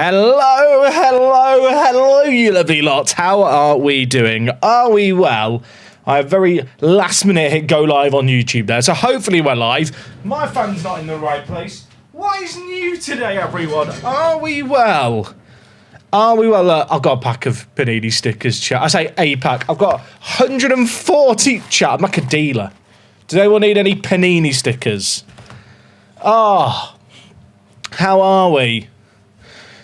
Hello, you lovely lot. How are we doing? Are we well? I have very last minute hit go live on YouTube there, so hopefully we're live. My phone's not in the right place. What is new today, everyone? Are we well? Are we well? I've got a pack of Panini stickers, chat. I say a pack. I've got 140, chat. I'm like a dealer. Does anyone need any Panini stickers? Oh, how are we?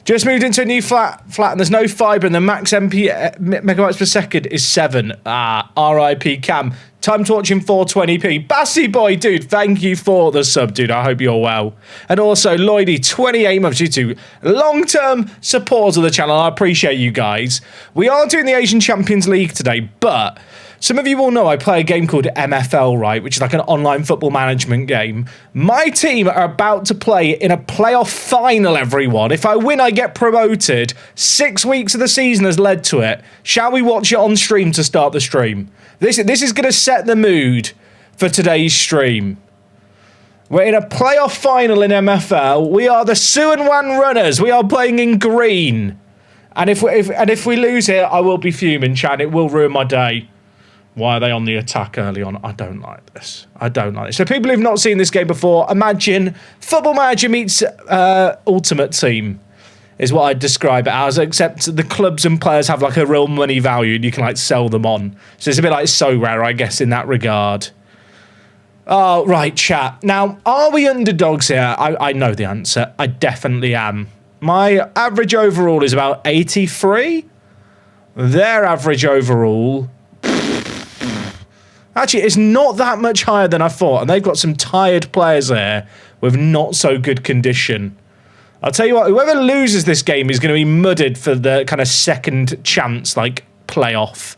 Just moved into a new flat and there's no fibre and the max megabytes per second is 7. RIP Cam. Time to watching 420p. Bassy boy, dude, thank you for the sub, dude. I hope you're well. And also, Lloydie, 28 months, you two long-term supporters of the channel. I appreciate you guys. We are doing the Asian Champions League today, but some of you will know I play a game called MFL, right, which is like an online football management game. My team are about to play in a playoff final, everyone. If I win, I get promoted. 6 weeks of the season has led to it. Shall we watch it on stream to start the stream? This is going to set the mood for today's stream. We're in a playoff final in MFL. We are the Suwon Runners. We are playing in green. And if we lose here, I will be fuming, chat. It will ruin my day. Why are they on the attack early on? I don't like this. I don't like this. So people who've not seen this game before, imagine Football Manager meets Ultimate Team is what I'd describe it as, except the clubs and players have like a real money value and you can like sell them on. So it's a bit like So Rare, I guess, in that regard. Oh, right, chat. Now, are we underdogs here? I know the answer. I definitely am. My average overall is about 83. Their average overall... Actually, it's not that much higher than I thought, and they've got some tired players there with not so good condition. I'll tell you what, whoever loses this game is going to be mudded for the kind of second chance, like, playoff.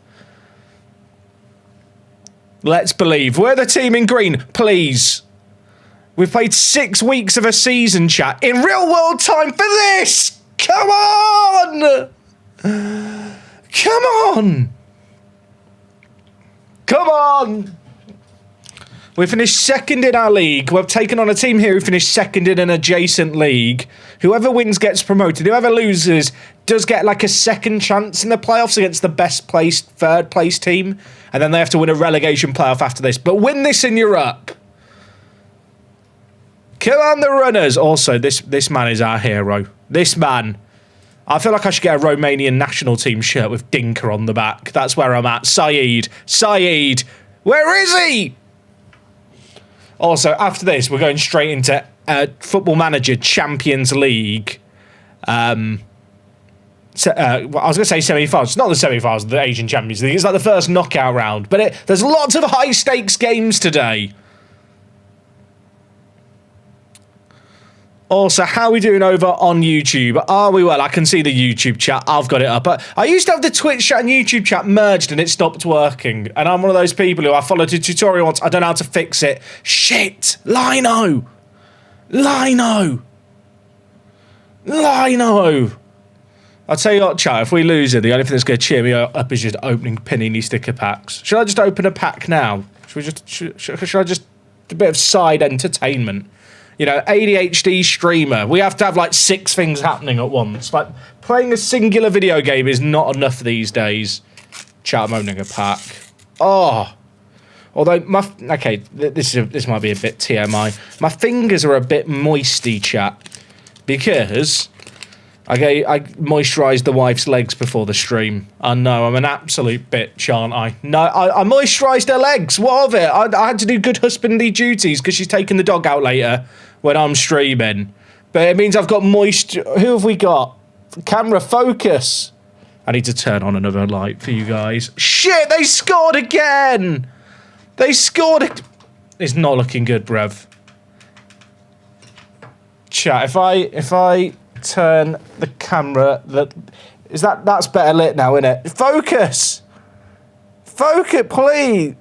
Let's believe. We're the team in green, please. We've played 6 weeks of a season, chat, in real world time for this! Come on! Come on! Come on! We finished second in our league. We've taken on a team here who finished second in an adjacent league. Whoever wins gets promoted. Whoever loses does get like a second chance in the playoffs against the best placed third place team. And then they have to win a relegation playoff after this. But win this and you're up. Come on, the Runners. Also, this man is our hero. This man. I feel like I should get a Romanian national team shirt with Dinka on the back. That's where I'm at. Saeed. Where is he? Also, after this, we're going straight into Football Manager Champions League. I was going to say semi-finals. It's not the semi-finals of the Asian Champions League. It's like the first knockout round. But there's lots of high-stakes games today. Also, how are we doing over on YouTube? Are we well? I can see the YouTube chat. I've got it up. I used to have the Twitch chat and YouTube chat merged and it stopped working. And I'm one of those people who I followed a tutorial once. I don't know how to fix it. Shit! Lino! I'll tell you what, chat. If we lose it, the only thing that's going to cheer me up is just opening Panini sticker packs. Should I just open a pack now? Should I just... a bit of side entertainment? You know, ADHD streamer. We have to have like 6 things happening at once. Like, playing a singular video game is not enough these days. Chat, I'm opening a pack. Oh. Although, okay, this might be a bit TMI. My fingers are a bit moisty, chat. Because I moisturised the wife's legs before the stream. I know, I'm an absolute bitch, aren't I? No, I moisturised her legs. What of it? I had to do good husbandly duties because she's taking the dog out later when I'm streaming. But it means I've got moist... Who have we got? Camera focus. I need to turn on another light for you guys. Shit, they scored again! They scored it. It's not looking good, bruv. Chat, if I turn the camera... That's better lit now, isn't it? Focus! Focus, please!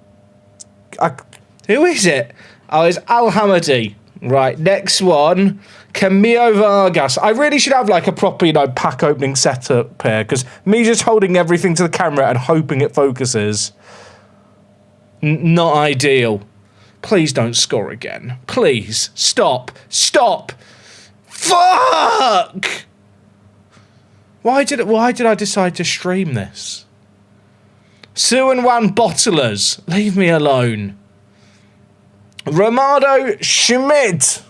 Who is it? Oh, it's Al Hamadi. Right, next one. Camilo Vargas. I really should have like a proper, pack opening setup here, because me just holding everything to the camera and hoping it focuses. Not ideal. Please don't score again. Please. Stop. Fuck! Why did I decide to stream this? Sue and Wan Bottlers, leave me alone. Romado Schmidt.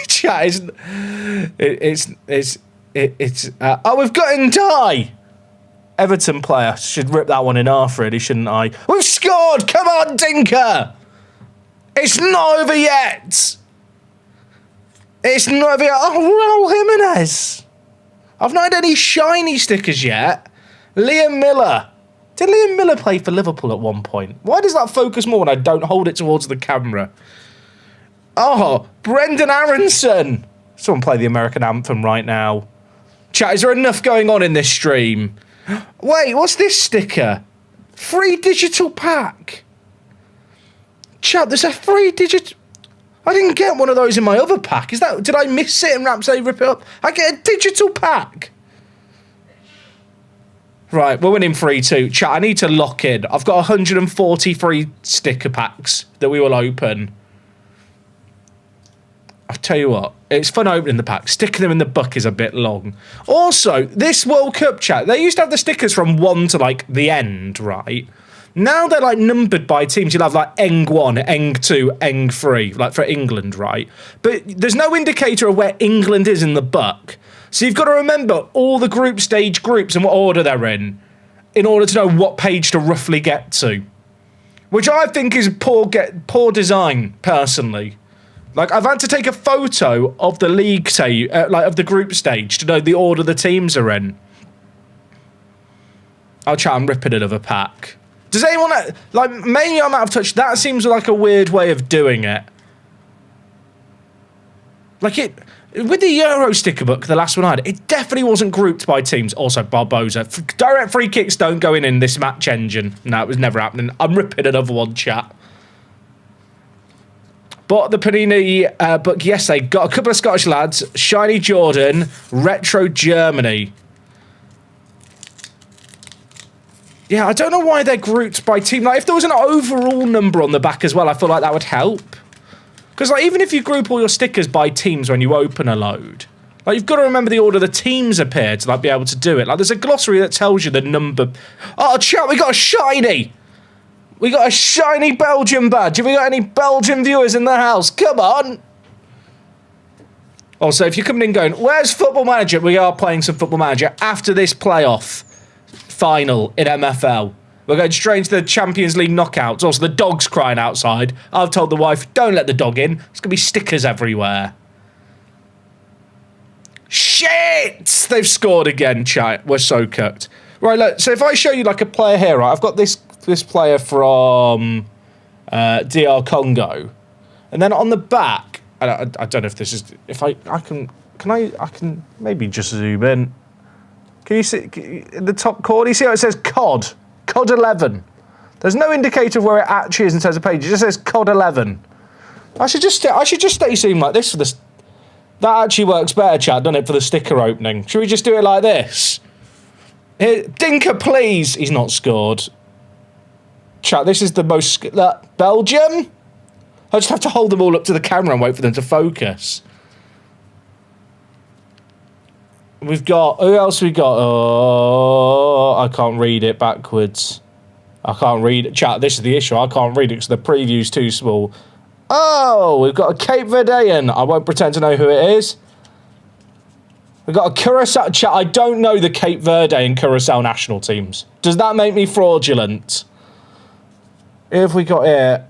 Chat, oh, we've got Ndai. Everton player. Should rip that one in half, really, shouldn't I? We've scored! Come on, Dinker! It's not over yet! It's not over yet. Oh, Raul Jimenez! I've not had any shiny stickers yet. Liam Miller. Did Liam Miller play for Liverpool at one point? Why does that focus more when I don't hold it towards the camera? Oh, Brendan Aronson. Someone play the American anthem right now. Chat, is there enough going on in this stream? Wait, what's this sticker? Free digital pack. Chat, there's a free digital... I didn't get one of those in my other pack. Did I miss it and Rhapsody rip it up? I get a digital pack. Right, we're winning 3-2. Chat, I need to lock in. I've got 143 sticker packs that we will open. I'll tell you what, it's fun opening the pack. Sticking them in the book is a bit long. Also, this World Cup, chat, they used to have the stickers from 1 to, like, the end, right? Now they're, like, numbered by teams. You'll have, like, Eng 1, Eng 2, Eng 3, like, for England, right? But there's no indicator of where England is in the book. So you've got to remember all the group stage groups and what order they're in order to know what page to roughly get to. Which I think is poor design, personally. Like, I've had to take a photo of the league, of the group stage to know the order the teams are in. I'll try and rip it another pack. Does anyone, like, maybe I'm out of touch. That seems like a weird way of doing it. Like, with the Euro sticker book, the last one I had, it definitely wasn't grouped by teams. Also, Barbosa. Direct free kicks don't go in this match engine. No, it was never happening. I'm ripping another one, chat. Bought the Panini book yesterday. Got a couple of Scottish lads. Shiny Jordan. Retro Germany. Yeah, I don't know why they're grouped by team. Like, if there was an overall number on the back as well, I feel like that would help. Because, like, even if you group all your stickers by teams when you open a load, like, you've got to remember the order the teams appear to, like, be able to do it. Like, there's a glossary that tells you the number. Oh, chat, we got a shiny! We got a shiny Belgian badge. Have we got any Belgian viewers in the house? Come on. Also, if you're coming in going, where's Football Manager? We are playing some Football Manager after this playoff final in MFL. We're going straight into the Champions League knockouts. Also, the dog's crying outside. I've told the wife, don't let the dog in. There's going to be stickers everywhere. Shit! They've scored again, chat. We're so cooked. Right, look, so if I show you, like, a player here, right? I've got this player from DR Congo. And then on the back, I don't know if this is... If I can maybe just zoom in. Can you see in the top corner? You see how it says COD? COD 11. There's no indicator of where it actually is in terms of page. It just says COD 11. I should just stay zoomed like this for this. That actually works better, Chad, doesn't it, for the sticker opening? Should we just do it like this? Here, Dinker, please. He's not scored. Chat, this is the most... Belgium? I just have to hold them all up to the camera and wait for them to focus. We've got... Who else we got? Oh, I can't read it backwards. I can't read it. Chat, this is the issue. I can't read it because the preview's too small. Oh, we've got a Cape Verdean. I won't pretend to know who it is. We've got a Curacao... Chat, I don't know the Cape Verde and Curacao national teams. Does that make me fraudulent? If we got here...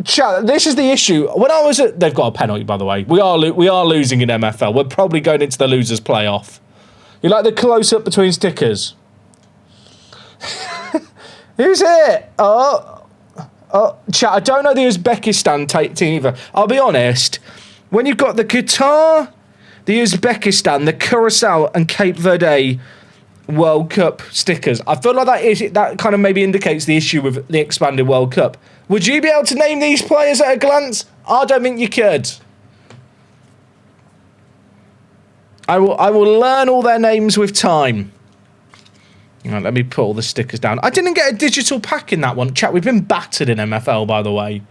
Chat, this is the issue. When I was at... They've got a penalty, by the way. We are losing in MFL. We're probably going into the losers playoff. You like the close-up between stickers? Who's it? Oh, chat, I don't know the Uzbekistan team either. I'll be honest. When you've got the Qatar, the Uzbekistan, the Curacao, and Cape Verde World Cup stickers, I feel like that kind of maybe indicates the issue with the expanded World Cup. Would you be able to name these players at a glance? I don't think you could. I will learn all their names with time. Right, let me put all the stickers down. I didn't get a digital pack in that one. Chat, we've been battered in MFL, by the way.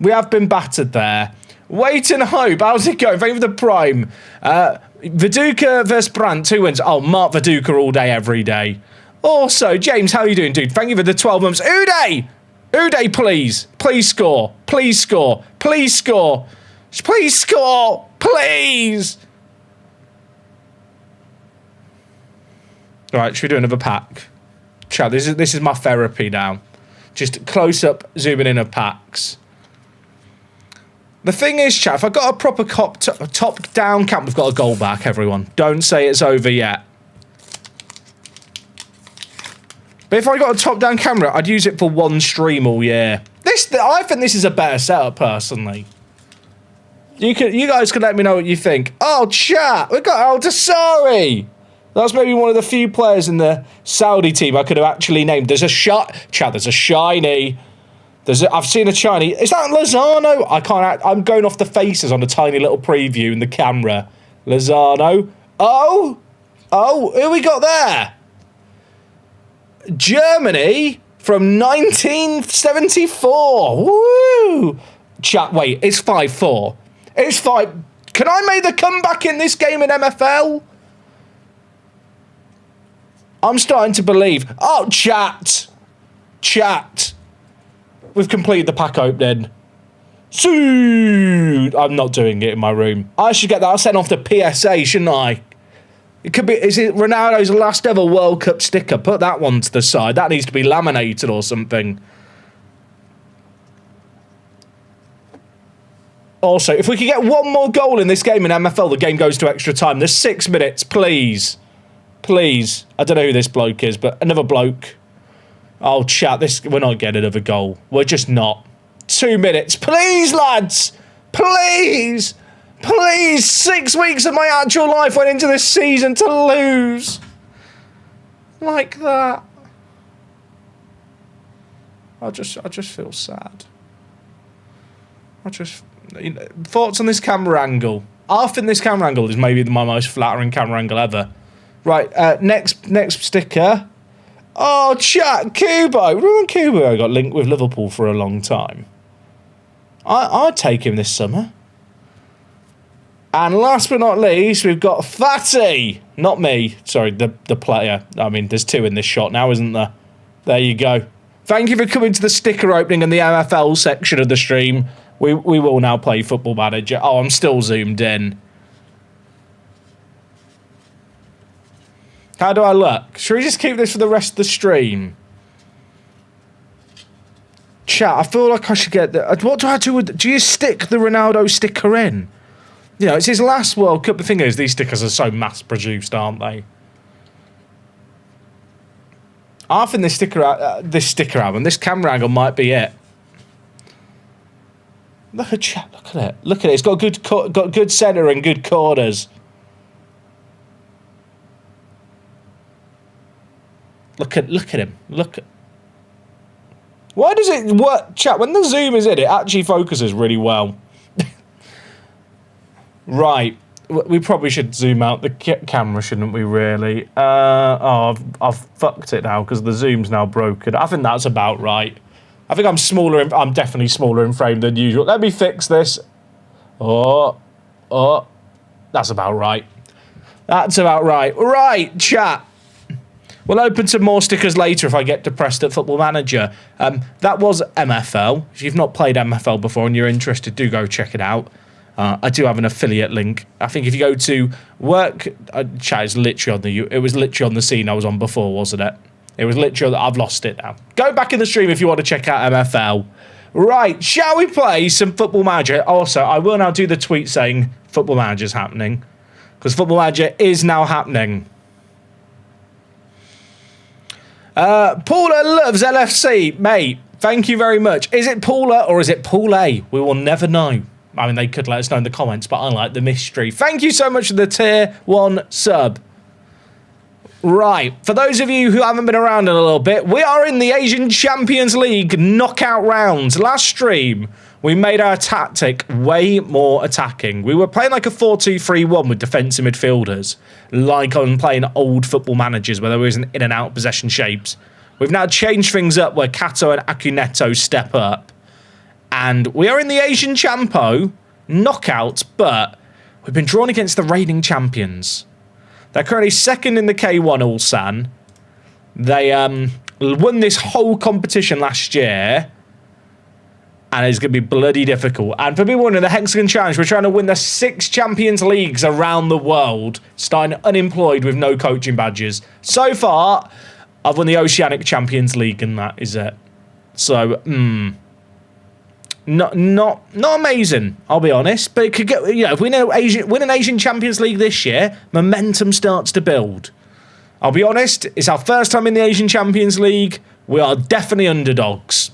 We have been battered there. Wait and hope. How's it going? Thank you for the prime. Viduka versus Brandt, 2 wins. Oh, Mark Viduka all day, every day. Also, James, how are you doing, dude? Thank you for the 12 months. Uday! Uday, please. Please score. Please score. Please score. Please score. Please. All right, should we do another pack? Chat, this is my therapy now. Just close up, zooming in of packs. The thing is, chat, if I got a proper top-down camp, we've got a goal back, everyone. Don't say it's over yet. But if I got a top-down camera, I'd use it for one stream all year. I think this is a better setup, personally. You guys can let me know what you think. Oh, chat, we've got Al-Dasari. That's maybe one of the few players in the Saudi team I could have actually named. There's a chat, there's a shiny. I've seen a shiny. Is that Lozano? I'm going off the faces on a tiny little preview in the camera. Lozano. Oh, who we got there? Germany from 1974. Woo! Chat, wait, it's 5-4. It's 5. Can I make the comeback in this game in MFL? I'm starting to believe. Oh, chat. We've completed the pack opening. Soon. I'm not doing it in my room. I should get that sent off to PSA, shouldn't I? It could be. Is it Ronaldo's last ever World Cup sticker? Put that one to the side. That needs to be laminated or something. Also, if we could get one more goal in this game in MFL, the game goes to extra time. There's 6 minutes, please. Please. I don't know who this bloke is, but another bloke. Oh, chat, we're not getting another goal. We're just not. 2 minutes. Please, lads. Please. Please. 6 weeks of my actual life went into this season to lose. Like that. I just feel sad. Thoughts on this camera angle? I think this camera angle is maybe my most flattering camera angle ever. Right, next sticker. Oh, chat, Kubo. Remember Kubo got linked with Liverpool for a long time? I'd take him this summer. And last but not least, we've got Fatty. Not me. Sorry, the player. I mean, there's 2 in this shot now, isn't there? There you go. Thank you for coming to the sticker opening in the MFL section of the stream. We will now play Football Manager. Oh, I'm still zoomed in. How do I look? Should we just keep this for the rest of the stream? Chat, I feel like I should get the... What do I do with... Do you stick the Ronaldo sticker in? You know, it's his last World Cup. The thing is, these stickers are so mass-produced, aren't they? I think this sticker album, this camera angle might be it. Look at chat. Look at it. Look at it. It's got good centre and good corners. Look at him. Look at. Why does it work, chat? When the zoom is in, it actually focuses really well. Right. We probably should zoom out the camera, shouldn't we, really? I've fucked it now because the zoom's now broken. I think that's about right. I think I'm definitely smaller in frame than usual. Let me fix this. Oh. That's about right. That's about right. Right, chat. We'll open some more stickers later if I get depressed at Football Manager. That was MFL. If you've not played MFL before and you're interested, do go check it out. I do have an affiliate link. I think if you go to work, chat is literally it was literally on the scene I was on before, wasn't it? It was literally, I've lost it now. Go back in the stream if you want to check out MFL. Right, shall we play some Football Manager? Also, I will now do the tweet saying Football Manager's happening. Because Football Manager is now happening. Paula loves LFC, mate. Thank you very much. Is it Paula or is it Paul A? We will never know. I mean, they could let us know in the comments, but I like the mystery. Thank you so much for the tier 1 sub. Right, for those of you who haven't been around in a little bit, we are in the Asian Champions League knockout rounds. Last stream, we made our tactic way more attacking. We were playing like a 4-2-3-1 with defensive midfielders, like on playing old Football Managers where there was an in and out possession shapes. We've now changed things up where Kato and Akuneto step up. And we are in the Asian Champo, knockout, but we've been drawn against the reigning champions. They're currently second in the K1 Ulsan. They won this whole competition last year. And it's going to be bloody difficult. And for people wondering, the Hexagon Challenge, we're trying to win the 6 Champions Leagues around the world, starting unemployed with no coaching badges. So far, I've won the Oceanic Champions League, and that is it. So, not amazing, I'll be honest. But it could get, if we win an Asian Champions League this year, momentum starts to build. I'll be honest, it's our first time in the Asian Champions League. We are definitely underdogs.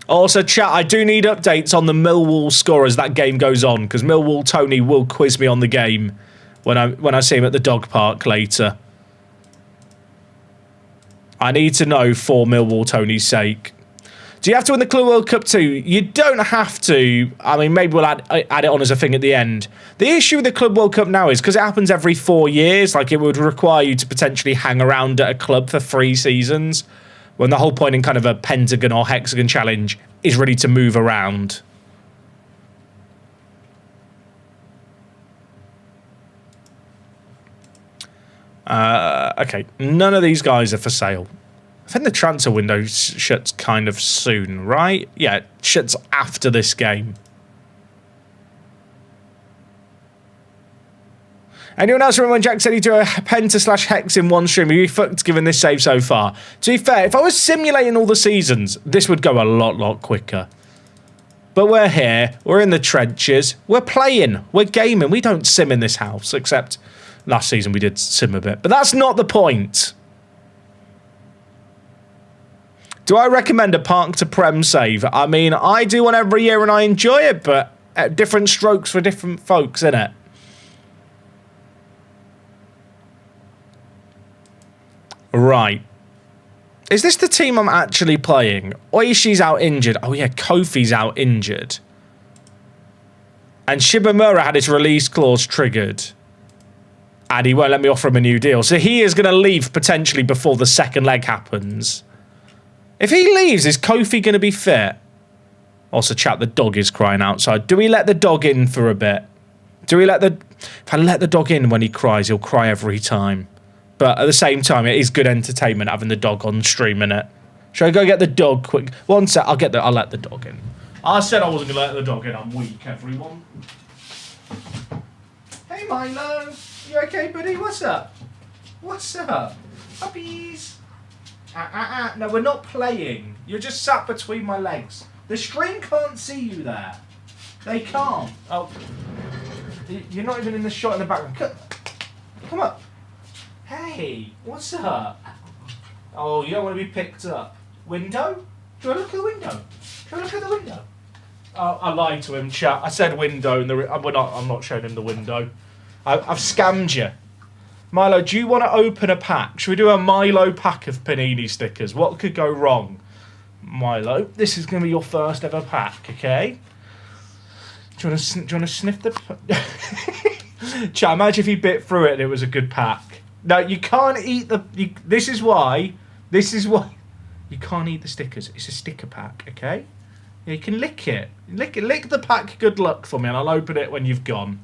Also, chat, I do need updates on the Millwall score as that game goes on, because Millwall Tony will quiz me on the game when I see him at the dog park later. I need to know for Millwall Tony's sake. Do you have to win the Club World Cup too? You don't have to. I mean, maybe we'll add it on as a thing at the end. The issue with the Club World Cup now is because it happens every 4 years, like it would require you to potentially hang around at a club for 3 seasons. When the whole point in kind of a Pentagon or Hexagon challenge is ready to move around. Okay, none of these guys are for sale. I think the transfer window shuts kind of soon, right? Yeah, it shuts after this game. Anyone else remember when Jack said he'd do a Penta / Hex in one stream? Are you fucked given this save so far? To be fair, if I was simulating all the seasons, this would go a lot quicker. But we're here. We're in the trenches. We're playing. We're gaming. We don't sim in this house, except last season we did sim a bit. But that's not the point. Do I recommend a Park to Prem save? I mean, I do one every year and I enjoy it, but at different strokes for different folks, innit? Right. Is this the team I'm actually playing? Oishi's out injured. Oh yeah, Kofi's out injured. And Shibamura had his release clause triggered. And he won't let me offer him a new deal. So he is going to leave potentially before the second leg happens. If he leaves, is Kofi going to be fit? Also, chat, the dog is crying outside. Do we let the dog in for a bit? Do we let the... If I let the dog in when he cries, he'll cry every time. But at the same time, it is good entertainment having the dog on stream, innit? Should I go get the dog quick? One sec, I'll let the dog in. I said I wasn't going to let the dog in. I'm weak, everyone. Hey, Milo. You okay, buddy? What's up? What's up? Puppies. No, we're not playing. You're just sat between my legs. The stream can't see you there. They can't. Oh. You're not even in the shot in the background. Come up. Hey, what's up? Oh, you don't want to be picked up. Window? Do you want to look at the window? Do you want to look at the window? Oh, I lied to him, chat. I said window, and I'm not showing him the window. I've scammed you. Milo, do you want to open a pack? Should we do a Milo pack of Panini stickers? What could go wrong? Milo, this is going to be your first ever pack, okay? Do you want to sniff the... Chat, imagine if he bit through it and it was a good pack. No, you can't eat the... This is why you can't eat the stickers. It's a sticker pack, okay? Yeah, you can lick it. Lick the pack, good luck for me, and I'll open it when you've gone.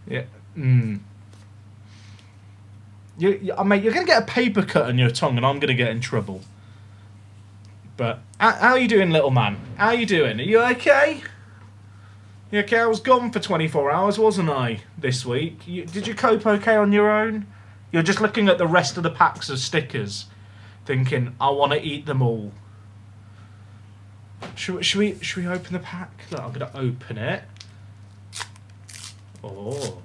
Yeah. Mate, you're going to get a paper cut on your tongue, and I'm going to get in trouble. But, how are you doing, little man? How are you doing? Are you okay? You okay? I was gone for 24 hours, wasn't I, this week? Did you cope okay on your own? You're just looking at the rest of the packs of stickers, thinking, I want to eat them all. Should we open the pack? Look, I'm going to open it. Oh,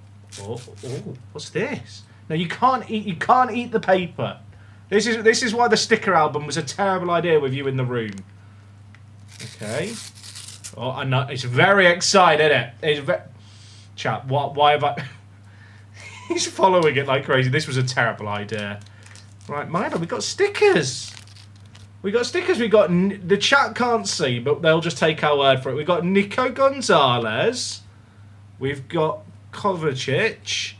what's this? No, you can't eat the paper. This is why the sticker album was a terrible idea with you in the room. Okay. Oh, I know, it's very exciting, isn't it? It's chat, why have I... He's following it like crazy. This was a terrible idea. Right, Milo, we got stickers. We got stickers. We got... The chat can't see, but they'll just take our word for it. We got Nico Gonzalez. We've got Kovacic.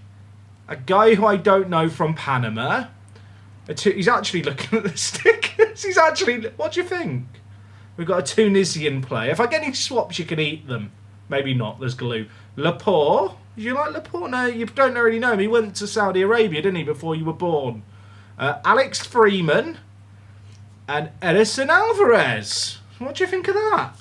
A guy who I don't know from Panama. He's actually looking at the stickers. He's actually... What do you think? We've got a Tunisian player. If I get any swaps, you can eat them. Maybe not. There's glue. Laporte. Do you like Laporte? No, you don't really know him. He went to Saudi Arabia, didn't he, before you were born? Alex Freeman and Edison Alvarez. What do you think of that?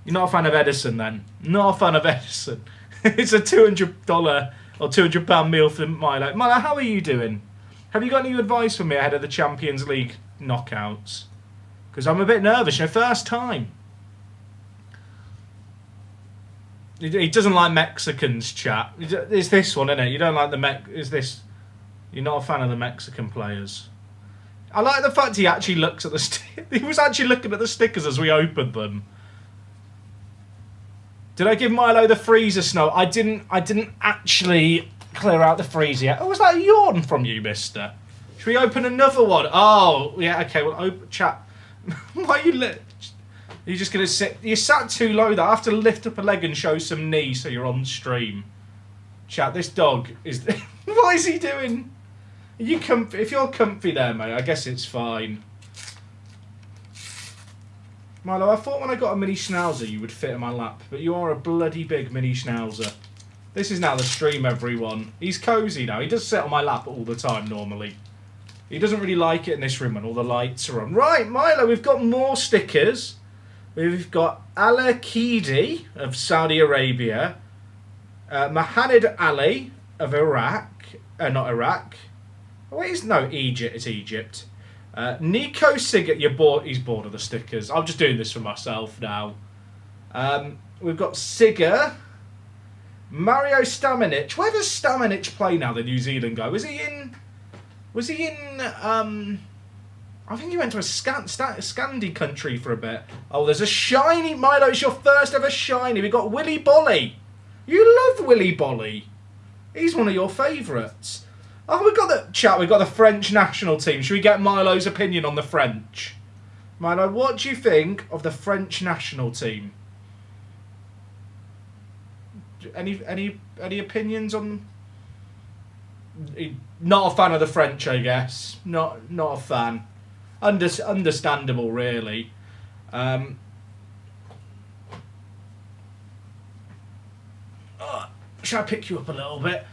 You're not a fan of Edison, then? Not a fan of Edison. It's a $200 or £200 meal for Milo. Milo, how are you doing? Have you got any advice for me ahead of the Champions League knockouts? Because I'm a bit nervous. First time. He doesn't like Mexicans, chat. It's this one, isn't it? You don't like the Is this? You're not a fan of the Mexican players. I like the fact he actually looks at the. He was actually looking at the stickers as we opened them. Did I give Milo the freezer snow? I didn't actually clear out the freezer yet. Oh, was that a yawn from you, mister? Should we open another one? Oh, yeah. Okay. Well, chat. Why are you You're just going to sit... You sat too low there. I have to lift up a leg and show some knee so you're on stream. Chat, this dog is... What is he doing? Are you comfy? If you're comfy there, mate, I guess it's fine. Milo, I thought when I got a mini schnauzer you would fit in my lap, but you are a bloody big mini schnauzer. This is now the stream, everyone. He's cosy now. He does sit on my lap all the time, normally. He doesn't really like it in this room when all the lights are on. Right, Milo, we've got more stickers. We've got Al-Aqidi of Saudi Arabia, Mohammed Ali of Iraq, not Iraq. Wait, no, Egypt. It's Egypt. Nico Sigger, he's bored of the stickers. I'm just doing this for myself now. We've got Sigger, Mario Stamenic. Where does Stamenic play now? The New Zealand guy. Was he in? I think he went to a Scandi country for a bit. Oh, there's a shiny. Milo, it's your first ever shiny. We've got Willy Bolly. You love Willy Bolly. He's one of your favourites. Oh, we've got the French national team. Should we get Milo's opinion on the French? Milo, what do you think of the French national team? Any opinions on... Not a fan of the French, I guess. Not a fan. Understandable, really. Shall I pick you up a little bit?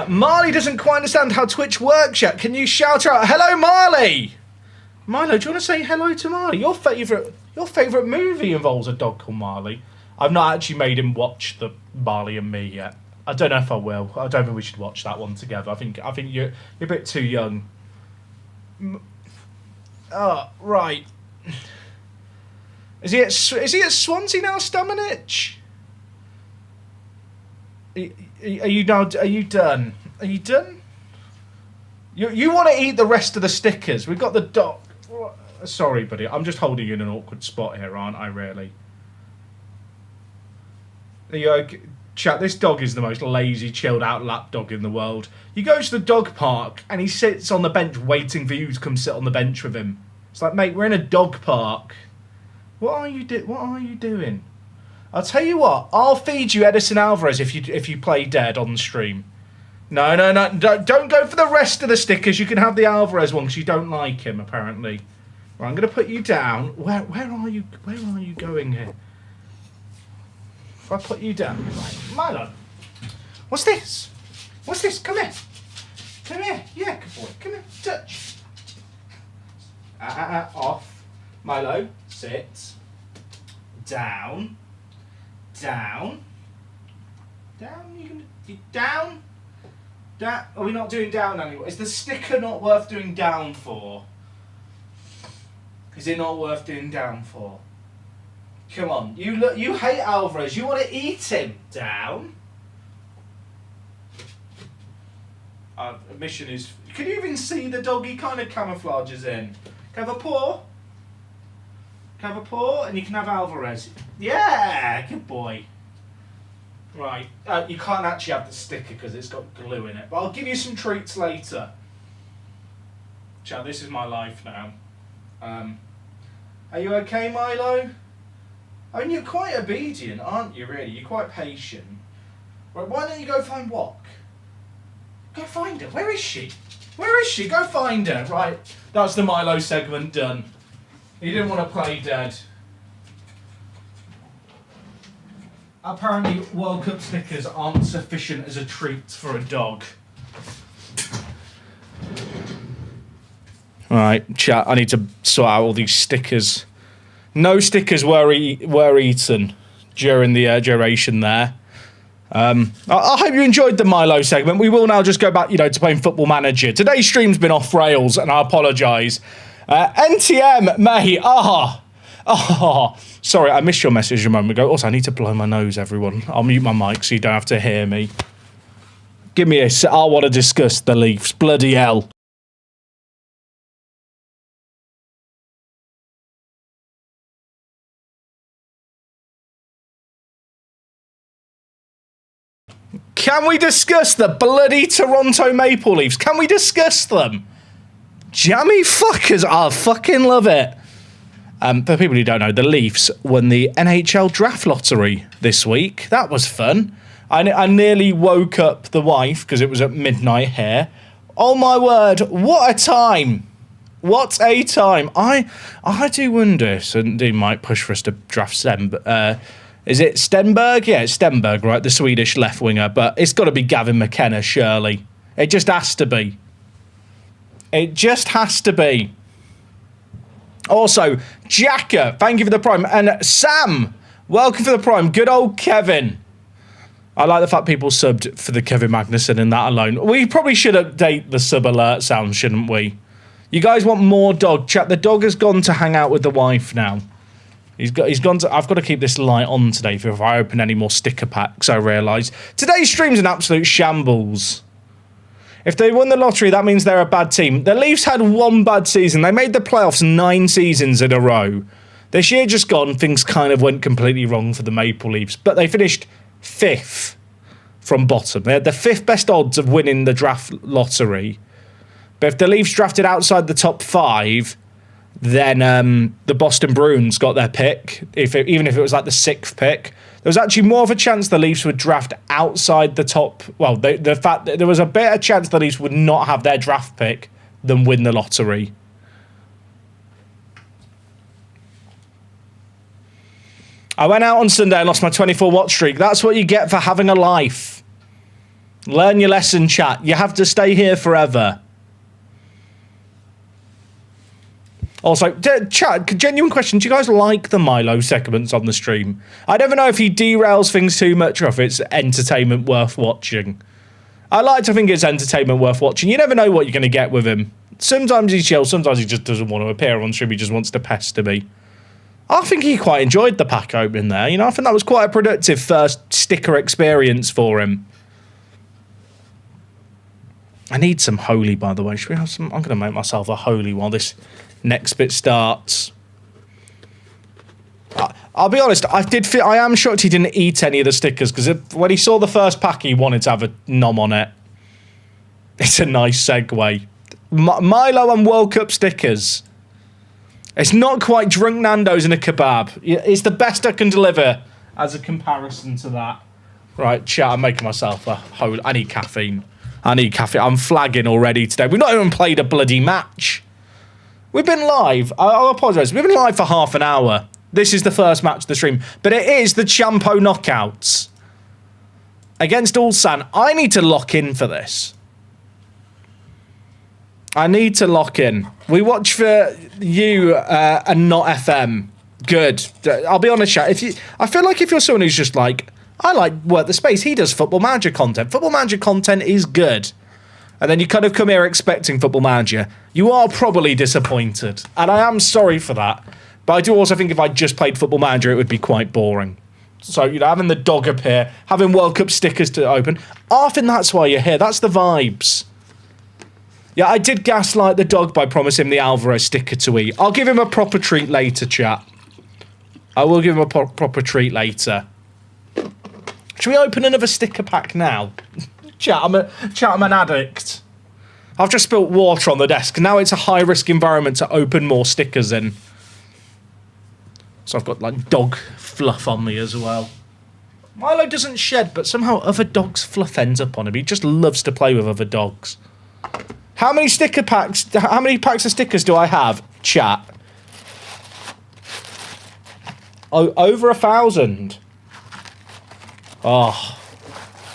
Marley doesn't quite understand how Twitch works yet. Can you shout out, hello, Marley? Milo, do you want to say hello to Marley? Your favourite movie involves a dog called Marley. I've not actually made him watch the Marley and Me yet. I don't know if I will. I don't think we should watch that one together. I think you're a bit too young. Oh, right. Is he at Swansea now, Stamenic? Are you done? Are you done? You want to eat the rest of the stickers? We've got the dog. Sorry, buddy. I'm just holding you in an awkward spot here, aren't I? Really? Chat, this dog is the most lazy, chilled out lap dog in the world. You go to the dog park and he sits on the bench waiting for you to come sit on the bench with him. It's like, mate, we're in a dog park. What are you doing? I'll tell you what. I'll feed you Edison Alvarez if you play dead on the stream. No. Don't go for the rest of the stickers. You can have the Alvarez one because you don't like him apparently. Right, I'm going to put you down. Where are you? Where are you going here? If I put you down, right, Milo. What's this? What's this? Come here. Come here. Yeah, good boy. Come here. Touch. Off. Milo, sit. Down. Down. Down. Down. Down. Are we not doing down anymore? Is the sticker not worth doing down for? Is it not worth doing down for? Come on, you hate Alvarez. You want to eat him. Down. Mission is... Can you even see the dog? He kind of camouflages in. Can I have a paw? Can I have a paw? And you can have Alvarez. Yeah, good boy. Right, you can't actually have the sticker because it's got glue in it. But I'll give you some treats later. Chat, this is my life now. Are you okay, Milo? I mean, you're quite obedient, aren't you, really? You're quite patient. Right, why don't you go find Wok? Go find her. Where is she? Where is she? Go find her. Right, that's the Milo segment done. He didn't want to play dead. Apparently, World Cup stickers aren't sufficient as a treat for a dog. Alright, chat, I need to sort out all these stickers. No stickers were eaten during the duration there. I hope you enjoyed the Milo segment. We will now just go back, to playing Football Manager. Today's stream's been off rails, and I apologise. NTM, mate. Sorry, I missed your message a moment ago. Also, I need to blow my nose, everyone. I'll mute my mic so you don't have to hear me. Give me a sec. I want to discuss the Leafs. Bloody hell. Can we discuss the bloody Toronto Maple Leafs? Can we discuss them? Jammy fuckers. I fucking love it. For people who don't know, the Leafs won the NHL draft lottery this week. That was fun. I nearly woke up the wife because it was at midnight here. Oh my word, what a time. What a time. I do wonder, somebody might push for us to draft Stenberg. Is it Stenberg? Yeah, it's Stenberg, right? The Swedish left winger. But it's got to be Gavin McKenna, surely. It just has to be. It just has to be. Also, Jacka, thank you for the Prime. And Sam, welcome for the Prime. Good old Kevin. I like the fact people subbed for the Kevin Magnuson and that alone. We probably should update the sub alert sound, shouldn't we? You guys want more dog chat? The dog has gone to hang out with the wife now. He's gone to... I've got to keep this light on today for if I open any more sticker packs, I realise. Today's stream's an absolute shambles. If they won the lottery, that means they're a bad team. The Leafs had one bad season. They made the playoffs 9 seasons in a row. This year just gone, things kind of went completely wrong for the Maple Leafs. But they finished 5th from bottom. They had the 5th best odds of winning the draft lottery. But if the Leafs drafted outside the top 5... then the Boston Bruins got their pick, even if it was like the 6th pick. There was actually more of a chance the Leafs would draft outside the top... Well, the fact that there was a better chance the Leafs would not have their draft pick than win the lottery. I went out on Sunday and lost my 24 watch streak. That's what you get for having a life. Learn your lesson, chat. You have to stay here forever. Also, chat, genuine question, do you guys like the Milo segments on the stream? I never know if he derails things too much or if it's entertainment worth watching. I like to think it's entertainment worth watching. You never know what you're going to get with him. Sometimes he's chill, sometimes he just doesn't want to appear on stream, he just wants to pester me. I think he quite enjoyed the pack opening there. I think that was quite a productive first sticker experience for him. I need some holy, by the way. Should we have some? I'm going to make myself a holy while this... next bit starts. I'll be honest, I am shocked he didn't eat any of the stickers, because when he saw the first pack, he wanted to have a nom on it. It's a nice segue. Milo and World Cup stickers. It's not quite drunk Nando's in a kebab. It's the best I can deliver as a comparison to that. Right, chat, I'm making myself a whole... I need caffeine. I'm flagging already today. We've not even played a bloody match. We've been live. I'll apologise. We've been live for half an hour. This is the first match of the stream. But it is the Champo Knockouts. Against Ulsan. I need to lock in for this. I need to lock in. We watch for you and not FM. Good. I'll be honest, chat. I feel like if you're someone who's just like, I like Work the Space. He does Football Manager content. Football Manager content is good. And then you kind of come here expecting Football Manager, you are probably disappointed. And I am sorry for that. But I do also think if I just played Football Manager, it would be quite boring. So, having the dog appear, having World Cup stickers to open, I think that's why you're here. That's the vibes. Yeah, I did gaslight the dog by promising him the Alvarez sticker to eat. I'll give him a proper treat later, chat. I will give him a proper treat later. Should we open another sticker pack now? Chat, I'm an addict. I've just spilt water on the desk. Now it's a high-risk environment to open more stickers in. So I've got, like, dog fluff on me as well. Milo doesn't shed, but somehow other dogs' fluff ends up on him. He just loves to play with other dogs. How many packs of stickers do I have? Chat. Oh, over 1,000. Oh,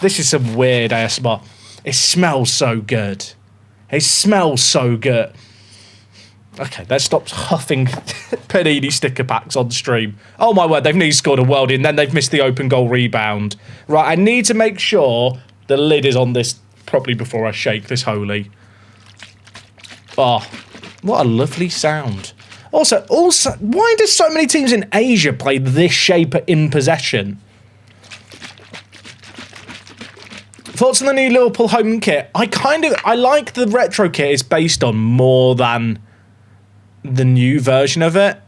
this is some weird ASMR. It smells so good. It smells so good. Okay, let's stop huffing Panini sticker packs on stream. Oh my word, they've nearly scored a worldie and then they've missed the open goal rebound. Right, I need to make sure the lid is on this properly before I shake this holy. Oh, what a lovely sound. Also, why do so many teams in Asia play this shape in possession? Thoughts on the new Liverpool home kit? I like the retro kit it's based on more than the new version of it.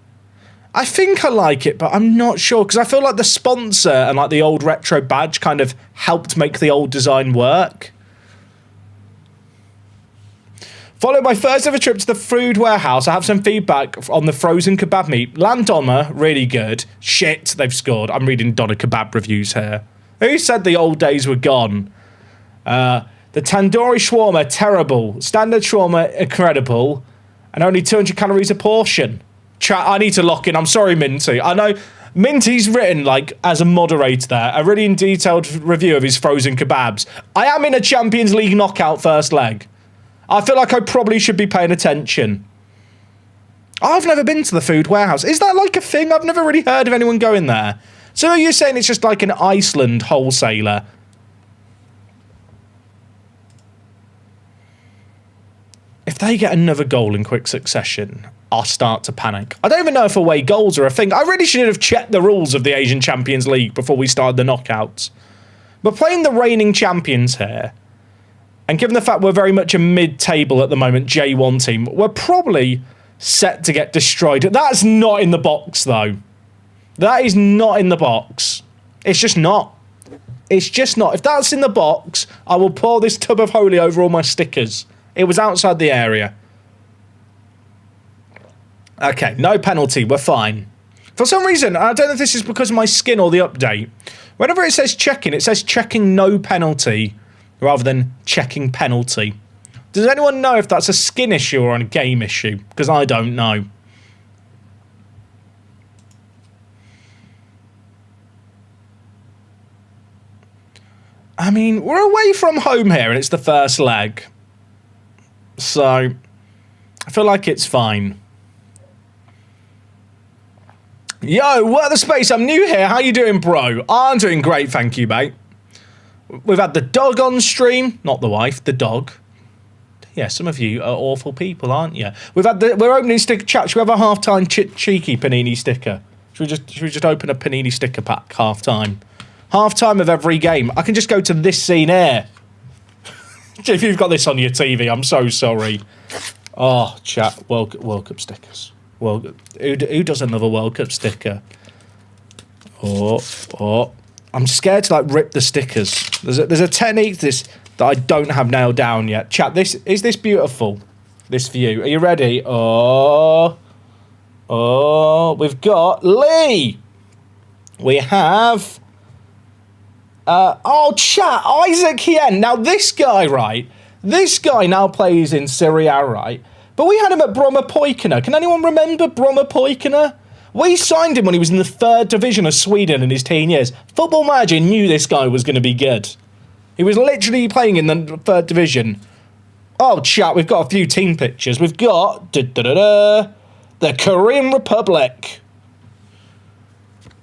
I think I like it, but I'm not sure because I feel like the sponsor and like the old retro badge kind of helped make the old design work. Followed my first ever trip to the food warehouse, I have some feedback on the frozen kebab meat. Landoma, really good. Shit, they've scored. I'm reading Donna Kebab reviews here. Who said the old days were gone? The tandoori shawarma, terrible. Standard shawarma, incredible. And only 200 calories a portion. Chat, I need to lock in. I'm sorry, Minty. I know Minty's written, like, as a moderator there, a really detailed review of his frozen kebabs. I am in a Champions League knockout first leg. I feel like I probably should be paying attention. I've never been to the food warehouse. Is that like a thing? I've never really heard of anyone going there. So are you saying it's just like an Iceland wholesaler? If they get another goal in quick succession, I'll start to panic. I don't even know if away goals are a thing. I really should have checked the rules of the Asian Champions League before we started the knockouts. But playing the reigning champions here, and given the fact we're very much a mid-table at the moment, J1 team, we're probably set to get destroyed. That's not in the box, though. That is not in the box. It's just not. It's just not. If that's in the box, I will pour this tub of holy over all my stickers. It was outside the area. Okay, no penalty. We're fine. For some reason, I don't know if this is because of my skin or the update. Whenever it says checking, it says checking no penalty rather than checking penalty. Does anyone know if that's a skin issue or a game issue? Because I don't know. I mean, we're away from home here and it's the first leg. So, I feel like it's fine. Yo, what the space? I'm new here. How you doing, bro? I'm doing great, thank you, mate. We've had the dog on stream. Not the wife, the dog. Yeah, some of you are awful people, aren't you? We're opening sticker chat. Should we have a half-time cheeky Panini sticker? Should we just open a Panini sticker pack half-time? Half-time of every game. I can just go to this scene here. If you've got this on your TV, I'm so sorry. Oh, chat. World Cup stickers. Who doesn't love a World Cup sticker? Oh. I'm scared to, like, rip the stickers. There's a technique to this that I don't have nailed down yet. Chat, is this beautiful? This view. Are you ready? Oh, we've got Lee. We have... chat, Isaac Hien. Now, this guy, right? This guy now plays in Serie A, right? But we had him at Bromma Poikina. Can anyone remember Bromma Poikina? We signed him when he was in the 3rd division of Sweden in his teen years. Football Manager knew this guy was going to be good. He was literally playing in the 3rd division. Oh, chat, we've got a few team pictures. We've got... the Korean Republic.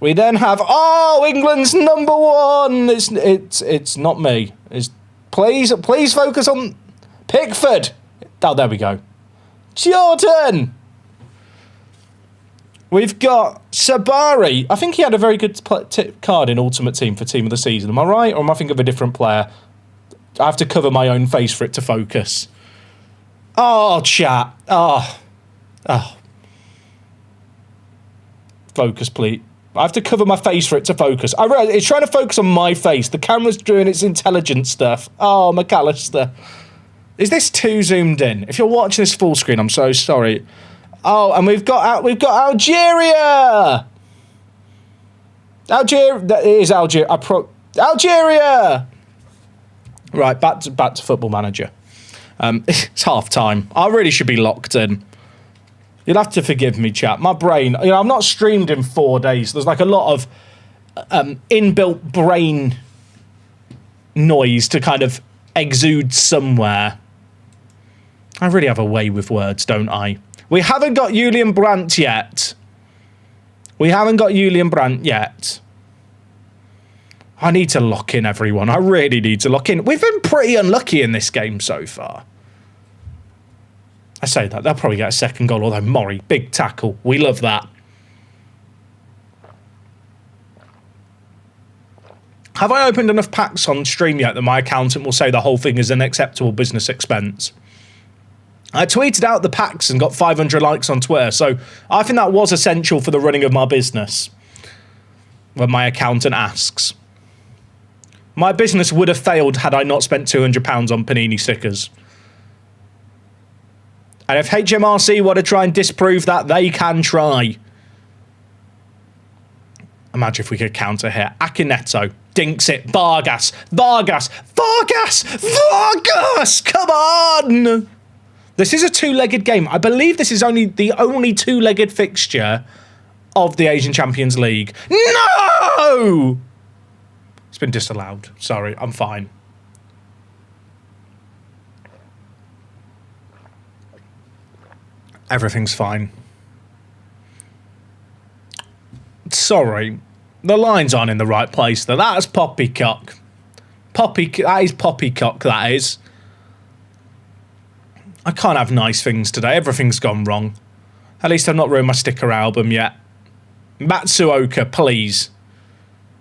We then have, England's #1. It's not me. Please focus on Pickford. Oh, there we go. Jordan. We've got Sabari. I think he had a very good card in Ultimate Team for Team of the Season. Am I right? Or am I thinking of a different player? I have to cover my own face for it to focus. Oh, chat. Oh. Focus, please. I have to cover my face for it to focus. I realize it's trying to focus on my face. The camera's doing its intelligent stuff. Oh, McAllister. Is this too zoomed in? If you're watching this full screen, I'm so sorry. Oh, and we've got Algeria. That is Algeria. Algeria. Right, back to Football Manager. It's half time. I really should be locked in. You'll have to forgive me, chat. My brain, I've not streamed in 4 days. There's like a lot of inbuilt brain noise to kind of exude somewhere. I really have a way with words, don't I? We haven't got Julian Brandt yet. I need to lock in, everyone. I really need to lock in. We've been pretty unlucky in this game so far. I say that. They'll probably get a second goal, although Murray, big tackle. We love that. Have I opened enough packs on stream yet that my accountant will say the whole thing is an acceptable business expense? I tweeted out the packs and got 500 likes on Twitter, so I think that was essential for the running of my business. When my accountant asks. My business would have failed had I not spent £200 on Panini stickers. And if HMRC want to try and disprove that, they can try. Imagine if we could counter here. Akineto dinks it. Vargas. Come on! This is a two-legged game. I believe this is the only two-legged fixture of the Asian Champions League. No! It's been disallowed. Sorry, I'm fine. Everything's fine. Sorry. The lines aren't in the right place, though. That is poppycock. That is poppycock, that is. I can't have nice things today. Everything's gone wrong. At least I've not ruined my sticker album yet. Matsuoka, please.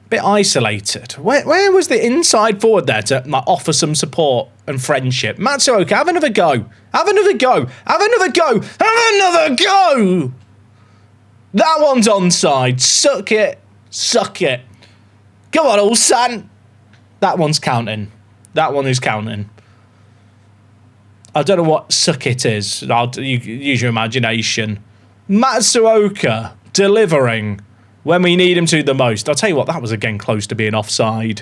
Bit isolated. Where was the inside forward there to offer some support and friendship? Matsuoka, have another go. Have another go. Have another go. Have another go. That one's onside. Suck it. Suck it. Come on, Ulsan. That one's counting. That one is counting. I don't know what suck it is. You use your imagination. Matsuoka delivering when we need him to the most. I'll tell you what, that was again close to being offside.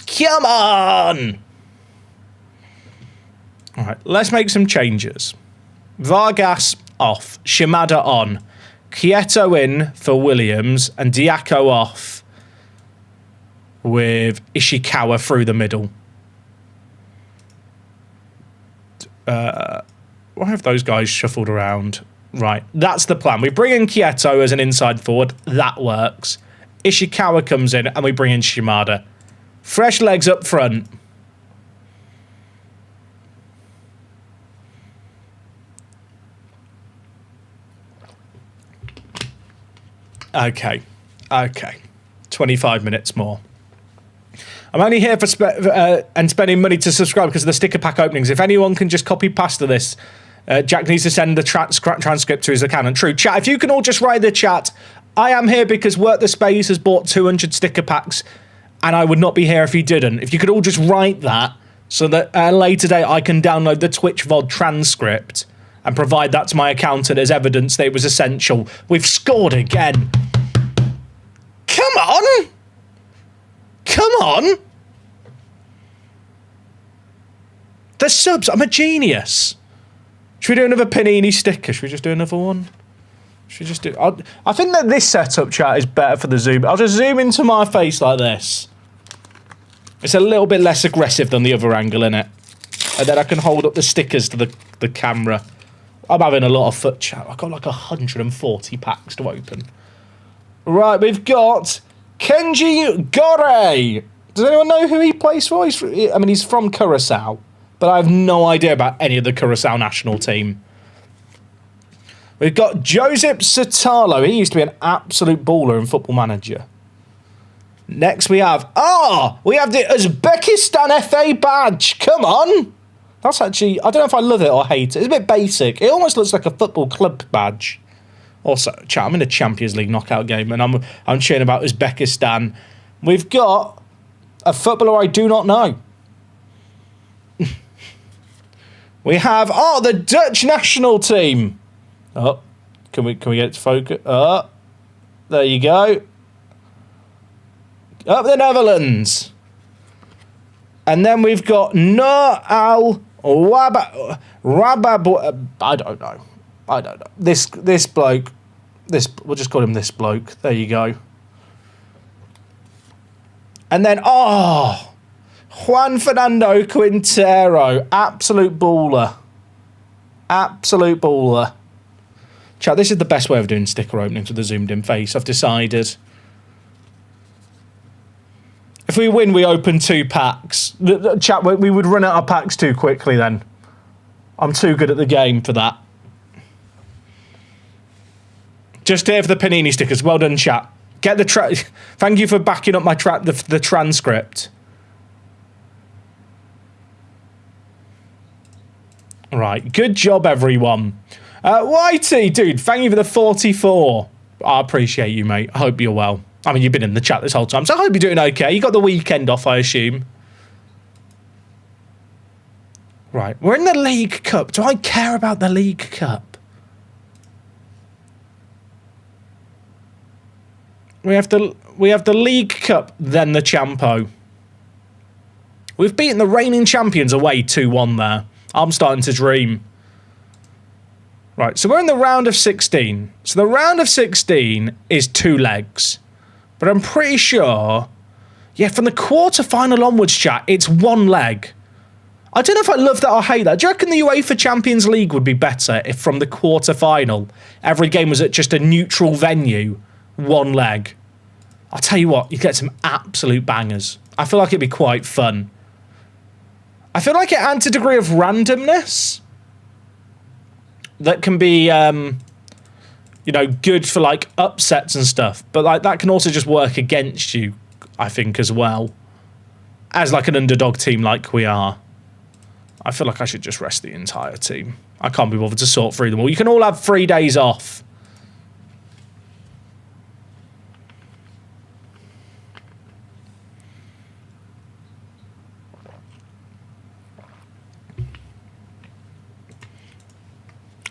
Come on! All right, let's make some changes. Vargas off. Shimada on. Quieto in for Williams and Diaco off with Ishikawa through the middle. Why have those guys shuffled around? Right, that's the plan. We bring in Quieto as an inside forward. That works. Ishikawa comes in and we bring in Shimada. Fresh legs up front. Okay. 25 minutes more. I'm only here for and spending money to subscribe because of the sticker pack openings. If anyone can just copy pasta this, Jack needs to send the transcript to his account. True. Chat, if you can all just write in the chat, I am here because Work the Space has bought 200 sticker packs and I would not be here if he didn't. If you could all just write that so that later today I can download the Twitch VOD transcript and provide that to my accountant as evidence that it was essential. We've scored again. Come on! Come on! The subs, I'm a genius. Should we do another Panini sticker? Should we just do another one? Should we just do... I think that this setup, chat, is better for the zoom. I'll just zoom into my face like this. It's a little bit less aggressive than the other angle, innit? And then I can hold up the stickers to the camera. I'm having a lot of fun, chat. I've got like 140 packs to open. Right, we've got Kenji Gore. Does anyone know who he plays for? He's from Curaçao, but I have no idea about any of the Curaçao national team. We've got Josep Satalo. He used to be an absolute baller in Football Manager. Next we have the Uzbekistan FA badge. Come on. That's actually, I don't know if I love it or hate it. It's a bit basic. It almost looks like a football club badge. Also, chat, I'm in a Champions League knockout game and I'm cheering about Uzbekistan. We've got a footballer I do not know. We have the Dutch national team. Oh, can we get it to focus? Oh, there you go. Up the Netherlands. And then we've got Noor Al I don't know. This bloke. We'll just call him this bloke. There you go. And then, Juan Fernando Quintero. Absolute baller. Absolute baller. Chat, this is the best way of doing sticker openings with a zoomed in face, I've decided. If we win, we open 2 packs. Chat, we would run out of packs too quickly then. I'm too good at the game for that. Just here for the Panini stickers. Well done, chat. Get the thank you for backing up my the transcript. Right, good job, everyone. YT, dude, thank you for the 44. I appreciate you, mate. I hope you're well. I mean, you've been in the chat this whole time, so I hope you're doing okay. You got the weekend off, I assume. Right, we're in the League Cup. Do I care about the League Cup? We have the League Cup, then the Champo. We've beaten the reigning champions away 2-1 there. I'm starting to dream. Right, so we're in the round of 16. So the round of 16 is 2 legs. But I'm pretty sure, yeah, from the quarter-final onwards, chat, it's 1 leg. I don't know if I love that or hate that. Do you reckon the UEFA Champions League would be better if from the quarter-final, every game was at just a neutral venue, 1 leg? I'll tell you what, you get some absolute bangers. I feel like it'd be quite fun. I feel like it adds a degree of randomness that can be, you know, good for, like, upsets and stuff. But, like, that can also just work against you, I think, as well. As, like, an underdog team like we are. I feel like I should just rest the entire team. I can't be bothered to sort through them all. You can all have 3 days off.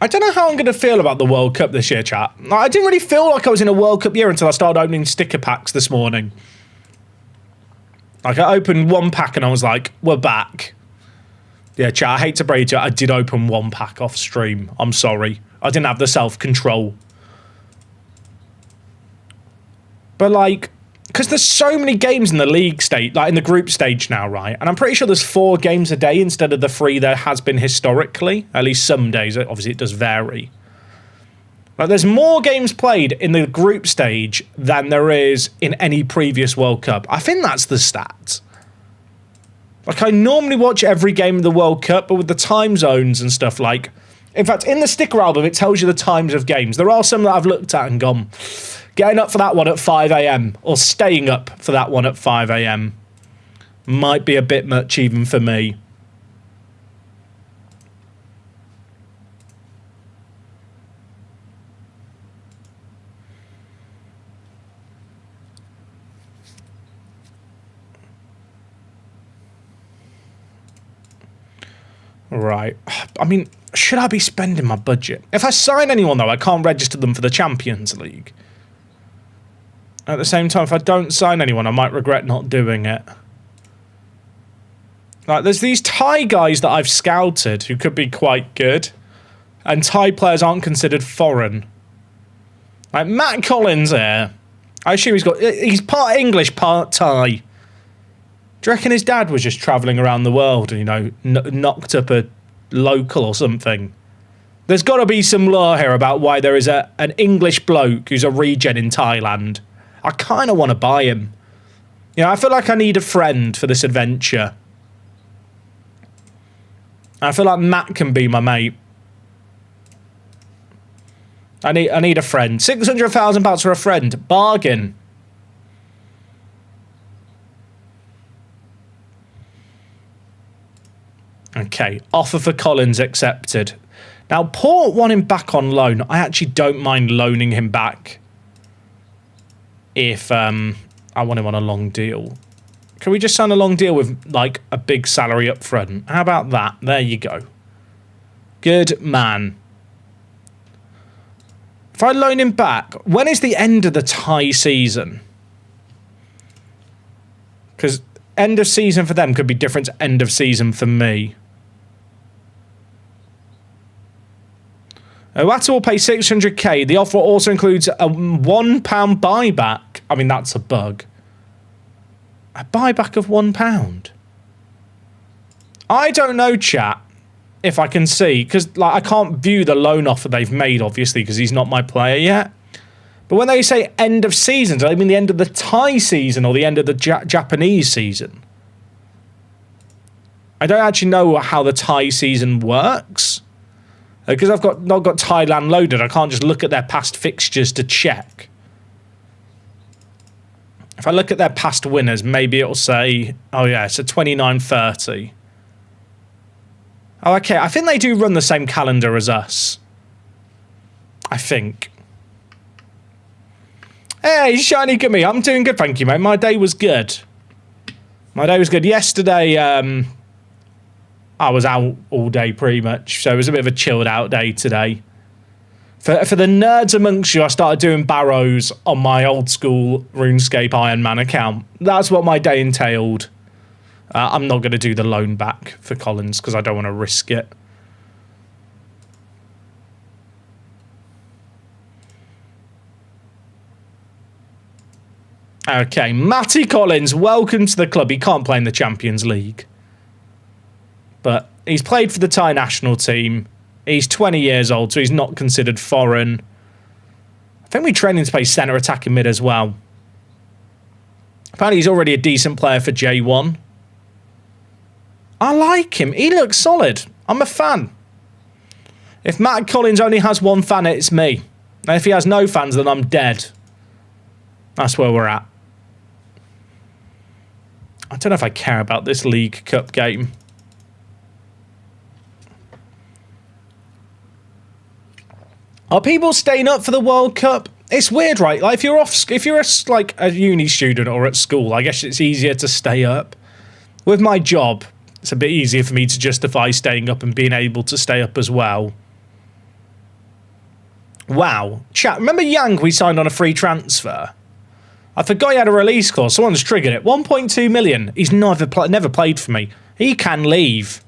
I don't know how I'm going to feel about the World Cup this year, chat. I didn't really feel like I was in a World Cup year until I started opening sticker packs this morning. Like, I opened 1 pack and I was like, we're back. Yeah, chat, I hate to break it, I did open 1 pack off stream. I'm sorry. I didn't have the self-control. But, like, because there's so many games in the league stage, like in the group stage now, right? And I'm pretty sure there's 4 games a day instead of the 3 there has been historically. At least some days. Obviously, it does vary. Like, there's more games played in the group stage than there is in any previous World Cup. I think that's the stat. Like, I normally watch every game of the World Cup, but with the time zones and stuff, like... In fact, in the sticker album, it tells you the times of games. There are some that I've looked at and gone... Getting up for that one at 5 a.m. or staying up for that one at 5 a.m. might be a bit much even for me. Right. I mean, should I be spending my budget? If I sign anyone, though, I can't register them for the Champions League. At the same time, if I don't sign anyone, I might regret not doing it. Like, there's these Thai guys that I've scouted who could be quite good. And Thai players aren't considered foreign. Like, Matt Collins here. I assume he's part English, part Thai. Do you reckon his dad was just travelling around the world and, you know, knocked up a local or something? There's got to be some lore here about why there is an English bloke who's a regen in Thailand. I kind of want to buy him. You know, I feel like I need a friend for this adventure. I feel like Matt can be my mate. I need a friend. £600,000 for a friend. Bargain. Okay, offer for Collins accepted. Now, Port want him back on loan. I actually don't mind loaning him back if I want him on a long deal. Can we just sign a long deal with, like, a big salary up front? How about that? There you go. Good man. If I loan him back, when is the end of the Thai season? Because end of season for them could be different to end of season for me. Iwata will pay 600k. The offer also includes a £1 buyback. I mean, that's a bug. A buyback of £1. I don't know, chat, if I can see, because like I can't view the loan offer they've made, obviously, because he's not my player yet. But when they say end of season, do they mean the end of the Thai season or the end of the Japanese season? I don't actually know how the Thai season works. Because I've not got Thailand loaded, I can't just look at their past fixtures to check. If I look at their past winners, maybe it'll say, oh yeah, it's a 29-30. Oh, okay, I think they do run the same calendar as us. I think. Hey, shiny at me. I'm doing good, thank you, mate. My day was good. My day was good. Yesterday, I was out all day pretty much, so it was a bit of a chilled out day today. For the nerds amongst you, I started doing barrows on my old school RuneScape Iron Man account. That's what my day entailed. I'm not going to do the loan back for Collins because I don't want to risk it. Okay, Matty Collins, welcome to the club. He can't play in the Champions League. But he's played for the Thai national team. He's 20 years old, so he's not considered foreign. I think we train him to play centre attacking mid as well. Apparently he's already a decent player for J1. I like him. He looks solid. I'm a fan. If Matt Collins only has one fan, it's me. And if he has no fans, then I'm dead. That's where we're at. I don't know if I care about this League Cup game. Are people staying up for the World Cup? It's weird, right? Like if you're like a uni student or at school, I guess it's easier to stay up. With my job, it's a bit easier for me to justify staying up and being able to stay up as well. Wow. Chat, remember Yang we signed on a free transfer? I forgot he had a release clause. Someone's triggered it. 1.2 million. He's never played for me. He can leave.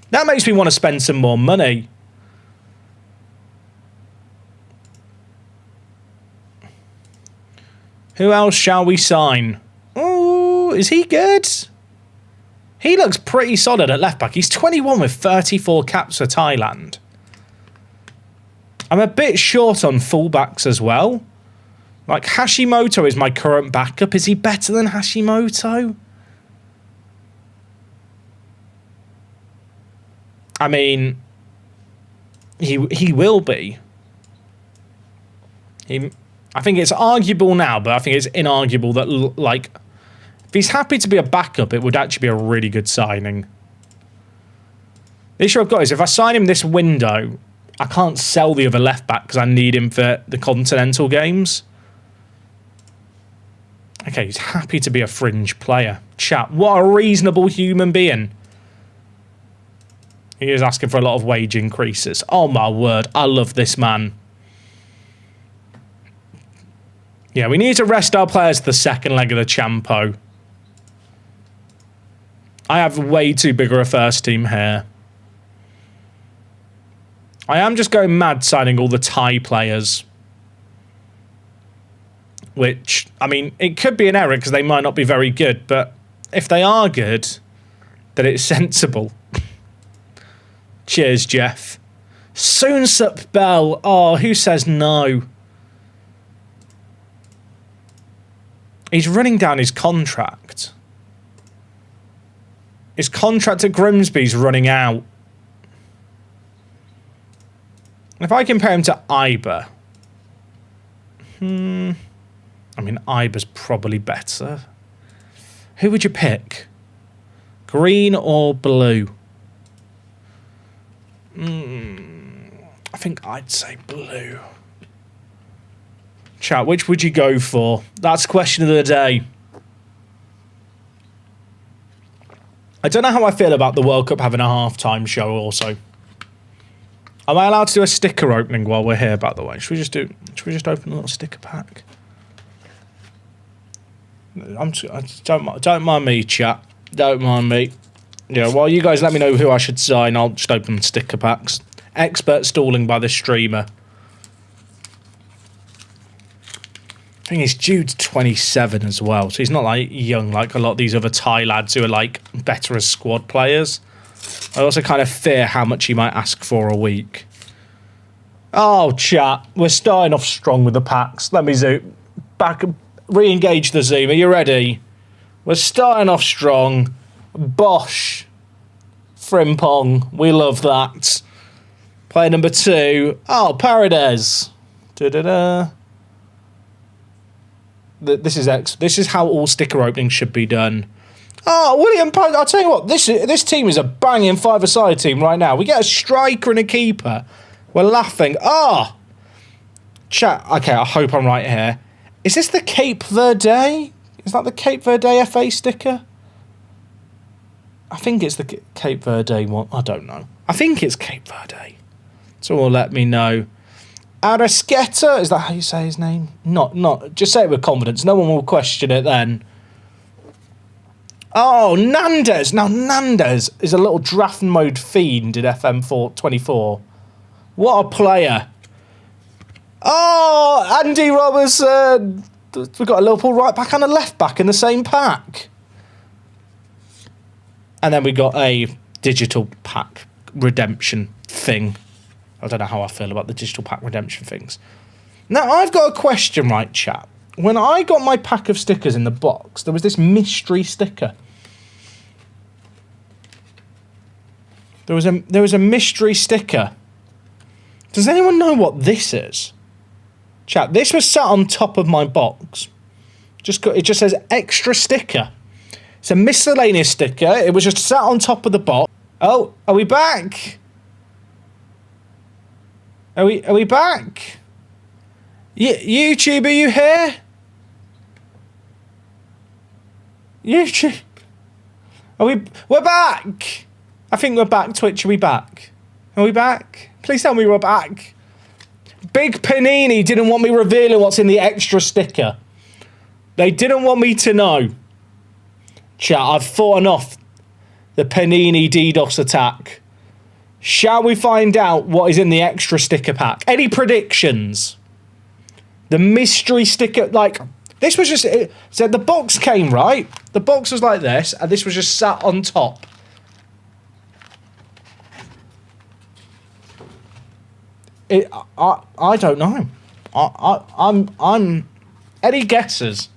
That makes me want to spend some more money. Who else shall we sign? Oh, is he good? He looks pretty solid at left back. He's 21 with 34 caps for Thailand. I'm a bit short on fullbacks as well. Like, Hashimoto is my current backup. Is he better than Hashimoto? I mean, he will be. I think it's arguable now, but I think it's inarguable that, like, if he's happy to be a backup, it would actually be a really good signing. The issue I've got is if I sign him this window, I can't sell the other left back because I need him for the continental games. Okay, he's happy to be a fringe player. Chat, what a reasonable human being. He is asking for a lot of wage increases. Oh my word, I love this man. Yeah, we need to rest our players for the second leg of the Champo. I have way too big a first team here. I am just going mad signing all the Thai players. Which, I mean, it could be an error because they might not be very good, but if they are good, then it's sensible. Cheers, Jeff. Soonsup Bell. Oh, who says no? He's running down his contract. His contract at Grimsby's running out. If I compare him to Iber... I mean, Iber's probably better. Who would you pick? Green or blue? I think I'd say blue. Chat, which would you go for? That's the question of the day. I don't know how I feel about the World Cup having a halftime show also. Am I allowed to do a sticker opening while we're here, by the way? Should we just open a little sticker pack? Don't mind me, chat. Don't mind me. Yeah, while you guys let me know who I should sign, I'll just open sticker packs. expert stalling by the streamer. I think he's Jude's 27 as well, so he's not like young like a lot of these other Thai lads who are like better as squad players. I also kind of fear how much he might ask for a week. Oh, chat, we're starting off strong with the packs. Let me zoom back, re-engage the zoom. Are you ready? We're starting off strong. Bosh. Frimpong. We love that. Player number 2. Oh, Paredes. Da-da-da. This is how all sticker openings should be done. Oh, William, I'll tell you what, this team is a banging five-a-side team right now. We get a striker and a keeper. We're laughing. Oh! Chat, okay, I hope I'm right here. Is this the Cape Verde? Is that the Cape Verde FA sticker? I think it's the Cape Verde one. I don't know. I think it's Cape Verde. Someone will let me know. Arasqueta, is that how you say his name? Not. Just say it with confidence. No one will question it then. Oh, Nandes. Now, Nandes is a little draft mode fiend in FM24. What a player. Oh, Andy Robertson. We've got a Liverpool right back and a left back in the same pack. And then we got a digital pack redemption thing. I don't know how I feel about the digital pack redemption things. Now, I've got a question, right, chat? When I got my pack of stickers in the box, there was this mystery sticker. There was a mystery sticker. Does anyone know what this is? Chat, this was sat on top of my box. It just says extra sticker. It's a miscellaneous sticker. It was just sat on top of the box. Oh, are we back? Are we back? YouTube, are you here? YouTube. We're back. I think we're back. Twitch, are we back? Are we back? Please tell me we're back. Big Panini didn't want me revealing what's in the extra sticker. They didn't want me to know. Chat, I've fought off the Panini DDoS attack. Shall we find out what is in the extra sticker pack? Any predictions? The mystery sticker, like, this was just, so the box came, right? The box was like this, and this was just sat on top. I don't know. I'm. Any guesses?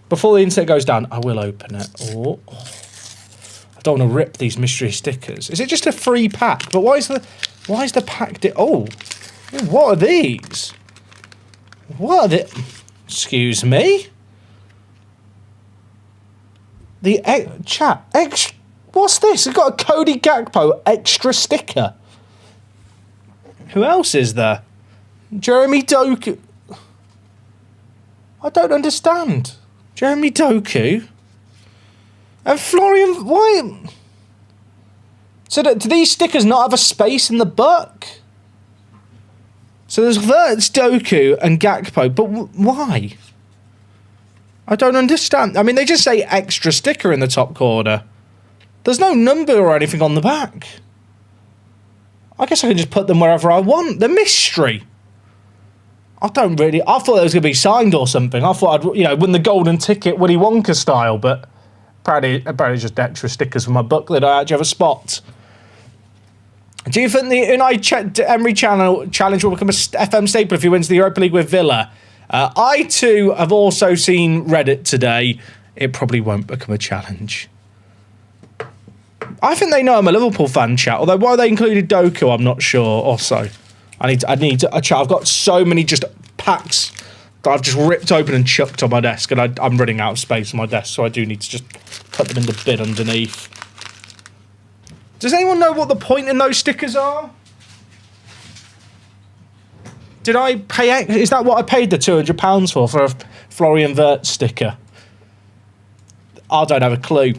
Before the internet goes down, I will open it. Oh, I don't want to rip these mystery stickers. Is it just a free pack? But why is the pack? Oh, what are these? What are they? Excuse me. The chat. What's this? It's got a Cody Gakpo extra sticker. Who else is there? Jeremy Doku. I don't understand. Jeremy Doku. And Florian. Why? So do these stickers not have a space in the book? So there's Verts, Doku, and Gakpo, but why? I don't understand. I mean, they just say extra sticker in the top corner. There's no number or anything on the back. I guess I can just put them wherever I want. The mystery. I thought it was going to be signed or something. I thought I'd, win the golden ticket Willy Wonka style, but apparently just extra stickers for my book that I actually have a spot. Do you think the Unai Emery challenge will become a FM staple if he wins the Europa League with Villa? I too have also seen Reddit today. It probably won't become a challenge. I think they know I'm a Liverpool fan, chat. Although why they included Doku, I'm not sure. Also, I need to chat. I've got so many just packs that I've just ripped open and chucked on my desk, and I'm running out of space on my desk, so I do need to just put them in the bin underneath. Does anyone know what the point in those stickers are? Did I pay? Is that what I paid the £200 for a Florian Wirtz sticker? I don't have a clue.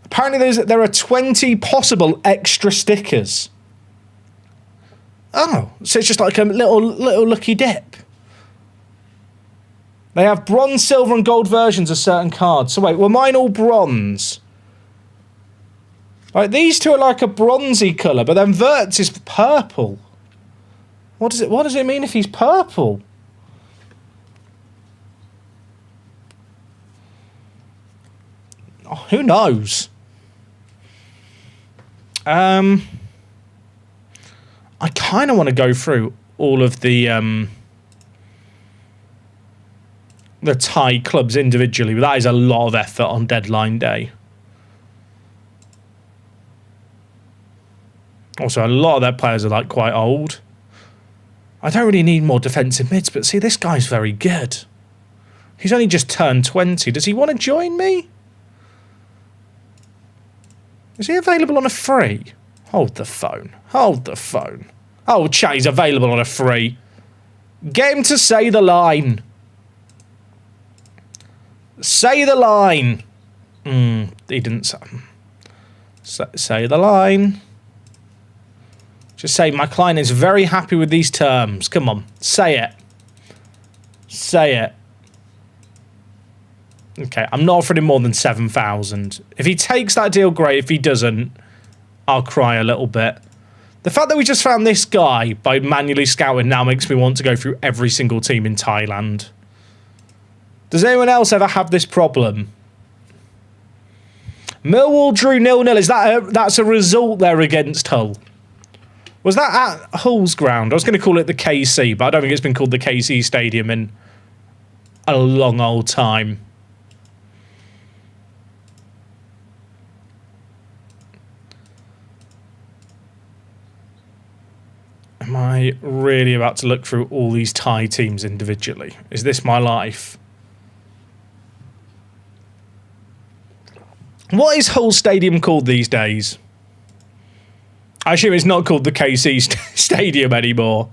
Apparently there are 20 possible extra stickers. Oh, so it's just like a little lucky dip. They have bronze, silver and gold versions of certain cards. So wait, were mine all bronze? Like, these two are like a bronzy colour, but then Verts is purple. What does it mean if he's purple? Oh, who knows? I kind of want to go through all of the Thai clubs individually, but that is a lot of effort on deadline day. Also, a lot of their players are like quite old. I don't really need more defensive mids, but see, this guy's very good. He's only just turned 20. Does he want to join me? Is he available on a free? Hold the phone. Hold the phone. Oh, chat, he's available on a free. Get him to say the line. Say the line. He didn't say the line. Just say, my client is very happy with these terms. Come on, say it. Say it. Okay, I'm not offering him more than 7,000. If he takes that deal, great. If he doesn't, I'll cry a little bit. The fact that we just found this guy by manually scouting now makes me want to go through every single team in Thailand. Does anyone else ever have this problem? Millwall drew 0-0. Is that that's a result there against Hull? Was that at Hull's ground? I was going to call it the KC, but I don't think it's been called the KC Stadium in a long old time. Am I really about to look through all these Thai teams individually? Is this my life? What is Hull Stadium called these days? I assume it's not called the KC Stadium anymore.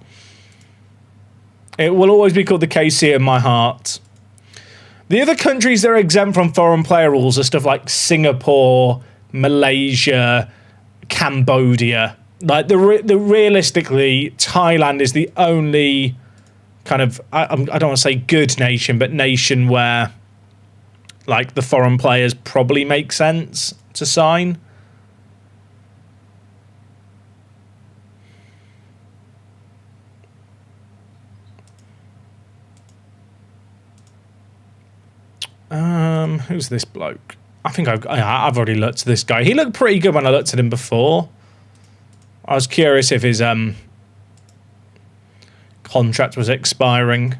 It will always be called the KC in my heart. The other countries that are exempt from foreign player rules are stuff like Singapore, Malaysia, Cambodia. Like, realistically, Thailand is the only kind of, I don't want to say good nation, but nation where, like, the foreign players probably make sense to sign. Who's this bloke? I think I've already looked at this guy. He looked pretty good when I looked at him before. I was curious if his contract was expiring.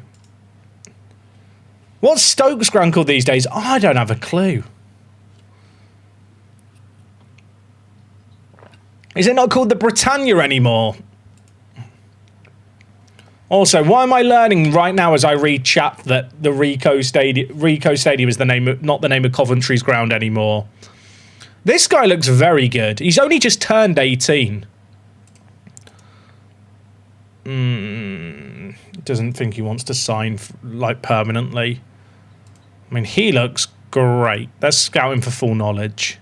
What's Stokes ground called these days? Oh, I don't have a clue. Is it not called the Britannia anymore? Also, why am I learning right now as I read chat that the Ricoh Stadium is the name, not the name of Coventry's ground anymore? This guy looks very good. He's only just turned 18. Doesn't think he wants to sign like permanently. I mean, he looks great. Let's scout him for full knowledge.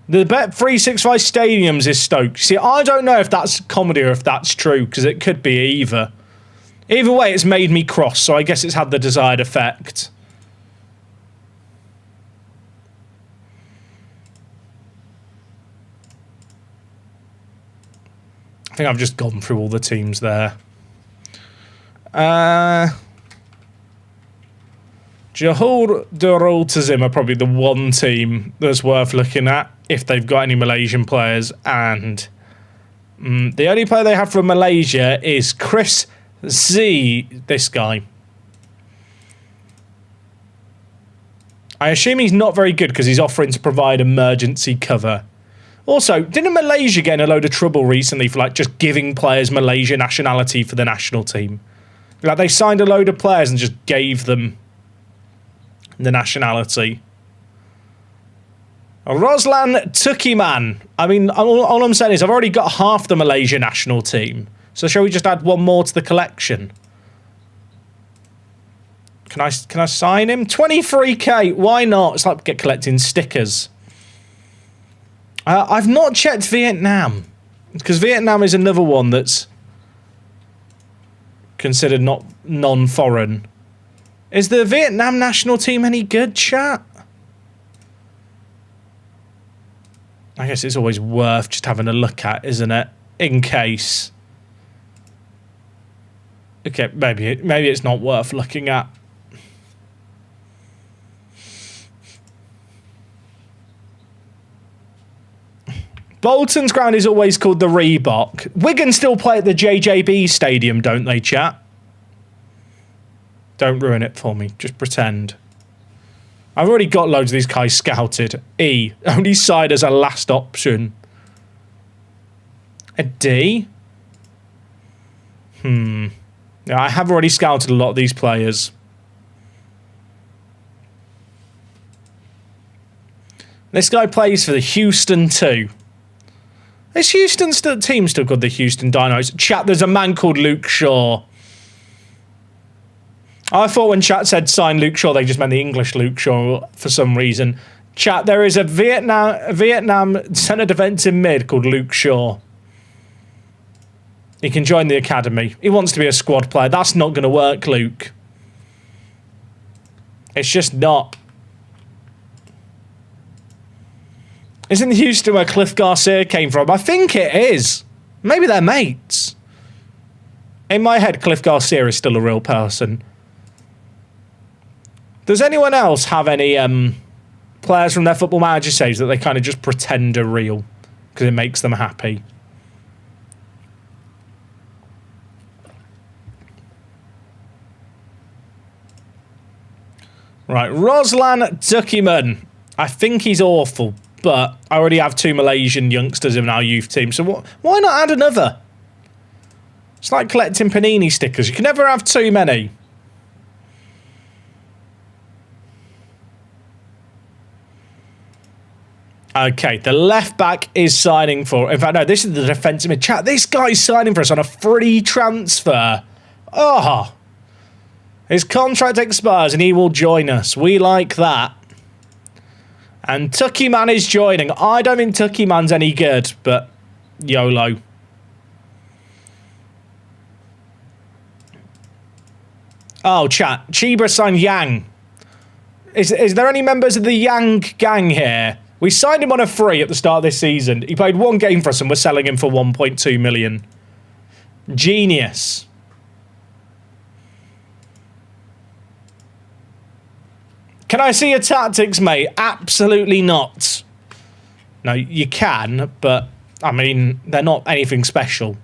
The Bet365 Stadiums is Stoke. See, I don't know if that's comedy or if that's true, because it could be either. Either way, it's made me cross, so I guess it's had the desired effect. I think I've just gone through all the teams there. Johor Darul Tazim are probably the one team that's worth looking at if they've got any Malaysian players, and the only player they have from Malaysia is Chris Z, this guy. I assume he's not very good because he's offering to provide emergency cover. Also, didn't Malaysia get in a load of trouble recently for like just giving players Malaysian nationality for the national team? Like, they signed a load of players and just gave them the nationality. Roslan Tukiman. I mean, all I'm saying is I've already got half the Malaysia national team. So shall we just add one more to the collection? Can I sign him? 23k. Why not? It's like collecting stickers. I've not checked Vietnam, because Vietnam is another one that's considered non-foreign. Is the Vietnam national team any good, chat? I guess it's always worth just having a look at, isn't it? In case. Okay, maybe it's not worth looking at. Bolton's ground is always called the Reebok. Wigan still play at the JJB Stadium, don't they, chat? Don't ruin it for me. Just pretend. I've already got loads of these guys scouted. E. Only side as a last option. A D? Yeah, I have already scouted a lot of these players. This guy plays for the Houston 2. Is Houston's team still called the Houston Dinos? Chat, there's a man called Luke Shaw. I thought when chat said sign Luke Shaw, they just meant the English Luke Shaw for some reason. Chat, there is a Vietnam centre defensive mid called Luke Shaw. He can join the academy. He wants to be a squad player. That's not going to work, Luke. It's just not. Isn't Houston where Cliff Garcia came from? I think it is. Maybe they're mates. In my head, Cliff Garcia is still a real person. Does anyone else have any players from their Football Manager saves that they kind of just pretend are real because it makes them happy? Right, Roslan Duckyman. I think he's awful, but I already have 2 Malaysian youngsters in our youth team, so why not add another? It's like collecting Panini stickers. You can never have too many. Okay, the left back is signing for... In fact, no, this is the defensive mid. Chat, this guy's signing for us on a free transfer. Oh. His contract expires and he will join us. We like that. And Tucky Man is joining. I don't think Tucky Man's any good, but YOLO. Oh, chat. Chiba signed Yang. Is there any members of the Yang gang here? We signed him on a free at the start of this season. He played 1 game for us and we're selling him for 1.2 million. Genius. Can I see your tactics, mate? Absolutely not. No, you can, but, I mean, they're not anything special.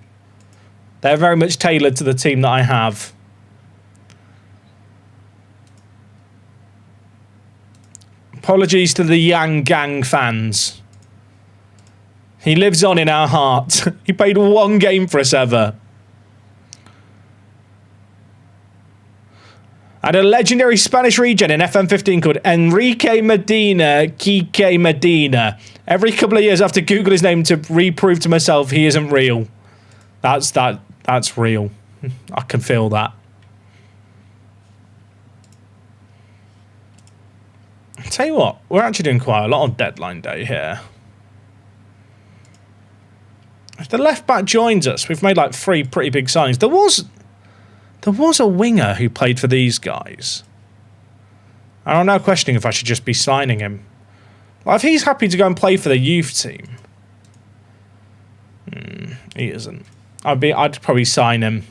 They're very much tailored to the team that I have. Apologies to the Yang Gang fans. He lives on in our heart. He played 1 game for us ever. And a legendary Spanish regen in FM15 called Enrique Medina, Quique Medina. Every couple of years I have to Google his name to reprove to myself he isn't real. That's real. I can feel that. Tell you what, we're actually doing quite a lot on deadline day here. If the left back joins us, we've made like 3 pretty big signings. There was a winger who played for these guys. And I'm now questioning if I should just be signing him. Well, if he's happy to go and play for the youth team. He isn't. I'd probably sign him.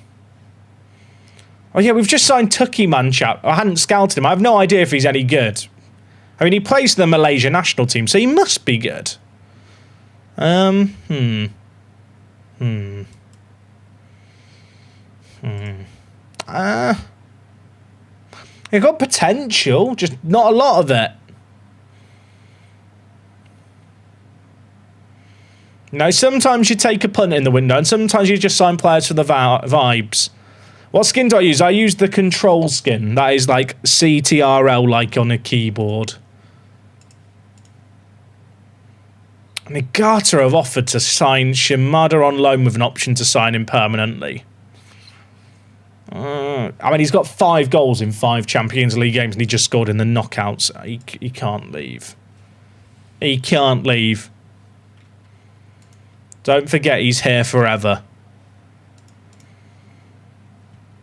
Oh yeah, we've just signed Tucky Man chap. I hadn't scouted him. I have no idea if he's any good. I mean, he plays for the Malaysia national team, so he must be good. He got potential, just not a lot of it. No, sometimes you take a punt in the window, and sometimes you just sign players for the vibes. What skin do I use? I use the control skin. That is like CTRL, like on a keyboard. Nagata have offered to sign Shimada on loan with an option to sign him permanently. I mean, he's got 5 goals in 5 Champions League games and he just scored in the knockouts. He can't leave. He can't leave. Don't forget he's here forever.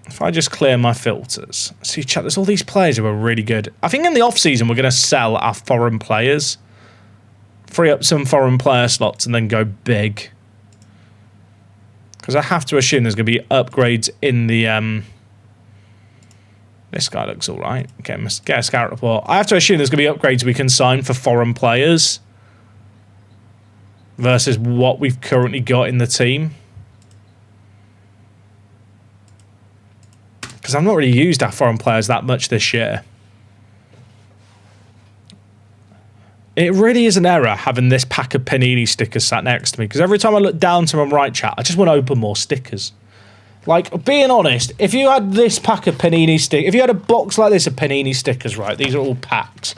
If I just clear my filters. See, chat, there's all these players who are really good. I think in the off-season we're going to sell our foreign players free up some foreign player slots, and then go big. Because I have to assume there's going to be upgrades in the... This guy looks all right. Okay, get a scout report. I have to assume there's going to be upgrades we can sign for foreign players versus what we've currently got in the team. Because I've not really used our foreign players that much this year. It really is an error having this pack of Panini stickers sat next to me, because every time I look down to my right chat, I just want to open more stickers. Like, being honest, if you had this pack of Panini stickers, if you had a box like this of Panini stickers, right, these are all packed,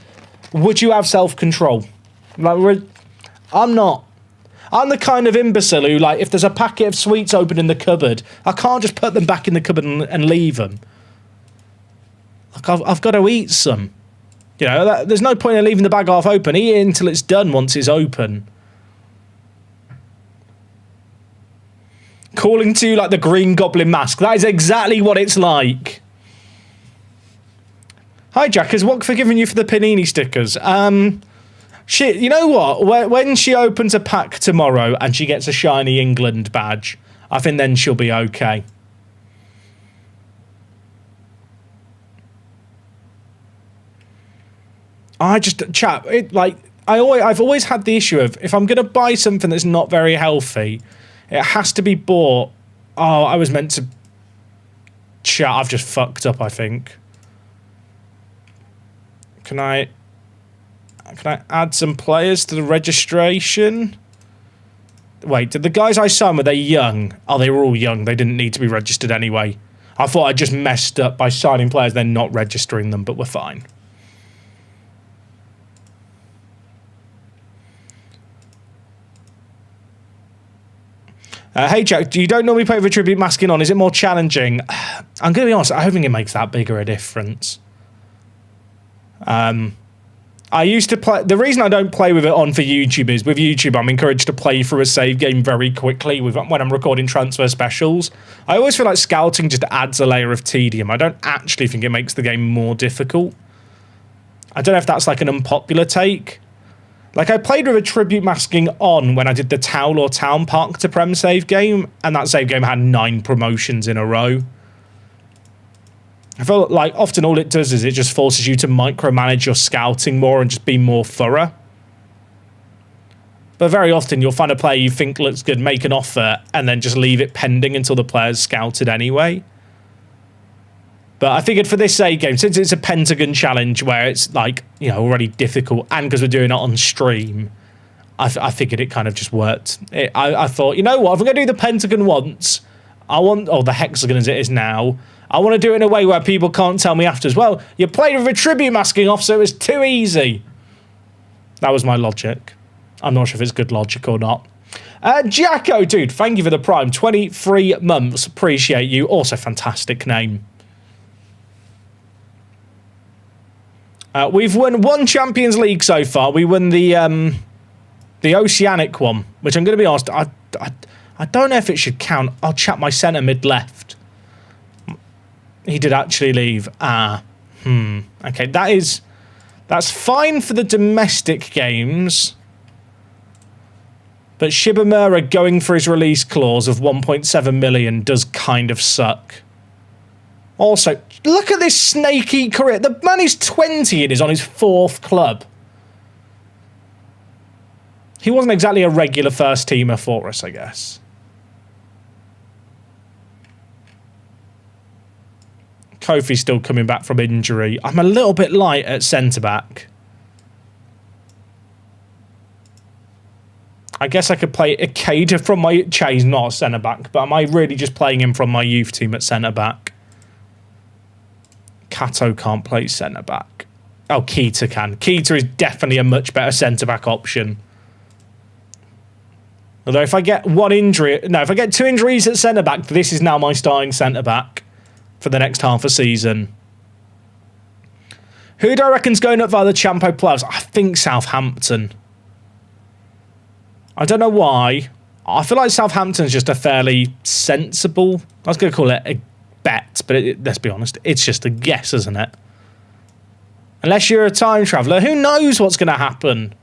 would you have self-control? Like, I'm not. I'm the kind of imbecile who, like, if there's a packet of sweets open in the cupboard, I can't just put them back in the cupboard and leave them. Like, I've got to eat some. You know, there's no point in leaving the bag half open. Eat it until it's done once it's open. Calling to, like, the Green Goblin mask. That is exactly what it's like. Hi, Jackers. What for giving you for the Panini stickers? Shit, you know what? When she opens a pack tomorrow and she gets a shiny England badge, I think then she'll be okay. I've always had the issue of, if I'm going to buy something that's not very healthy, it has to be bought. Oh, I was meant to... Chat, I've just fucked up, I think. Can I add some players to the registration? Wait, did the guys I signed, were they young? Oh, they were all young. They didn't need to be registered anyway. I thought I just messed up by signing players, then not registering them, but we're fine. Hey, Jack, you don't normally play with Tribute masking on. Is it more challenging? I'm going to be honest, I don't think it makes that bigger a difference. I used to play... The reason I don't play with it on for YouTube is, with YouTube, I'm encouraged to play through a save game very quickly when I'm recording transfer specials. I always feel like scouting just adds a layer of tedium. I don't actually think it makes the game more difficult. I don't know if that's like an unpopular take. Like, I played with a tribute masking on when I did the Towel or Town Park to Prem save game, and that save game had 9 promotions in a row. I feel like often all it does is it just forces you to micromanage your scouting more and just be more thorough. But very often you'll find a player you think looks good, make an offer, and then just leave it pending until the player's scouted anyway. But I figured for this save game, since it's a Pentagon challenge where it's, like, you know, already difficult, and because we're doing it on stream, I figured it kind of just worked. I thought, you know what, if I'm going to do the Pentagon once, the Hexagon as it is now, I want to do it in a way where people can't tell me after as well, you played with a tribute masking off, so it was too easy. That was my logic. I'm not sure if it's good logic or not. Jacko, dude, thank you for the Prime. 23 months. Appreciate you. Also, fantastic name. We've won 1 Champions League so far. We won the Oceanic one, which I'm going to be honest, I don't know if it should count. I'll chat my centre mid left. He did actually leave. Okay, that's fine for the domestic games. But Shibamura going for his release clause of 1.7 million does kind of suck. Also, look at this snaky career. The man is 20 and is on his 4th club. He wasn't exactly a regular first teamer for us, I guess. Kofi's still coming back from injury. I'm a little bit light at centre-back. I guess I could play Ikeda from my... He's not a centre-back, but am I really just playing him from my youth team at centre-back? Kato can't play centre-back. Oh, Keita can. Keita is definitely a much better centre-back option. Although if I get 1 injury... No, if I get 2 injuries at centre-back, this is now my starting centre-back for the next half a season. Who do I reckon's going up via the Champo playoffs? I think Southampton. I don't know why. I feel like Southampton's just a fairly sensible... I was going to call it a bet, but let's be honest, it's just a guess, isn't it? Unless you're a time traveller, who knows what's going to happen?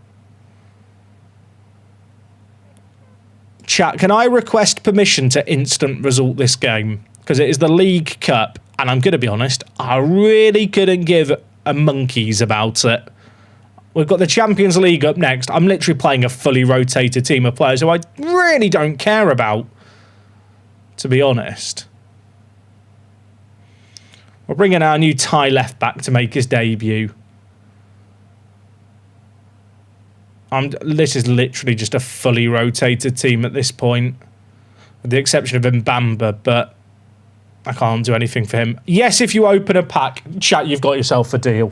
Chat, can I request permission to instant result this game? Because it is the League Cup, and I'm going to be honest, I really couldn't give a monkeys about it. We've got the Champions League up next. I'm literally playing a fully rotated team of players who I really don't care about, to be honest. We're bringing our new Thai left back to make his debut. This is literally just a fully rotated team at this point, with the exception of Mbamba, but I can't do anything for him. Yes, if you open a pack, chat, you've got yourself a deal.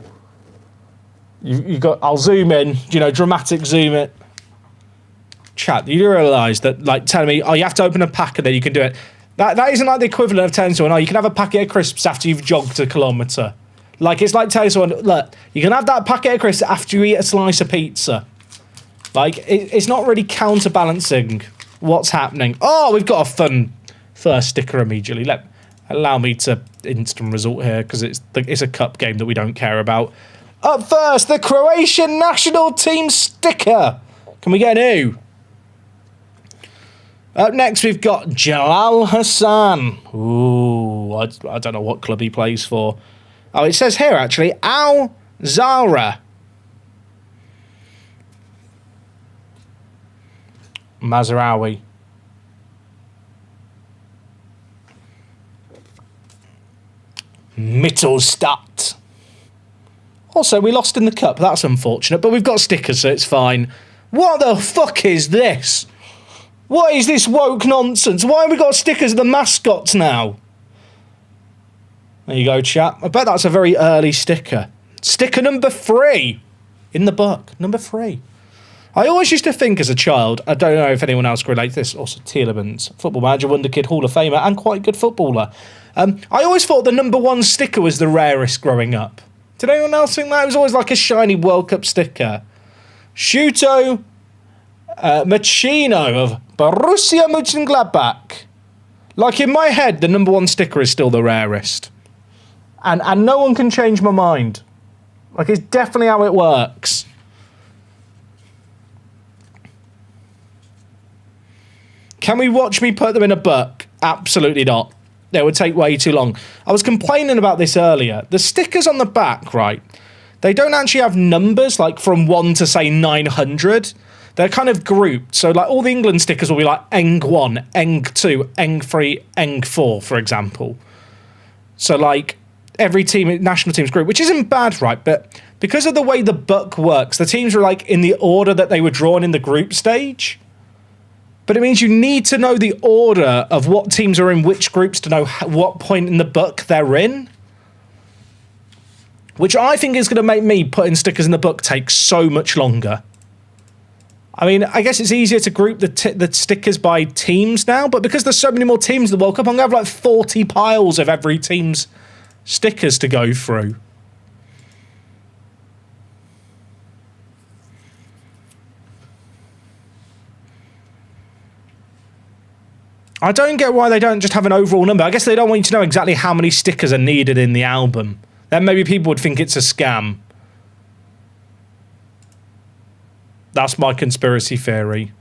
You got. I'll zoom in. You know, dramatic zoom it. Chat, you realise that, like, telling me, oh, you have to open a pack and then you can do it. That isn't like the equivalent of telling someone, oh, you can have a packet of crisps after you've jogged a kilometre. Like, it's like telling someone, look, you can have that packet of crisps after you eat a slice of pizza. Like, it's not really counterbalancing what's happening. Oh, we've got a fun first sticker immediately. Allow me to instant result here, because it's a cup game that we don't care about. Up first, the Croatian national team sticker. Can we get a new? Up next, we've got Jalal Hassan. Ooh, I don't know what club he plays for. Oh, it says here, actually, Al Zahra. Mazraoui. Mittelstadt. Also, we lost in the cup. That's unfortunate, but we've got stickers, so it's fine. What the fuck is this? What is this woke nonsense? Why have we got stickers of the mascots now? There you go, chat. I bet that's a very early sticker. Sticker number 3 in the book. Number 3. I always used to think as a child, I don't know if anyone else can relate to this, also Tielemans, football manager, wonder kid, Hall of Famer, and quite a good footballer. I always thought the number 1 sticker was the rarest growing up. Did anyone else think that? It was always like a shiny World Cup sticker. Shuto Machino of Borussia Mönchengladbach. Like, in my head, the number 1 sticker is still the rarest. And no one can change my mind. Like, it's definitely how it works. Can we watch me put them in a book? Absolutely not. It would take way too long. I was complaining about this earlier. The stickers on the back, right, they don't actually have numbers, like from 1 to, say, 900. They're kind of grouped. So, like, all the England stickers will be like Eng 1, Eng 2, Eng 3, Eng 4, for example. So, like, every team, national team's group, which isn't bad, right? But because of the way the book works, the teams are, like, in the order that they were drawn in the group stage. But it means you need to know the order of what teams are in which groups to know what point in the book they're in. Which I think is going to make me putting stickers in the book take so much longer. I mean, I guess it's easier to group the stickers by teams now, but because there's so many more teams in the World Cup, I'm going to have like 40 piles of every team's stickers to go through. I don't get why they don't just have an overall number. I guess they don't want you to know exactly how many stickers are needed in the album. Then maybe people would think it's a scam. That's my conspiracy theory.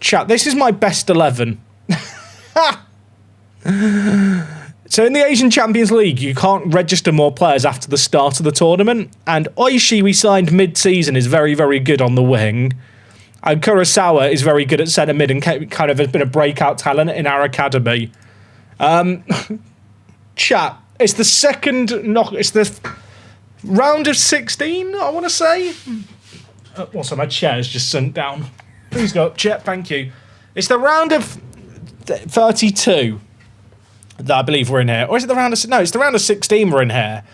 Chat, this is my best 11. So in the Asian Champions League, you can't register more players after the start of the tournament. And Oishi, we signed mid-season, is very, very good on the wing. And Kurosawa is very good at centre mid and kind of has been a breakout talent in our academy. Chat, it's the second knock. It's the round of 16, I want to say. Also, my chair has just sunk down. Please go up, Chet. Thank you. It's the round of 32 that I believe we're in here. Or is it the round of... No, it's the round of 16 we're in here.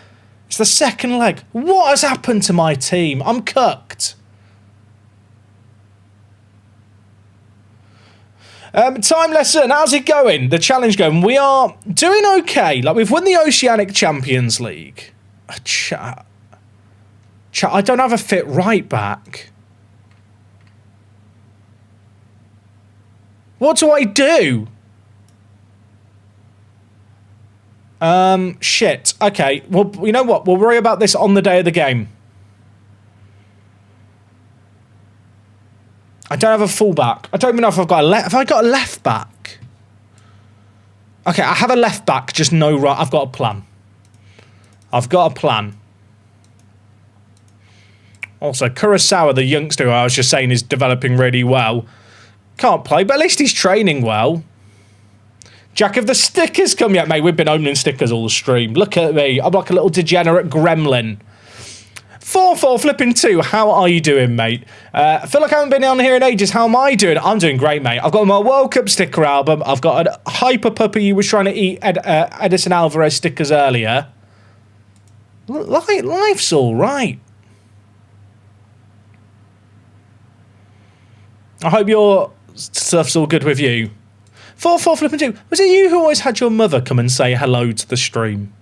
It's the second leg. What has happened to my team? I'm cooked. Time lesson, how's it going? The challenge going. We are doing okay. Like, we've won the Oceanic Champions League. Chat, I don't have a fit right back. What do I do? Shit. Okay, well, you know what? We'll worry about this on the day of the game. I don't have a fullback. I don't even know if I've got a left. Have I got a left back? Okay, I have a left back, just no right. I've got a plan. I've got a plan. Also, Kurosawa, the youngster who I was just saying is developing really well. Can't play, but at least he's training well. Jack, have the stickers come yet, mate? We've been opening stickers all the stream. Look at me. I'm like a little degenerate gremlin. 4-4 flipping 2. How are you doing, mate? I feel like I haven't been on here in ages. How am I doing? I'm doing great, mate. I've got my World Cup sticker album. I've got a Hyper Puppy you was trying to eat Edison Alvarez stickers earlier. Life's all right. I hope your stuff's all good with you. 4-4 flipping 2. Was it you who always had your mother come and say hello to the stream?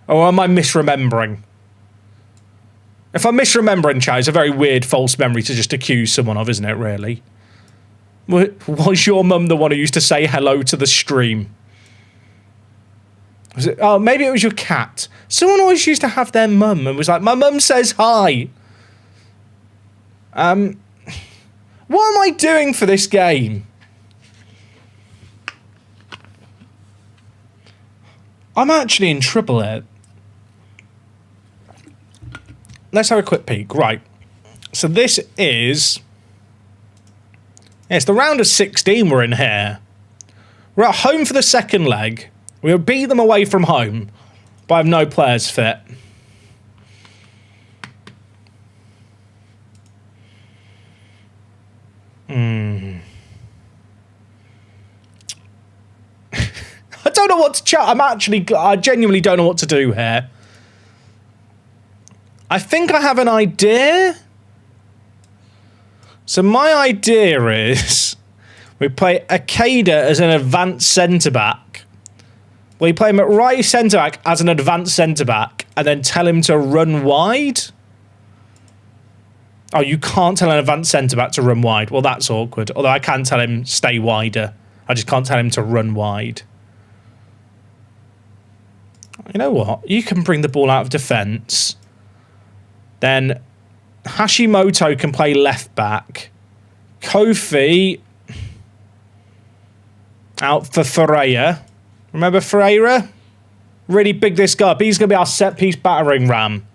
Or am I misremembering? If I'm misremembering, chat, it's a very weird false memory to just accuse someone of, isn't it, really? Was your mum the one who used to say hello to the stream? Was it? Oh, maybe it was your cat. Someone always used to have their mum and was like, my mum says hi. What am I doing for this game? I'm actually in trouble here. Let's have a quick peek. Right. So this is... Yeah, it's the round of 16 we're in here. We're at home for the second leg. We'll beat them away from home, but I have no players fit. I don't know what to chat. I genuinely don't know what to do here. I think I have an idea. So my idea is we play Akeda as an advanced centre-back. We play him at right centre-back as an advanced centre-back and then tell him to run wide. Oh, you can't tell an advanced centre-back to run wide. Well, that's awkward. Although I can tell him stay wider. I just can't tell him to run wide. You know what? You can bring the ball out of defence. Then Hashimoto can play left back. Kofi out for Ferreira. Remember Ferreira? Really big this guy up. He's going to be our set-piece battering ram.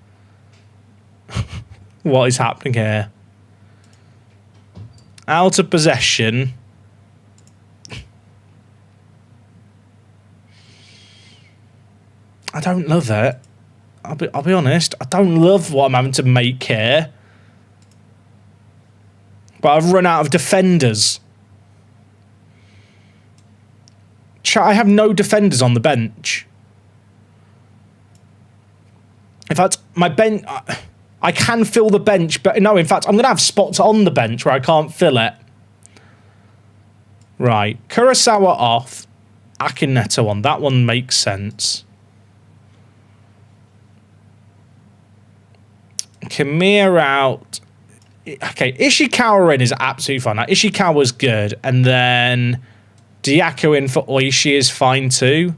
What is happening here? Out of possession. I don't love it. I'll be honest. I don't love what I'm having to make here. But I've run out of defenders. I have no defenders on the bench. In fact, my bench... I can fill the bench, but no, in fact, I'm going to have spots on the bench where I can't fill it. Right. Kurosawa off. Akineto on. That one makes sense. Kamir out. Okay, Ishikawa in is absolutely fine. Now, Ishikawa's good. And then Diako in for Oishi is fine too.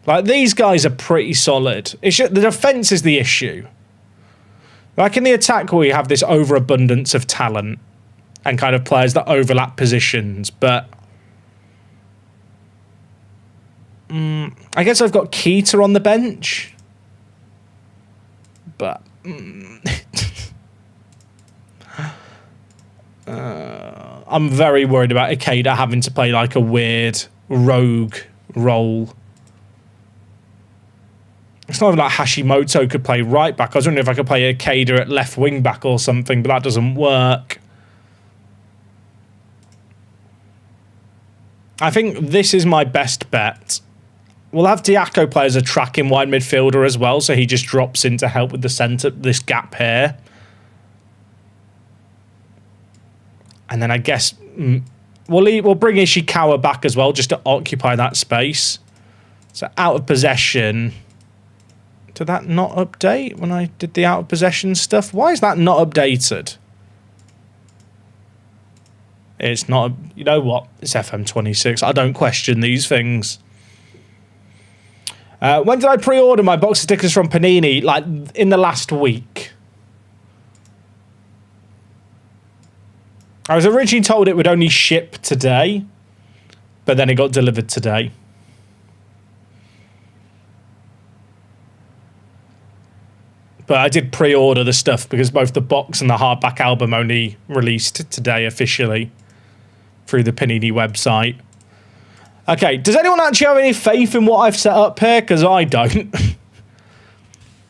Like, these guys are pretty solid. The defense is the issue. Like, in the attack, we have this overabundance of talent and kind of players that overlap positions. But I guess I've got Keita on the bench. But... I'm very worried about Ikeda having to play like a weird rogue role. It's not even like Hashimoto could play right back. I was wondering if I could play Ikeda at left wing back or something, but that doesn't work. I think this is my best bet. We'll have Diako play as a tracking wide midfielder as well, so he just drops in to help with the centre, this gap here. And then I guess we'll bring Ishikawa back as well, just to occupy that space. So out of possession. Did that not update when I did the out of possession stuff? Why is that not updated? It's not. You know what? It's FM26. I don't question these things. When did I pre-order my box of stickers from Panini? Like, in the last week. I was originally told it would only ship today, but then it got delivered today. But I did pre-order the stuff because both the box and the hardback album only released today officially through the Panini website. Okay, does anyone actually have any faith in what I've set up here? Because I don't.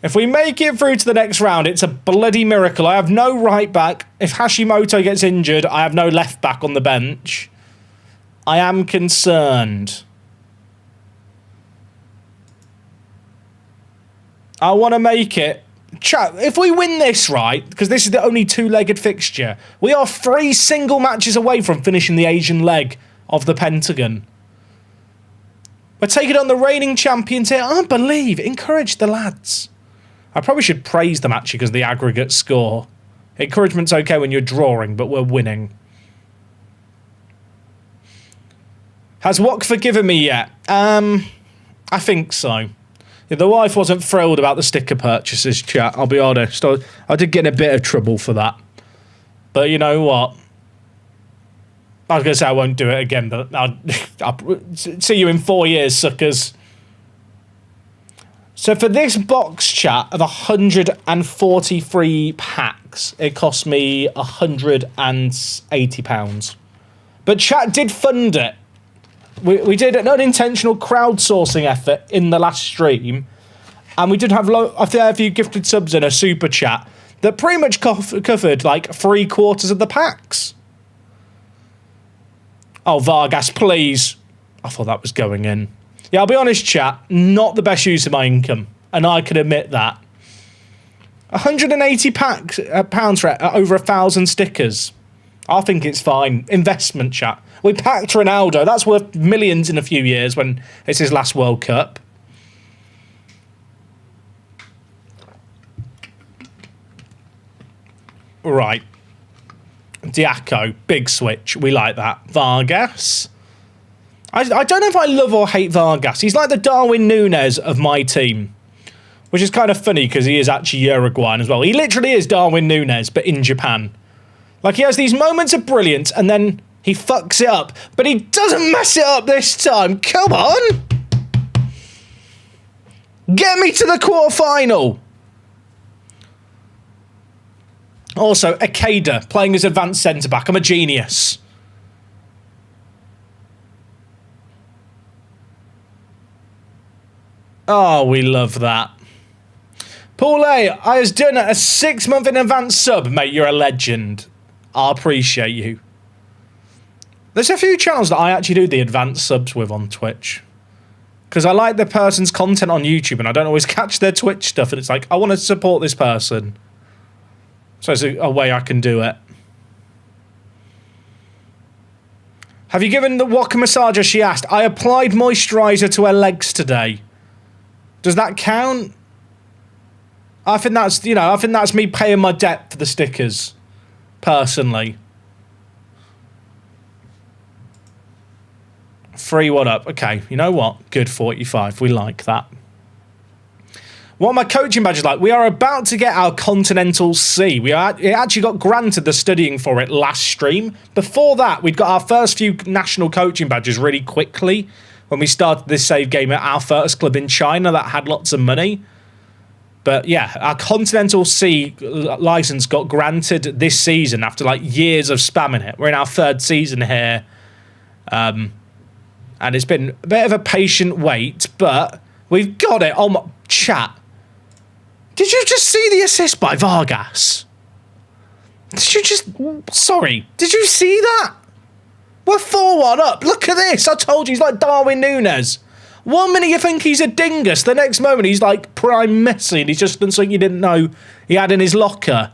If we make it through to the next round, it's a bloody miracle. I have no right back. If Hashimoto gets injured, I have no left back on the bench. I am concerned. I want to make it. Chat, if we win this, right, because this is the only two-legged fixture, we are 3 single matches away from finishing the Asian leg of the Pentagon. We're taking on the reigning champions here. I believe. Encourage the lads. I probably should praise them, actually, because of the aggregate score. Encouragement's okay when you're drawing, but we're winning. Has Wok forgiven me yet? I think so. Yeah, the wife wasn't thrilled about the sticker purchases, chat, I'll be honest. I did get in a bit of trouble for that. But you know what? I was going to say I won't do it again, but I'll see you in 4 years, suckers. So for this box, chat, of 143 packs, it cost me £180. But chat did fund it. We did an unintentional crowdsourcing effort in the last stream, and we did have a fair few gifted subs in a super chat that pretty much covered like 3/4 of the packs. Oh, Vargas, please. I thought that was going in. Yeah, I'll be honest, chat, not the best use of my income, and I can admit that. 180 pounds for over 1,000 stickers. I think it's fine. Investment, chat. We packed Ronaldo. That's worth millions in a few years when it's his last World Cup. Right. Diaco. Big switch. We like that. Vargas. I don't know if I love or hate Vargas. He's like the Darwin Núñez of my team. Which is kind of funny because he is actually Uruguayan as well. He literally is Darwin Núñez, but in Japan. Like, he has these moments of brilliance and then he fucks it up. But he doesn't mess it up this time. Come on! Get me to the quarterfinal! Also, Akeda, playing as advanced centre-back. I'm a genius. Oh, we love that. Paul A, I has done a 6-month in advance sub. Mate, you're a legend. I appreciate you. There's a few channels that I actually do the advanced subs with on Twitch. Because I like the person's content on YouTube and I don't always catch their Twitch stuff. And it's like, I want to support this person. So it's a way I can do it. Have you given the Wok a massager? She asked. I applied moisturiser to her legs today. Does that count? I think that's, you know, I think that's me paying my debt for the stickers. Personally. 3-1 up. Okay, you know what? Good 45. We like that. What are my coaching badges like? We are about to get our Continental C. We actually got granted the studying for it last stream. Before that, we'd got our first few national coaching badges really quickly when we started this save game at our first club in China that had lots of money. But yeah, our Continental C license got granted this season after like years of spamming it. We're in our 3rd season here. And it's been a bit of a patient wait, but we've got it. Oh my, chat. Did you just see the assist by Vargas? Did you just... Sorry. Did you see that? We're 4-1 up. Look at this. I told you he's like Darwin Núñez. 1 minute you think he's a dingus. The next moment he's like prime Messi and he's just done something you didn't know he had in his locker.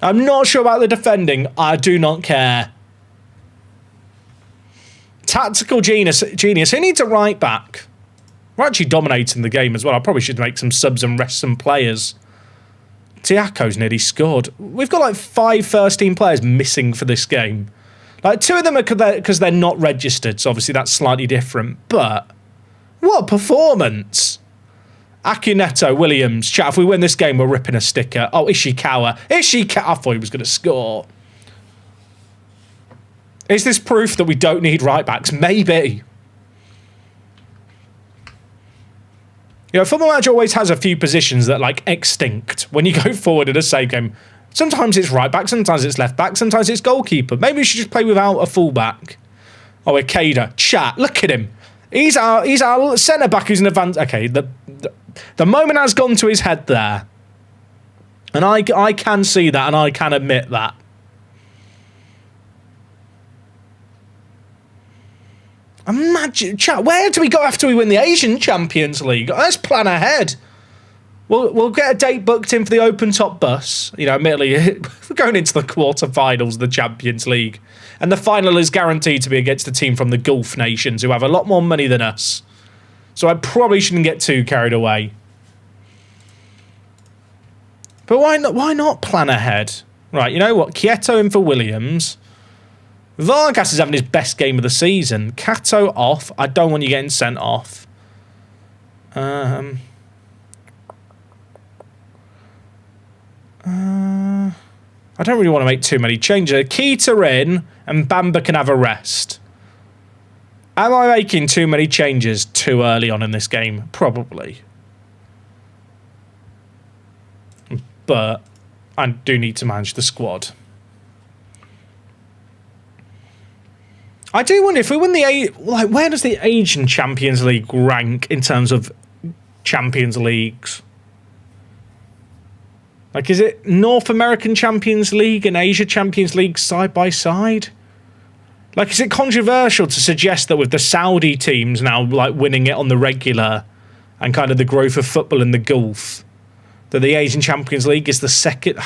I'm not sure about the defending. I do not care. Tactical genius. Who needs a right back? We're actually dominating the game as well. I probably should make some subs and rest some players. Tiako's nearly scored. We've got like 5 first-team players missing for this game. Like 2 of them are because they're not registered, so obviously that's slightly different. But what a performance! Akuneto, Williams. Chat, if we win this game, we're ripping a sticker. Oh, Ishikawa. I thought he was going to score. Is this proof that we don't need right-backs? Maybe. You know, Football Manager always has a few positions that, like, extinct. When you go forward in a save game, sometimes it's right-back, sometimes it's left-back, sometimes it's goalkeeper. Maybe we should just play without a full-back. Oh, Ikeda. Chat, look at him. He's our centre-back who's an advanced... Okay, the moment has gone to his head there. And I can see that, and I can admit that. Imagine, chat, where do we go after we win the Asian Champions League? Let's plan ahead. We'll get a date booked in for the open top bus. You know, admittedly, we're going into the quarterfinals of the Champions League. And the final is guaranteed to be against a team from the Gulf nations who have a lot more money than us. So I probably shouldn't get too carried away. But why not plan ahead? Right, you know what? Quieto in for Williams. Vargas is having his best game of the season. Cato off. I don't want you getting sent off. I don't really want to make too many changes. Keita in, and Bamba can have a rest. Am I making too many changes too early on in this game? Probably. But I do need to manage the squad. I do wonder if we win where does the Asian Champions League rank in terms of Champions Leagues? Like, is it North American Champions League and Asia Champions League side by side? Like, is it controversial to suggest that with the Saudi teams now, like, winning it on the regular and kind of the growth of football in the Gulf, that the Asian Champions League is the second?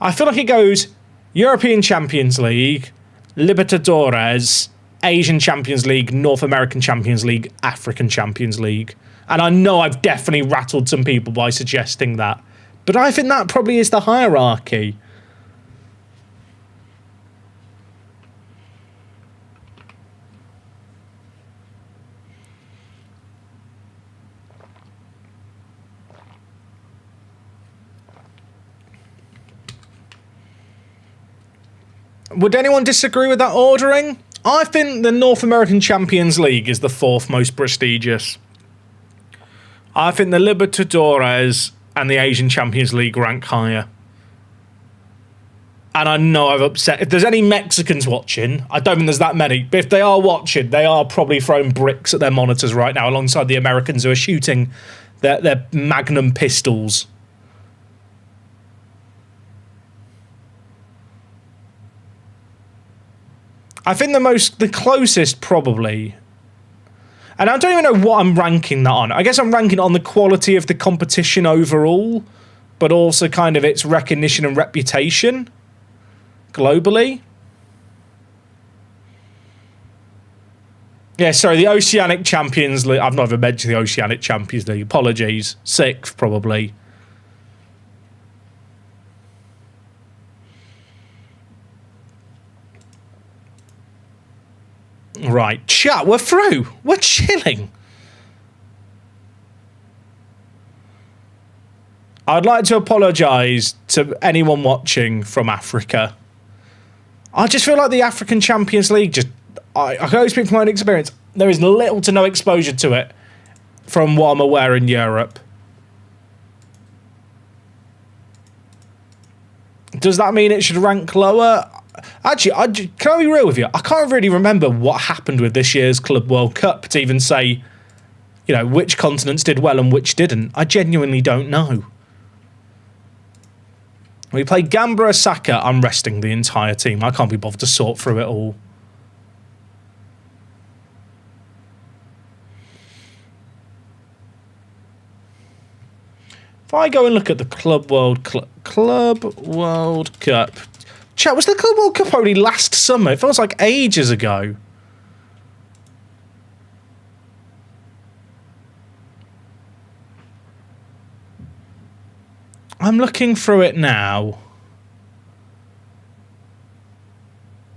I feel like it goes European Champions League, Libertadores, Asian Champions League, North American Champions League, African Champions League. And I know I've definitely rattled some people by suggesting that. But I think that probably is the hierarchy. Would anyone disagree with that ordering? I think the North American Champions League is the fourth most prestigious. I think the Libertadores and the Asian Champions League rank higher. And I know I've upset... If there's any Mexicans watching, I don't think there's that many, but if they are watching, they are probably throwing bricks at their monitors right now alongside the Americans who are shooting their magnum pistols. I think the closest probably... And I don't even know what I'm ranking that on. I guess I'm ranking it on the quality of the competition overall, but also kind of its recognition and reputation globally. Yeah, sorry, the Oceanic Champions League. I've not even mentioned the Oceanic Champions League. Apologies. Sixth, probably. Right, chat, we're through. We're chilling. I'd like to apologise to anyone watching from Africa. I just feel like the African Champions League I can only speak from my own experience. There is little to no exposure to it from what I'm aware in Europe. Does that mean it should rank lower? Actually, can I be real with you? I can't really remember what happened with this year's Club World Cup to even say, you know, which continents did well and which didn't. I genuinely don't know. We play Gamba Osaka. I'm resting the entire team. I can't be bothered to sort through it all. If I go and look at the Club World Cup. Chat, was the Club World Cup only last summer? It feels like ages ago. I'm looking through it now.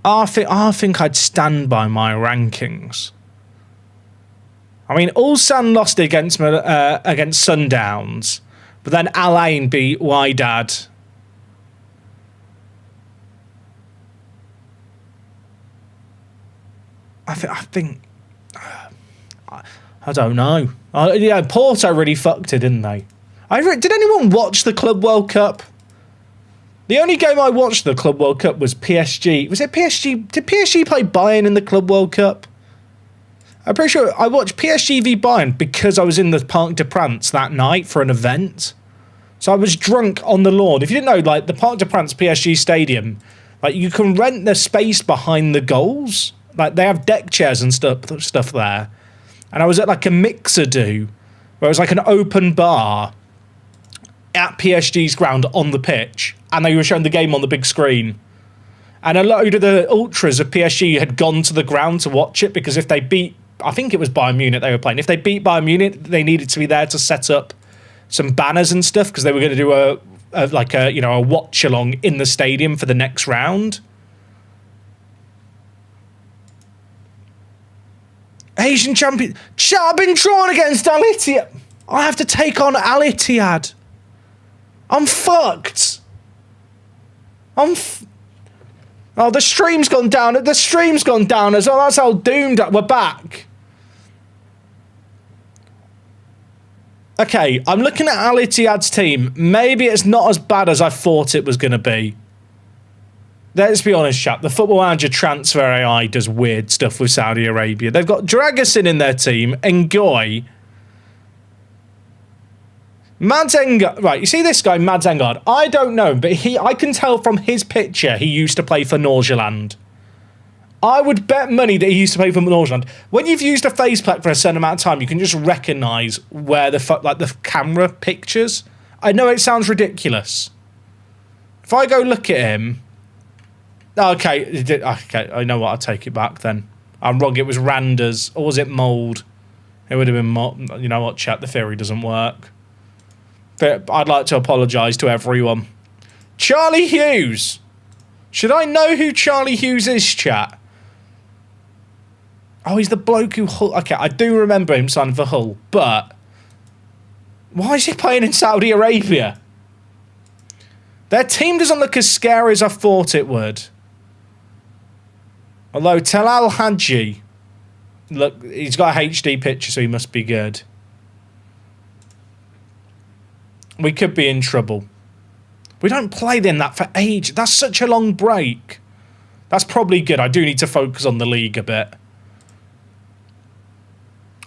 I think I'd stand by my rankings. I mean, Ulsan lost against Sundowns, but then Al Ain beat Wydad. I think I don't know. Yeah, Porto really fucked it, didn't they? Did anyone watch the Club World Cup? The only game I watched the Club World Cup was PSG. Was it PSG? Did PSG play Bayern in the Club World Cup? I'm pretty sure I watched PSG v Bayern because I was in the Parc des Princes that night for an event. So I was drunk on the lawn. If you didn't know, like the Parc des Princes PSG stadium, like you can rent the space behind the goals. Like they have deck chairs and stuff there. And I was at like a mixer-do, where it was like an open bar at PSG's ground on the pitch, and they were showing the game on the big screen. And a load of the ultras of PSG had gone to the ground to watch it because if they beat, I think it was Bayern Munich they were playing. If they beat Bayern Munich, they needed to be there to set up some banners and stuff because they were going to do a watch along in the stadium for the next round. Asian champion. I've been drawn against Al Ittihad. I have to take on Al Ittihad. I'm fucked. Oh, the stream's gone down. The stream's gone down as well. That's how doomed. We're back. Okay, I'm looking at Al Ittihad's team. Maybe it's not as bad as I thought it was going to be. Let's be honest, chap. The Football Manager transfer AI does weird stuff with Saudi Arabia. They've got Dragusin in their team, Ngoy. Mads Engard. Right, you see this guy, Mads Engard? I don't know, but I can tell from his picture he used to play for Nordsjælland. I would bet money that he used to play for Nordsjælland. When you've used a faceplate for a certain amount of time, you can just recognise where the camera pictures. I know it sounds ridiculous. If I go look at him... Okay, I know what, I'll take it back then. I'm wrong, it was Randers, or was it Mould? It would have been Mould. You know what, chat, the theory doesn't work. I'd like to apologise to everyone. Charlie Hughes! Should I know who Charlie Hughes is, chat? Oh, he's the bloke who... Okay, I do remember him signing for Hull, but... Why is he playing in Saudi Arabia? Their team doesn't look as scary as I thought it would. Although Talal Hadji, look, he's got a HD picture, so he must be good. We could be in trouble. We don't play them that for ages. That's such a long break. That's probably good. I do need to focus on the league a bit.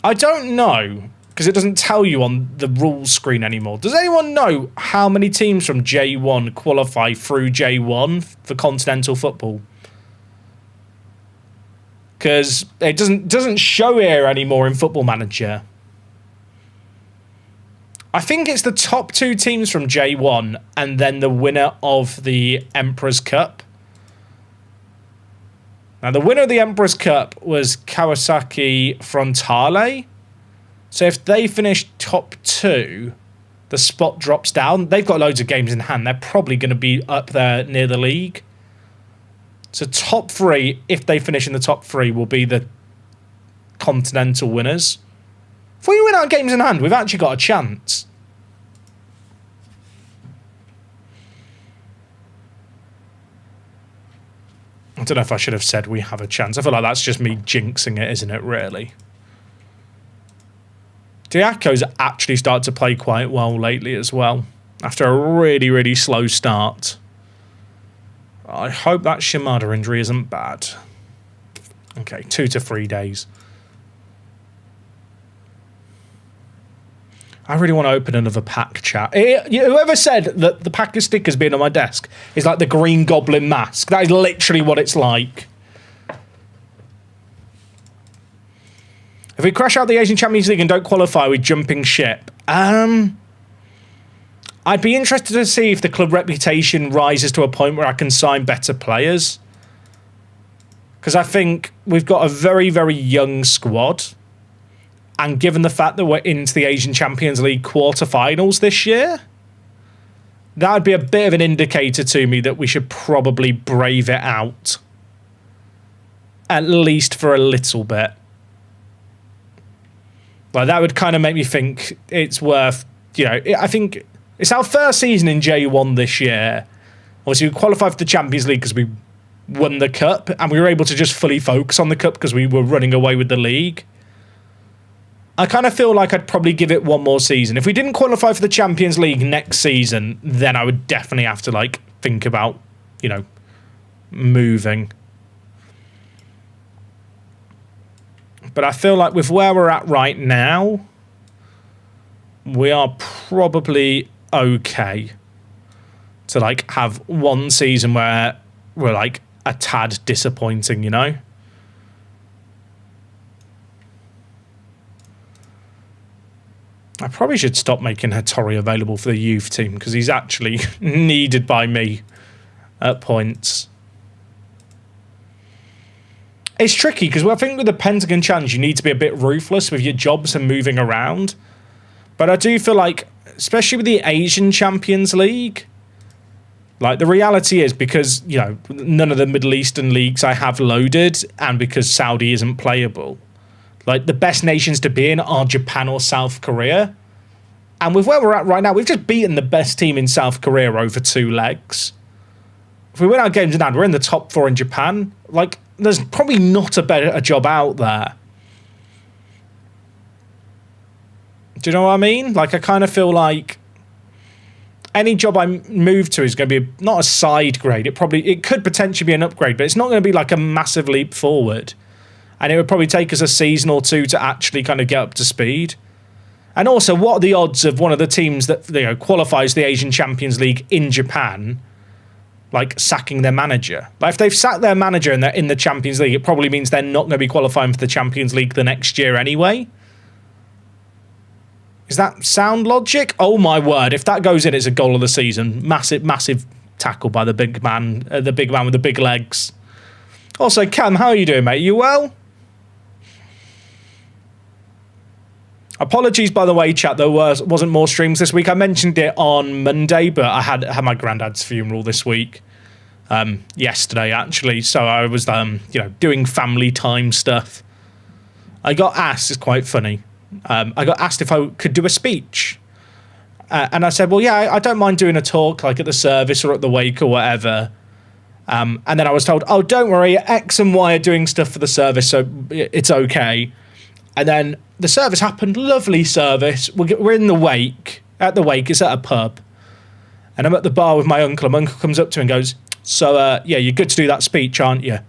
I don't know, because it doesn't tell you on the rules screen anymore. Does anyone know how many teams from J1 qualify through J1 for continental football? Because it doesn't show here anymore in Football Manager. I think it's the top two teams from J1 and then the winner of the Emperor's Cup. Now, the winner of the Emperor's Cup was Kawasaki Frontale. So if they finish top two, the spot drops down. They've got loads of games in hand. They're probably going to be up there near the league. So top three, if they finish in the top three, will be the continental winners. If we win our games in hand, we've actually got a chance. I don't know if I should have said we have a chance. I feel like that's just me jinxing it, isn't it, really? Diaco's actually started to play quite well lately as well, after a really, really slow start. I hope that Shimada injury isn't bad. Okay, 2 to 3 days. I really want to open another pack, chat. Whoever said that the pack of stickers being on my desk is like the Green Goblin mask, that is literally what it's like. If we crash out the Asian Champions League and don't qualify, we're jumping ship. I'd be interested to see if the club reputation rises to a point where I can sign better players. Because I think we've got a very, very young squad. And given the fact that we're into the Asian Champions League quarterfinals this year, that would be a bit of an indicator to me that we should probably brave it out. At least for a little bit. Like, that would kind of make me think it's worth, you know, I think it's our first season in J1 this year. Obviously, we qualified for the Champions League because we won the cup, and we were able to just fully focus on the cup because we were running away with the league. I kind of feel like I'd probably give it one more season. If we didn't qualify for the Champions League next season, then I would definitely have to like think about, you know, moving. But I feel like with where we're at right now, we are probably okay to like have one season where we're like a tad disappointing, you know? I probably should stop making Hattori available for the youth team because he's actually needed by me at points. It's tricky because I think with the Pentagon Challenge, you need to be a bit ruthless with your jobs and moving around. But I do feel like, especially with the Asian Champions League, like the reality is because, you know, none of the Middle Eastern leagues I have loaded and because Saudi isn't playable, like the best nations to be in are Japan or South Korea. And with where we're at right now, we've just beaten the best team in South Korea over 2 legs. If we win our games in hand, we're in the top 4 in Japan. Like, there's probably not a better job out there. Do you know what I mean? Like, I kind of feel like any job I move to is going to be not a side grade. It could potentially be an upgrade, but it's not going to be like a massive leap forward. And it would probably take us a season or 2 to actually kind of get up to speed. And also, what are the odds of one of the teams that, you know, qualifies the Asian Champions League in Japan, like, sacking their manager? Like, if they've sacked their manager and they're in the Champions League, it probably means they're not going to be qualifying for the Champions League the next year anyway. Is that sound logic? Oh my word! If that goes in, it's a goal of the season. Massive, massive tackle by the big man with the big legs. Also, Cam, how are you doing, mate? You well? Apologies, by the way, chat. There wasn't more streams this week. I mentioned it on Monday, but I had my granddad's funeral this week. Yesterday, actually. So I was, you know, doing family time stuff. I got asked. It's quite funny. I got asked if I could do a speech. And I said, well, yeah, I don't mind doing a talk, like at the service or at the wake or whatever. And then I was told, oh, don't worry, X and Y are doing stuff for the service, so it's okay. And then the service happened, lovely service. We're in the wake. At the wake, it's at a pub. And I'm at the bar with my uncle. And my uncle comes up to me and goes, so, yeah, you're good to do that speech, aren't you?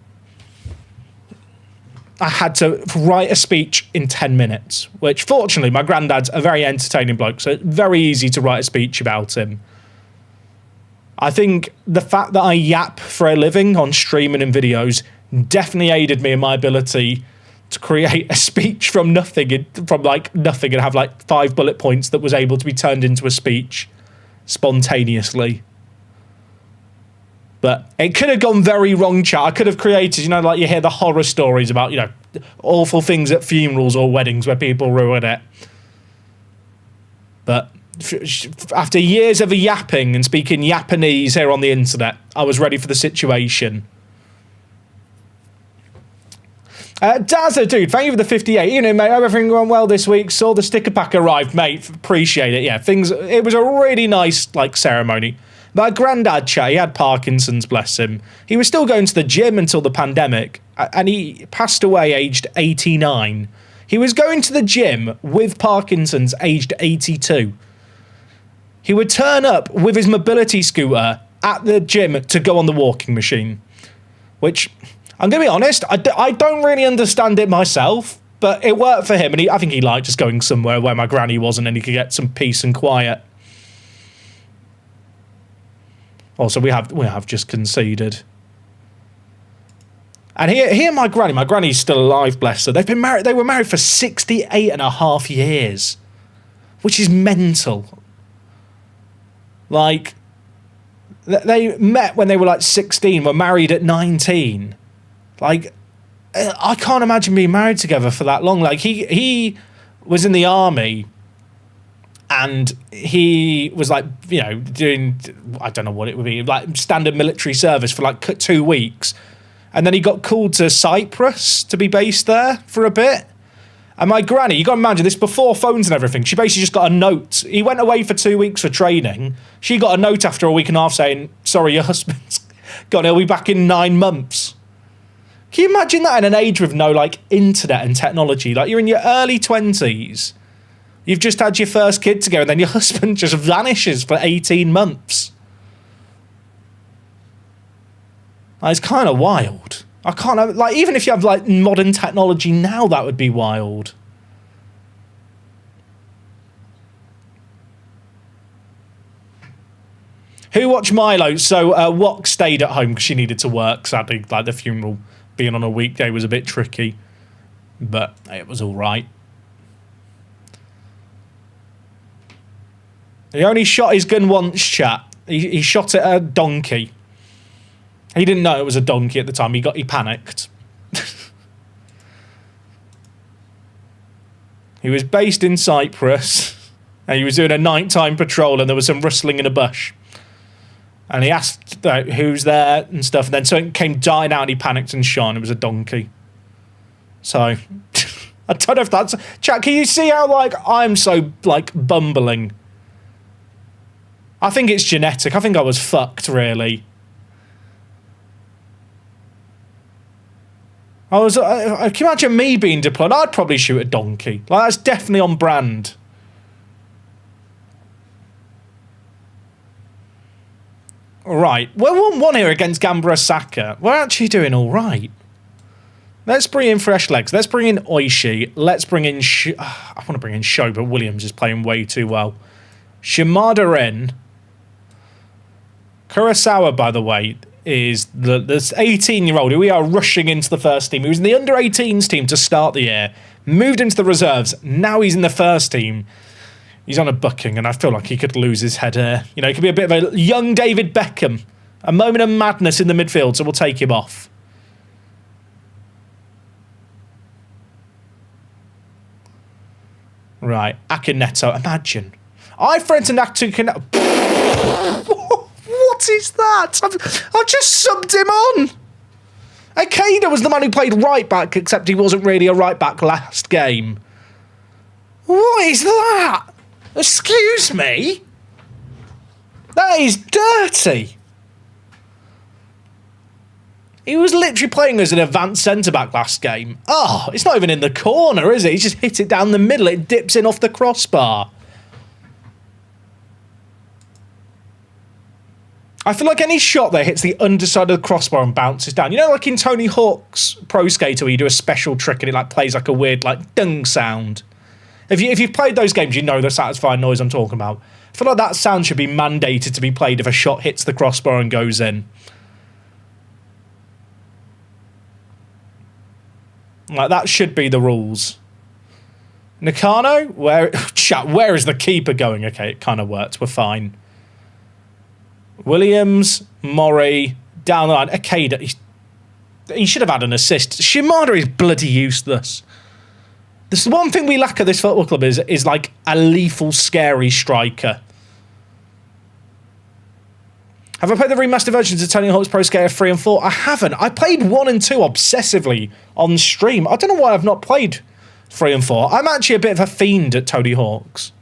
I had to write a speech in 10 minutes, which fortunately my granddad's a very entertaining bloke, so it's very easy to write a speech about him. I think the fact that I yap for a living on streaming and videos definitely aided me in my ability to create a speech from nothing, and have like 5 bullet points that was able to be turned into a speech spontaneously. But it could have gone very wrong, chat. I could have created, you know, like you hear the horror stories about, you know, awful things at funerals or weddings where people ruin it. But after years of yapping and speaking Japanese here on the internet, I was ready for the situation. Dazza, dude, thank you for the 58. You know, mate, everything went well this week. Saw the sticker pack arrived, mate. Appreciate it. Yeah, it was a really nice, like, ceremony. My granddad, chat, he had Parkinson's, bless him. He was still going to the gym until the pandemic, and he passed away aged 89. He was going to the gym with Parkinson's aged 82. He would turn up with his mobility scooter at the gym to go on the walking machine, which, I'm going to be honest, I don't really understand it myself, but it worked for him, and I think he liked just going somewhere where my granny wasn't and he could get some peace and quiet. Also, we have just conceded. And here my granny's still alive, bless her. They were married for 68 and a half years, which is mental. Like, they met when they were like 16, were married at 19. Like, I can't imagine being married together for that long. Like, he was in the army, and he was like, you know, doing, I don't know what it would be, like standard military service for like 2 weeks. And then he got called to Cyprus to be based there for a bit. And my granny, you got to imagine this before phones and everything, she basically just got a note. He went away for 2 weeks for training. She got a note after a week and a half saying, sorry, your husband's God, he'll be back in 9 months. Can you imagine that in an age with no, like, internet and technology? Like, you're in your early 20s. You've just had your first kid together, and then your husband just vanishes for 18 months. It's kind of wild. I can't, like, even if you have, like, modern technology now, that would be wild. Who watched Milo? So, Wok stayed at home because she needed to work, sadly. Like, the funeral being on a weekday was a bit tricky. But it was all right. He only shot his gun once, chat. He shot it at a donkey. He didn't know it was a donkey at the time. He panicked. He was based in Cyprus. And he was doing a nighttime patrol, and there was some rustling in a bush. And he asked who's there and stuff, and then something came dying out and he panicked and shot, and it was a donkey. So, I don't know if that's... Chat, can you see how, like, I'm so, like, bumbling? I think it's genetic. I think I was fucked, really. Can you imagine me being deployed? I'd probably shoot a donkey. Like, that's definitely on brand. Right, we're 1-1 here against Gambara Saka. We're actually doing all right. Let's bring in fresh legs. Let's bring in Oishi. Let's bring in... I want to bring in Sho, but Williams is playing way too well. Shimada in. Kurosawa, by the way, is this 18-year-old who we are rushing into the first team. He was in the under-18s team to start the year. Moved into the reserves. Now he's in the first team. He's on a booking, and I feel like he could lose his head here. You know, he could be a bit of a young David Beckham. A moment of madness in the midfield, so we'll take him off. Right, Akineto, imagine. I threatened Akineto. What is that? I've just subbed him on. Akeda was the man who played right back, except he wasn't really a right back last game. What is that? Excuse me? That is dirty. He was literally playing as an advanced centre-back last game. Oh, it's not even in the corner, is it? He's just hit it down the middle. It dips in off the crossbar. I feel like any shot there hits the underside of the crossbar and bounces down. You know, like in Tony Hawk's Pro Skater, where you do a special trick and it like plays like a weird like dung sound. If you've played those games, you know the satisfying noise I'm talking about. I feel like that sound should be mandated to be played if a shot hits the crossbar and goes in. Like, that should be the rules. Nakano? Where is the keeper going? Okay, it kind of worked. We're fine. Williams, Mori, down the line. Akeda, he should have had an assist. Shimada is bloody useless. This one thing we lack at this football club is like a lethal, scary striker. Have I played the remastered versions of Tony Hawk's Pro Skater 3 and 4? I haven't. I played 1 and 2 obsessively on stream. I don't know why I've not played 3 and 4. I'm actually a bit of a fiend at Tony Hawk's.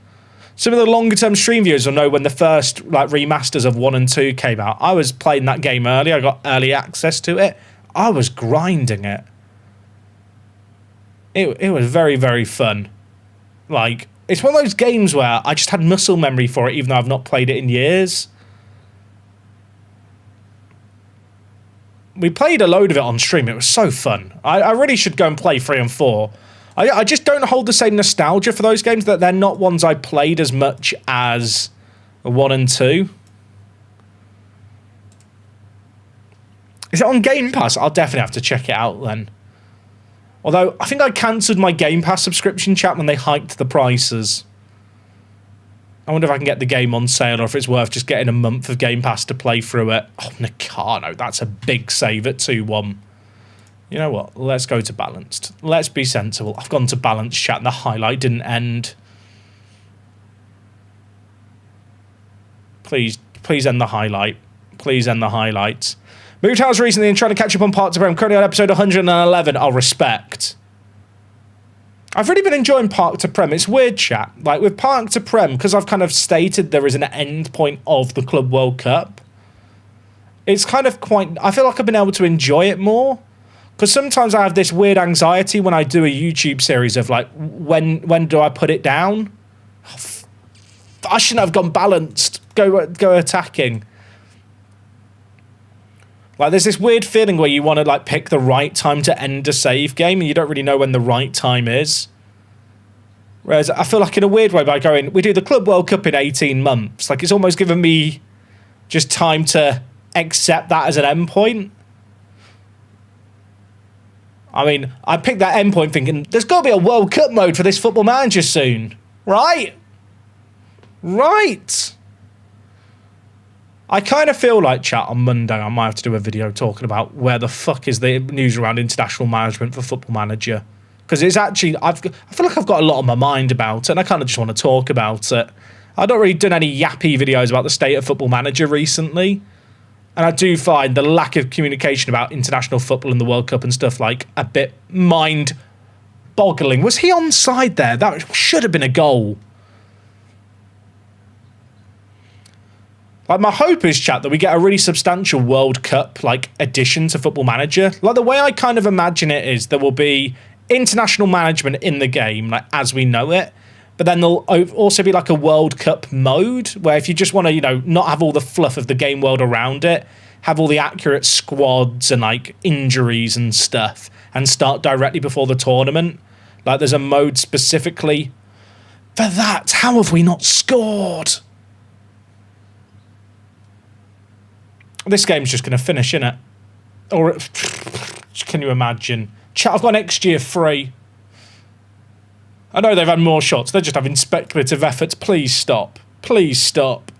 Some of the longer term stream viewers will know when the first like remasters of 1 and 2 came out. I was playing that game early. I got early access to it. I was grinding it. It was very, very fun. Like, it's one of those games where I just had muscle memory for it, even though I've not played it in years. We played a load of it on stream. It was so fun. I really should go and play 3 and 4. I just don't hold the same nostalgia for those games, that they're not ones I played as much as 1 and 2. Is it on Game Pass? I'll definitely have to check it out then. Although, I think I cancelled my Game Pass subscription, chat, when they hiked the prices. I wonder if I can get the game on sale, or if it's worth just getting a month of Game Pass to play through it. Oh, Nakano, that's a big save at 2-1. You know what? Let's go to balanced. Let's be sensible. I've gone to balanced, chat, and the highlight didn't end. Please end the highlight. Please end the highlights. Moved house recently and trying to catch up on Park to Prem. Currently on episode 111. I'll respect. I've really been enjoying Park to Prem. It's weird, chat. Like, with Park to Prem, because I've kind of stated there is an end point of the Club World Cup, it's kind of quite... I feel like I've been able to enjoy it more. Because sometimes I have this weird anxiety when I do a YouTube series of, like, when do I put it down? I shouldn't have gone balanced. Go attacking. Like, there's this weird feeling where you want to, like, pick the right time to end a save game, and you don't really know when the right time is. Whereas I feel like in a weird way, by going, we do the Club World Cup in 18 months, like, it's almost given me just time to accept that as an endpoint. I mean, I picked that endpoint thinking, there's got to be a World Cup mode for this Football Manager soon. Right? Right. I kind of feel like, chat, on Monday I might have to do a video talking about where the fuck is the news around international management for Football Manager. Because it's actually, I feel like I've got a lot on my mind about it, and I kind of just want to talk about it. I've not really done any yappy videos about the state of Football Manager recently. And I do find the lack of communication about international football and the World Cup and stuff like a bit mind-boggling. Was he onside there? That should have been a goal. Like, my hope is, chat, that we get a really substantial World Cup, like, addition to Football Manager. Like, the way I kind of imagine it is there will be international management in the game, like, as we know it. But then there'll also be, like, a World Cup mode where if you just want to, you know, not have all the fluff of the game world around it, have all the accurate squads and, like, injuries and stuff, and start directly before the tournament. Like, there's a mode specifically for that. How have we not scored? This game's just going to finish, innit? Or can you imagine? Chat, I've got next year free. I know they've had more shots. They're just having speculative efforts. Please stop. Please stop.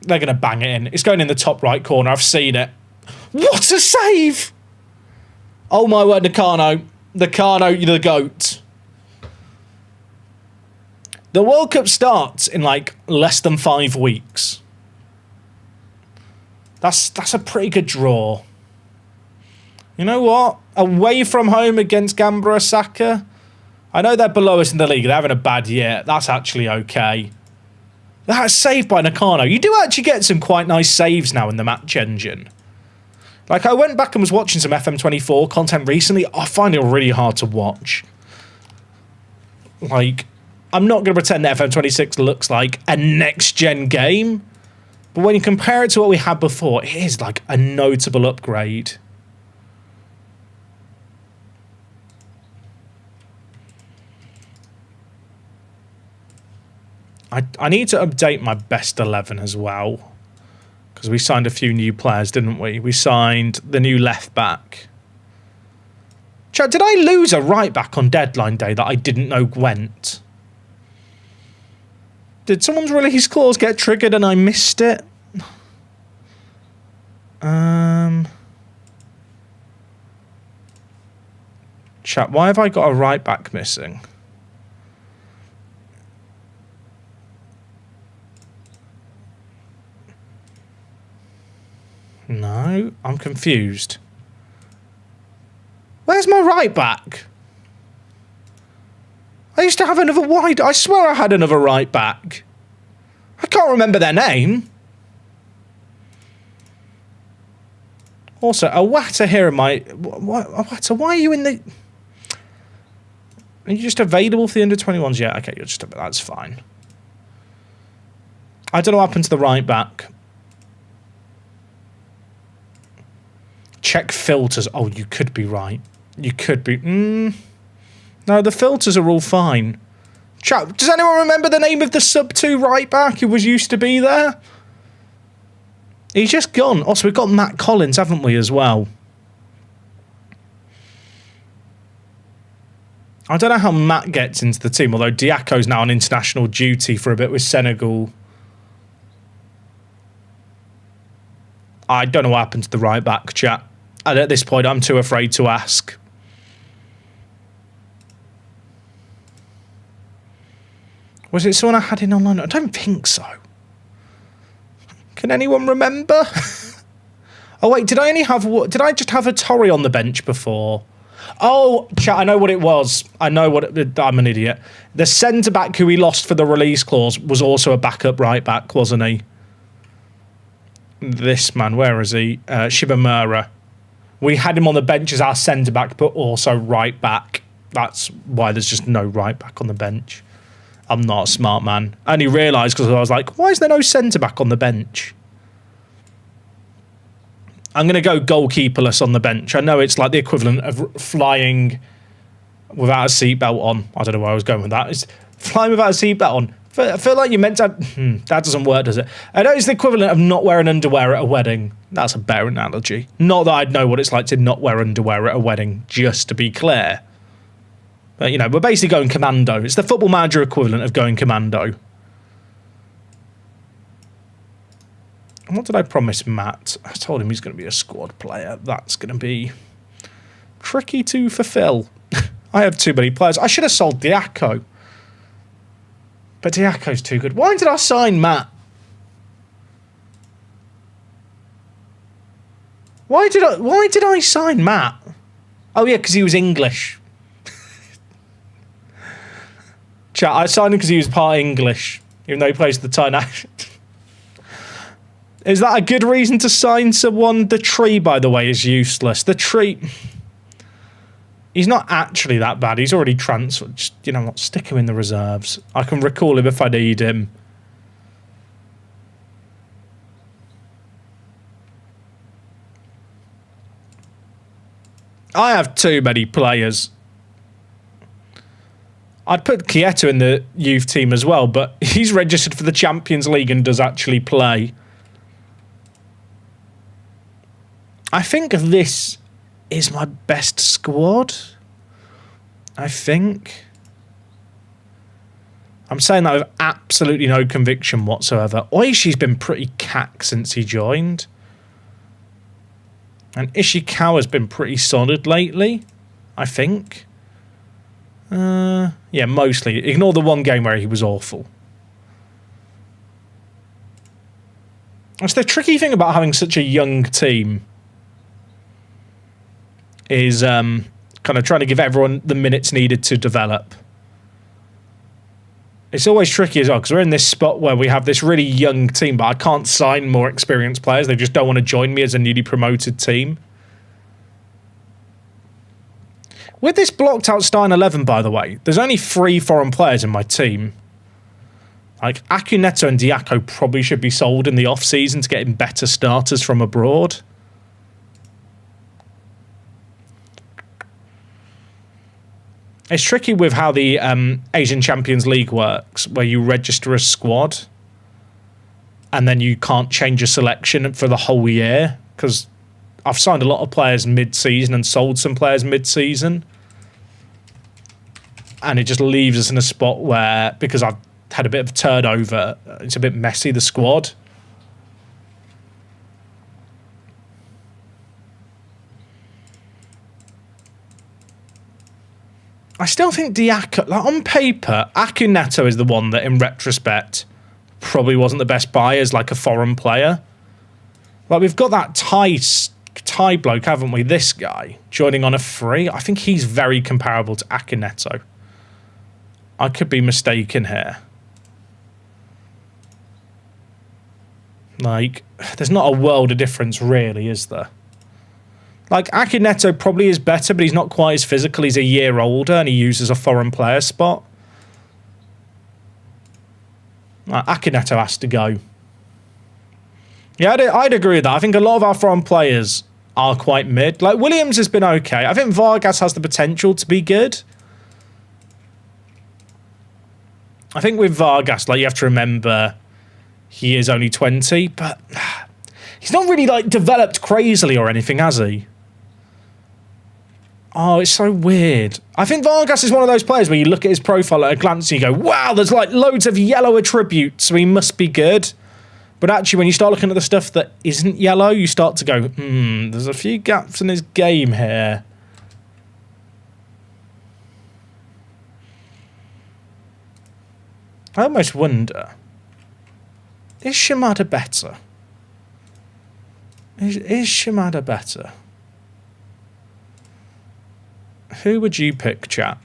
They're going to bang it in. It's going in the top right corner. I've seen it. What a save! Oh my word, Nakano. Nakano, you're the GOAT. The World Cup starts in, like, less than 5 weeks. That's a pretty good draw. You know what? Away from home against Gamba Osaka. I know they're below us in the league. They're having a bad year. That's actually okay. That's saved by Nakano. You do actually get some quite nice saves now in the match engine. Like, I went back and was watching some FM24 content recently. I find it really hard to watch. Like, I'm not going to pretend that FM26 looks like a next-gen game, but when you compare it to what we had before, it is like a notable upgrade. I need to update my best 11 as well, because we signed a few new players, didn't we? We signed the new left back. Chat, did I lose a right back on deadline day that I didn't know went? Did someone's release clause get triggered and I missed it? Chat, why have I got a right back missing? No, I'm confused. Where's my right back? I used to have another wide... I swear I had another right back. I can't remember their name. Also, Awata here in my... Awata, why are you in the... Are you just available for the under-21s? Yeah, okay, you're just... That's fine. I don't know what happened to the right back. Check filters. Oh, you could be right. You could be... No, the filters are all fine. Chat, does anyone remember the name of the sub-2 right back who was used to be there? He's just gone. Also, we've got Matt Collins, haven't we, as well? I don't know how Matt gets into the team, although Diako's now on international duty for a bit with Senegal. I don't know what happened to the right back, chat. And at this point, I'm too afraid to ask. Was it someone I had in online? I don't think so. Can anyone remember? Oh wait, did I just have a Torre on the bench before? Oh, chat, I know what it was. I'm an idiot. The centre-back who he lost for the release clause was also a backup right-back, wasn't he? This man, where is he? Shibamura. We had him on the bench as our centre-back, but also right-back. That's why there's just no right-back on the bench. I'm not a smart man. I only realised because I was like, why is there no centre-back on the bench? I'm going to go goalkeeperless on the bench. I know it's like the equivalent of flying without a seatbelt on. I don't know where I was going with that. It's flying without a seatbelt on. I feel like you meant to... that doesn't work, does it? I know it's the equivalent of not wearing underwear at a wedding. That's a better analogy. Not that I'd know what it's like to not wear underwear at a wedding, just to be clear. But, you know, we're basically going commando. It's the Football Manager equivalent of going commando. What did I promise Matt? I told him he's going to be a squad player. That's going to be tricky to fulfill. I have too many players. I should have sold Diaco. But Diaco's too good. Why did I sign Matt? Why did I sign Matt? Oh yeah, because he was English. Chat, I signed him because he was part English, even though he plays the Thai national. Is that a good reason to sign someone? The tree, by the way, is useless. The tree... He's not actually that bad. He's already transferred. Just, you know what? Stick him in the reserves. I can recall him if I need him. I have too many players. I'd put Kieto in the youth team as well, but he's registered for the Champions League and does actually play. I think this is my best squad. I think. I'm saying that with absolutely no conviction whatsoever. Oishi's been pretty cack since he joined. And Ishikawa's been pretty solid lately, I think. Yeah, mostly. Ignore the one game where he was awful. That's the tricky thing about having such a young team. Is kind of trying to give everyone the minutes needed to develop. It's always tricky as well, because we're in this spot where we have this really young team, but I can't sign more experienced players. They just don't want to join me as a newly promoted team. With this blocked out starting 11, by the way, there's only 3 foreign players in my team. Like, Akuneto and Diaco probably should be sold in the off-season to get in better starters from abroad. It's tricky with how the Asian Champions League works, where you register a squad and then you can't change your selection for the whole year, because I've signed a lot of players mid-season and sold some players mid-season. And it just leaves us in a spot where, because I've had a bit of turnover, it's a bit messy, the squad. I still think Diaco, like on paper, Akuneto is the one that, in retrospect, probably wasn't the best buy as like a foreign player. Like, we've got that Thai bloke, haven't we? This guy joining on a free. I think he's very comparable to Akuneto. I could be mistaken here. Like, there's not a world of difference, really, is there? Like, Akuneto probably is better, but he's not quite as physical. He's a year older, and he uses a foreign player spot. Akuneto has to go. Yeah, I'd agree with that. I think a lot of our foreign players are quite mid. Like, Williams has been okay. I think Vargas has the potential to be good. I think with Vargas, like, you have to remember he is only 20, but he's not really, like, developed crazily or anything, has he? Oh, it's so weird. I think Vargas is one of those players where you look at his profile at a glance and you go, wow, there's, like, loads of yellow attributes, so he must be good. But actually, when you start looking at the stuff that isn't yellow, you start to go, there's a few gaps in his game here. I almost wonder, is Shimada better? Is Shimada better? Who would you pick, chat?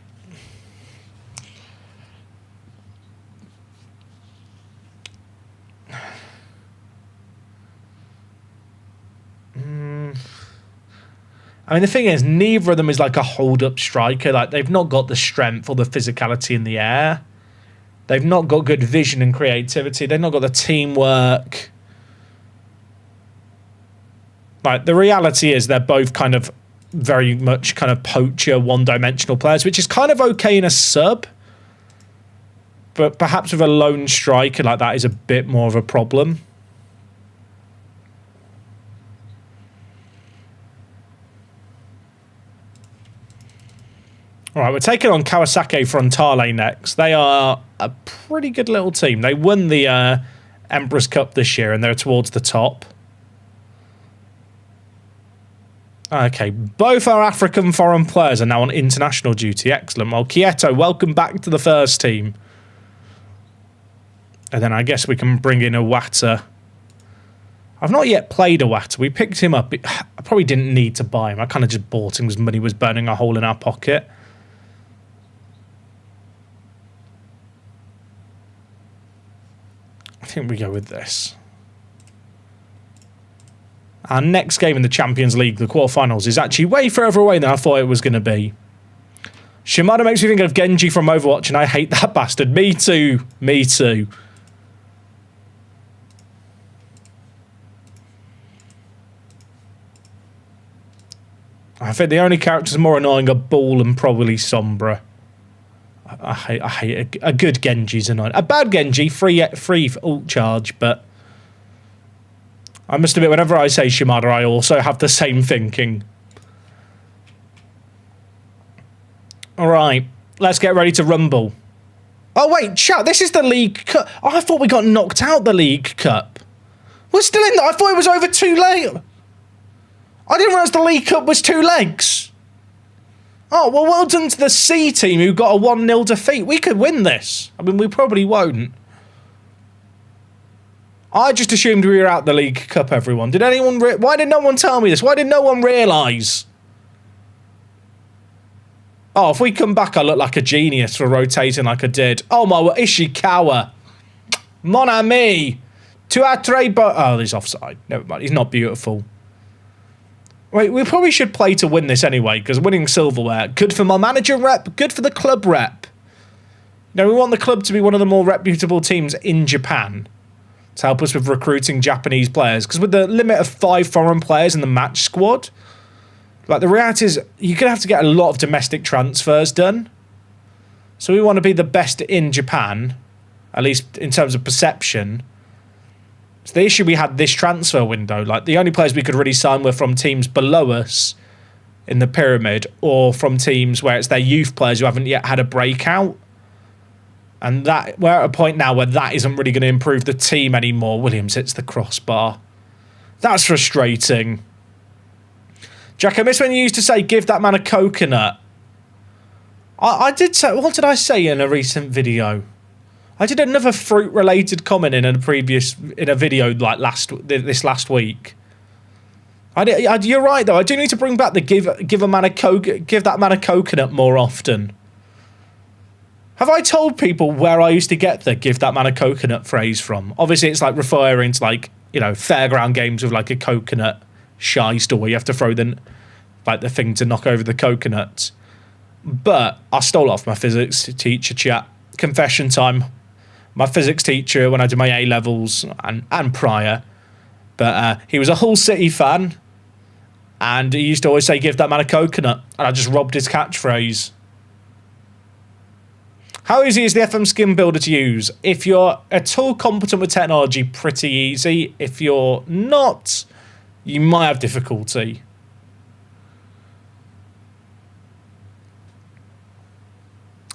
I mean, the thing is, neither of them is like a hold-up striker. Like, they've not got the strength or the physicality in the air. They've not got good vision and creativity. They've not got the teamwork. Like, the reality is they're both kind of very much kind of poacher, one-dimensional players, which is kind of okay in a sub. But perhaps with a lone striker like that is a bit more of a problem. All right, we're taking on Kawasaki Frontale next. They are a pretty good little team. They won the Emperor's Cup this year, and they're towards the top. Okay, both our African foreign players are now on international duty. Excellent. Well, Kieto, welcome back to the first team. And then I guess we can bring in Iwata. I've not yet played Iwata. We picked him up. I probably didn't need to buy him. I kind of just bought him because money was burning a hole in our pocket. I think we go with this. Our next game in the Champions League, the quarterfinals, is actually way further away than I thought it was going to be. Shimada makes me think of Genji from Overwatch, and I hate that bastard. Me too. Me too. I think the only characters more annoying are Ball and probably Sombra. I hate a good Genji's annoying. A bad Genji, free ult charge, but I must admit, whenever I say Shimada, I also have the same thinking. All right, let's get ready to rumble. Oh wait, chat, this is the League Cup. Oh, I thought we got knocked out the League Cup. We're still in. I thought it was over 2 legs. I didn't realise the League Cup was 2 legs. Oh, well, well done to the C team who got a 1-0 defeat. We could win this. I mean, we probably won't. I just assumed we were out the League Cup, everyone. Did anyone... Why did no one tell me this? Why did no one realise? Oh, if we come back, I look like a genius for rotating like I did. Oh, my... Ishikawa. Mon ami. Tu as très beau... Oh, he's offside. Never mind. He's not beautiful. Wait, we probably should play to win this anyway, because winning silverware, good for my manager rep, good for the club rep. You know, we want the club to be one of the more reputable teams in Japan to help us with recruiting Japanese players, because with the limit of 5 foreign players in the match squad, like the reality is you're going to have to get a lot of domestic transfers done. So we want to be the best in Japan, at least in terms of perception. So the issue we had this transfer window, like the only players we could really sign were from teams below us in the pyramid or from teams where it's their youth players who haven't yet had a breakout. And that we're at a point now where that isn't really going to improve the team anymore. Williams hits the crossbar. That's frustrating. Jack, I miss when you used to say, give that man a coconut. I did say, what did I say in a recent video? I did another fruit-related comment in a video like this last week. You're right though. I do need to bring back the give that man a coconut more often. Have I told people where I used to get the give that man a coconut phrase from? Obviously, it's like referring to like, you know, fairground games with like a coconut shy store where you have to throw the thing to knock over the coconuts. But I stole it off my physics teacher, chat. Confession time. My physics teacher when I did my A-levels and prior. But he was a Hull City fan. And he used to always say, give that man a coconut. And I just robbed his catchphrase. How easy is the FM skin builder to use? If you're at all competent with technology, pretty easy. If you're not, you might have difficulty.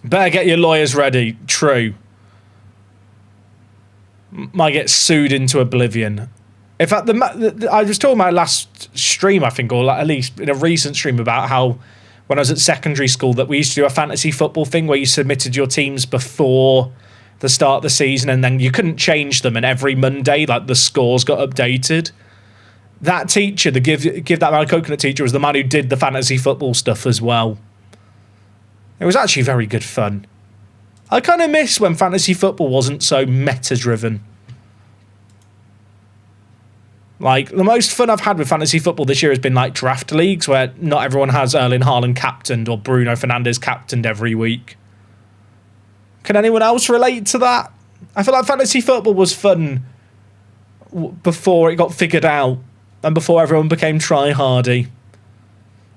Better get your lawyers ready. True. Might get sued into oblivion. In fact, I was talking about last stream, I think, or at least in a recent stream about how when I was at secondary school that we used to do a fantasy football thing where you submitted your teams before the start of the season and then you couldn't change them, and every Monday like the scores got updated. That teacher, the give that man a coconut teacher, was the man who did the fantasy football stuff as well. It was actually very good fun. I kind of miss when fantasy football wasn't so meta-driven. Like, the most fun I've had with fantasy football this year has been, like, draft leagues, where not everyone has Erling Haaland captained or Bruno Fernandes captained every week. Can anyone else relate to that? I feel like fantasy football was fun before it got figured out and before everyone became try-hardy.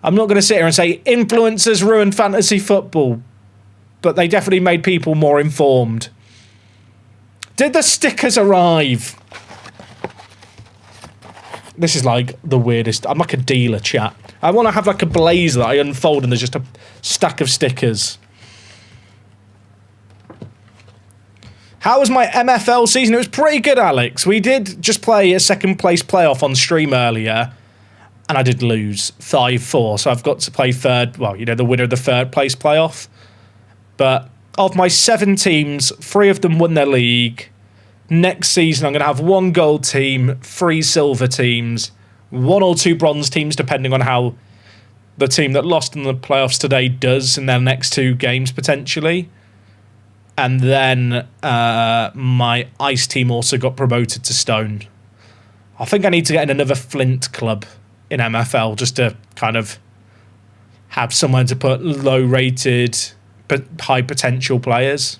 I'm not going to sit here and say influencers ruined fantasy football, but they definitely made people more informed. Did the stickers arrive? This is like the weirdest. I'm like a dealer, chat. I want to have like a blazer that I unfold and there's just a stack of stickers. How was my MFL season? It was pretty good, Alex. We did just play a second place playoff on stream earlier, and I did lose 5-4. So I've got to play third. Well, you know, the winner of the third place playoff. But of my 7 teams, 3 of them won their league. Next season, I'm going to have 1 gold team, 3 silver teams, 1 or 2 bronze teams, depending on how the team that lost in the playoffs today does in their next 2 games, potentially. And then my ice team also got promoted to stone. I think I need to get in another Flint club in MFL just to kind of have somewhere to put low-rated but high-potential players.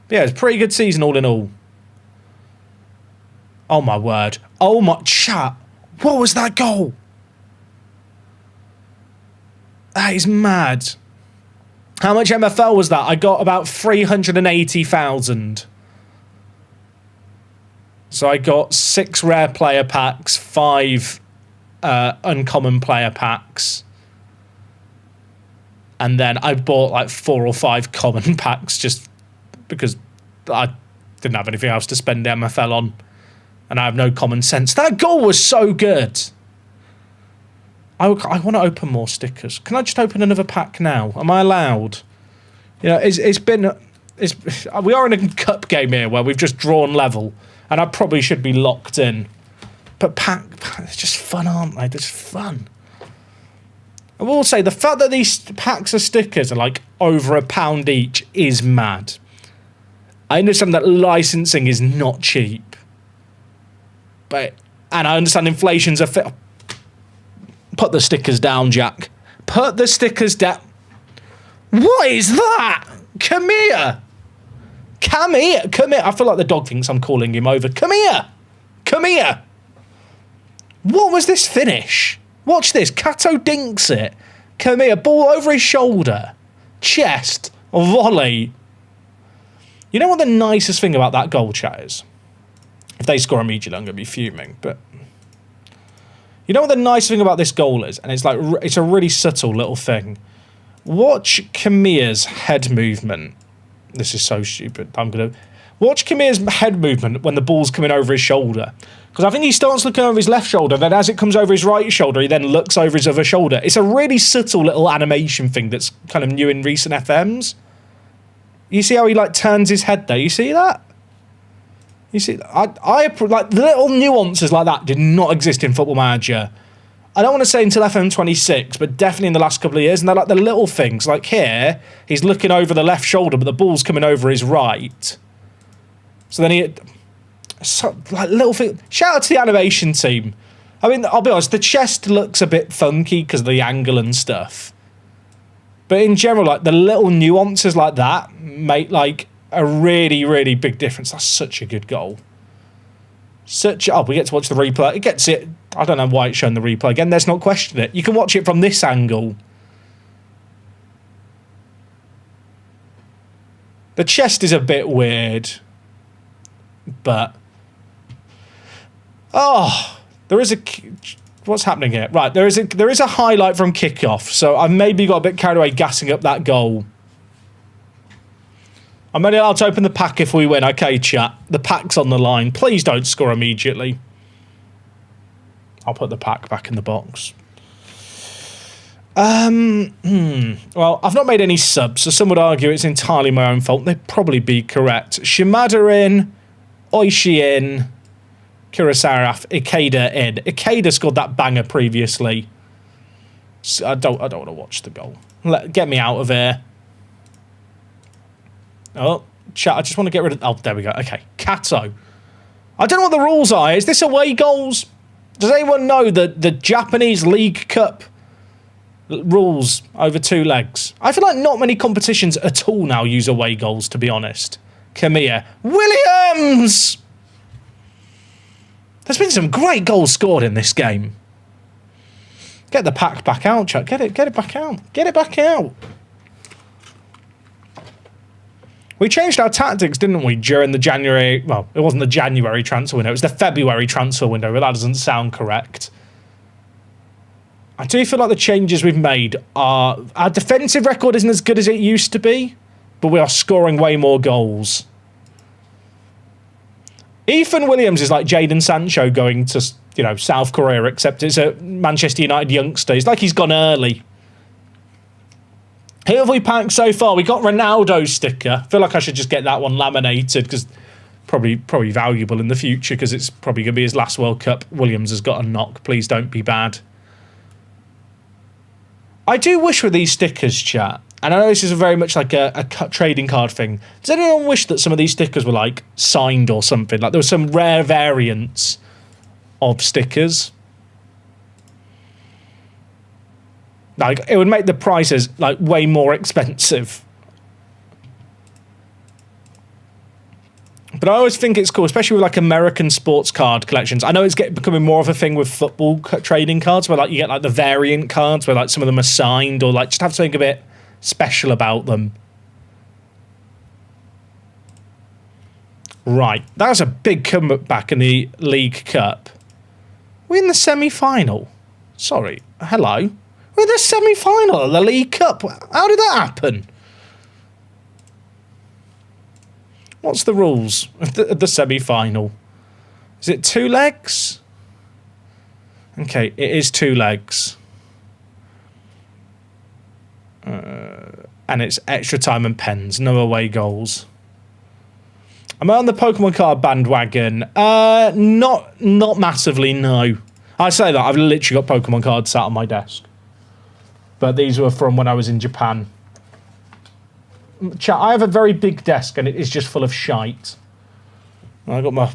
But yeah, it's a pretty good season all in all. Oh my word. Oh my chat. What was that goal? That is mad. How much MFL was that? I got about 380,000. So I got 6 rare player packs, 5 uncommon player packs. And then I bought like 4 or 5 common packs just because I didn't have anything else to spend MFL on. And I have no common sense. That goal was so good. I want to open more stickers. Can I just open another pack now? Am I allowed? You know, we are in a cup game here where we've just drawn level, and I probably should be locked in. But it's just fun, aren't they? They're just fun. I will say the fact that these packs of stickers are like over £1 each is mad. I understand that licensing is not cheap. And I understand inflation's a fit. Put the stickers down, Jack. Put the stickers down. What is that? Come here. Come here. Come here. I feel like the dog thinks I'm calling him over. Come here. Come here. What was this finish? Watch this. Cato dinks it. Come here. Ball over his shoulder. Chest. Volley. You know what the nicest thing about that goal, chat, is? If they score immediately, I'm going to be fuming. But you know what the nice thing about this goal is? And it's like, it's a really subtle little thing. Watch Kamia's head movement. This is so stupid. Watch Kamia's head movement when the ball's coming over his shoulder. Because I think he starts looking over his left shoulder, then as it comes over his right shoulder, he then looks over his other shoulder. It's a really subtle little animation thing that's kind of new in recent FMs. You see how he like turns his head there? You see that? You see, I like little nuances like that did not exist in Football Manager. I don't want to say until FM26, but definitely in the last couple of years. And they're like the little things. Like here, he's looking over the left shoulder, but the ball's coming over his right. So then like little thing. Shout out to the animation team. I mean, I'll be honest, the chest looks a bit funky because of the angle and stuff. But in general, like the little nuances like that make like a really, really big difference. That's such a good goal. We get to watch the replay. It gets it. I don't know why it's showing the replay again. Let's not question it. You can watch it from this angle. The chest is a bit weird, but there is a. What's happening here? Right, there is a highlight from kickoff. So I've maybe got a bit carried away gassing up that goal. I'm only allowed to open the pack if we win. Okay, chat. The pack's on the line. Please don't score immediately. I'll put the pack back in the box. Well, I've not made any subs, so some would argue it's entirely my own fault. They'd probably be correct. Shimada in, Oishi in, Kurosaraf, Ikeda in. Ikeda scored that banger previously. So I don't want to watch the goal. Get me out of here. Oh, chat, I just want to get rid of... Oh, there we go. Okay, Kato. I don't know what the rules are. Is this away goals? Does anyone know the Japanese League Cup rules over 2 legs? I feel like not many competitions at all now use away goals, to be honest. Come here. Williams! There's been some great goals scored in this game. Get the pack back out, Chuck. Get it back out. Get it back out. We changed our tactics, didn't we, during the January... Well, it wasn't the January transfer window. It was the February transfer window, but that doesn't sound correct. I do feel like the changes we've made are... Our defensive record isn't as good as it used to be, but we are scoring way more goals. Ethan Williams is like Jadon Sancho going to, you know, South Korea, except it's a Manchester United youngster. It's like he's gone early. Who have we packed so far? We got Ronaldo's sticker. I feel like I should just get that one laminated because probably valuable in the future because it's probably going to be his last World Cup. Williams has got a knock. Please don't be bad. I do wish with these stickers, chat, and I know this is very much like a trading card thing. Does anyone wish that some of these stickers were like signed or something? Like there was some rare variants of stickers. Like, it would make the prices, like, way more expensive. But I always think it's cool, especially with, like, American sports card collections. I know it's becoming more of a thing with football trading cards, where, like, you get, like, the variant cards, where, like, some of them are signed, or, like, just have something a bit special about them. Right. That was a big comeback in the League Cup. We're in the semi-final. Sorry. Hello. We're in the semi-final of the League Cup. How did that happen? What's the rules of the semi-final? Is it 2 legs? Okay, it is 2 legs. And it's extra time and pens. No away goals. Am I on the Pokemon card bandwagon? Not massively, no. I say that, I've literally got Pokemon cards sat on my desk. But these were from when I was in Japan. Chat, I have a very big desk and it is just full of shite. I got my...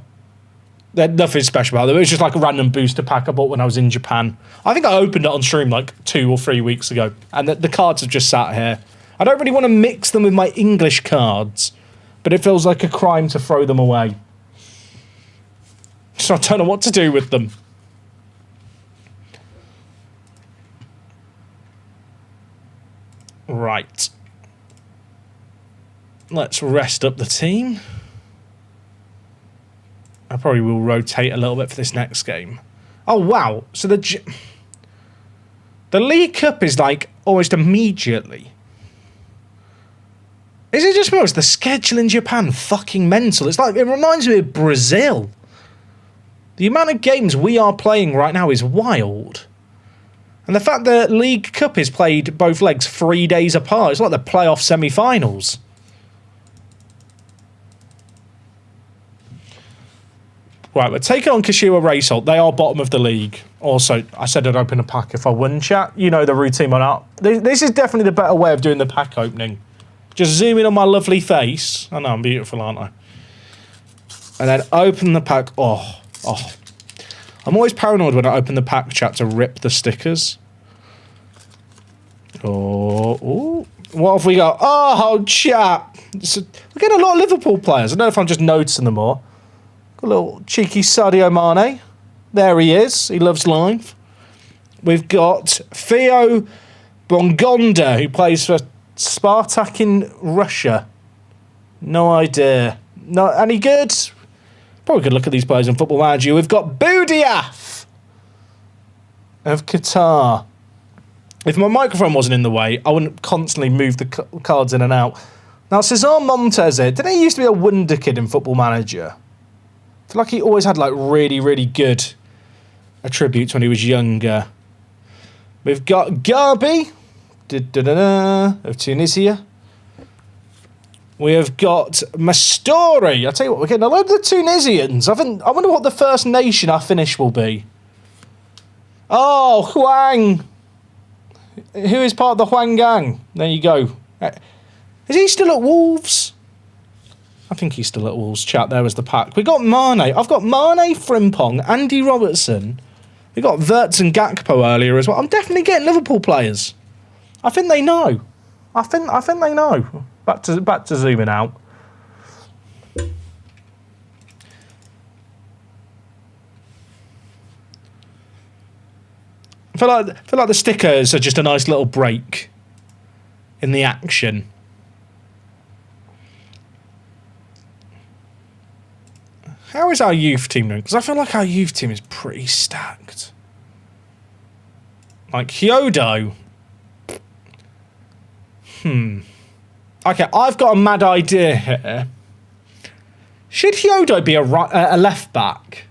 There's nothing special about them. It was just like a random booster pack I bought when I was in Japan. I think I opened it on stream like 2 or 3 weeks ago. And the cards have just sat here. I don't really want to mix them with my English cards. But it feels like a crime to throw them away. So I don't know what to do with them. Right. Let's rest up the team. I probably will rotate a little bit for this next game. Oh, wow. So the League Cup is like almost immediately. Is it just most the schedule in Japan fucking mental? It's like, it reminds me of Brazil. The amount of games we are playing right now is wild. And the fact that League Cup is played both legs 3 days apart, it's like the playoff semi-finals. Right, we're taking on Kashiwa Racehult. They are bottom of the league. Also, I said I'd open a pack if I won, chat. You know the routine on that. This is definitely the better way of doing the pack opening. Just zoom in on my lovely face. I know I'm beautiful, aren't I? And then open the pack. Oh. I'm always paranoid when I open the pack, chat, to rip the stickers. Oh. What have we got? Oh, chat. We're getting a lot of Liverpool players. I don't know if I'm just noticing them more. Got a little cheeky Sadio Mane. There he is. He loves life. We've got Theo Bongonda, who plays for Spartak in Russia. No idea. Not any good? Probably could look at these players in Football Manager. We've got Boudiaf of Qatar. If my microphone wasn't in the way, I wouldn't constantly move the cards in and out. Now, Cesar Montes here, didn't he used to be a wonder kid in Football Manager? I feel like he always had like really, really good attributes when he was younger. We've got Garbi of Tunisia. We have got Mastori. I tell you what, we're getting a load of the Tunisians. I wonder what the first nation our finish will be. Oh, Huang. Who is part of the Huang gang? There you go. Is he still at Wolves? I think he's still at Wolves. Chat, there was the pack. We got Mane. I've got Mane, Frimpong, Andy Robertson. We got Wirtz and Gakpo earlier as well. I'm definitely getting Liverpool players. I think they know. I think they know. Back to zooming out. I feel like the stickers are just a nice little break in the action. How is our youth team doing? Because I feel like our youth team is pretty stacked. Like Hyodo. Okay, I've got a mad idea here. Should Hyodo be a left back?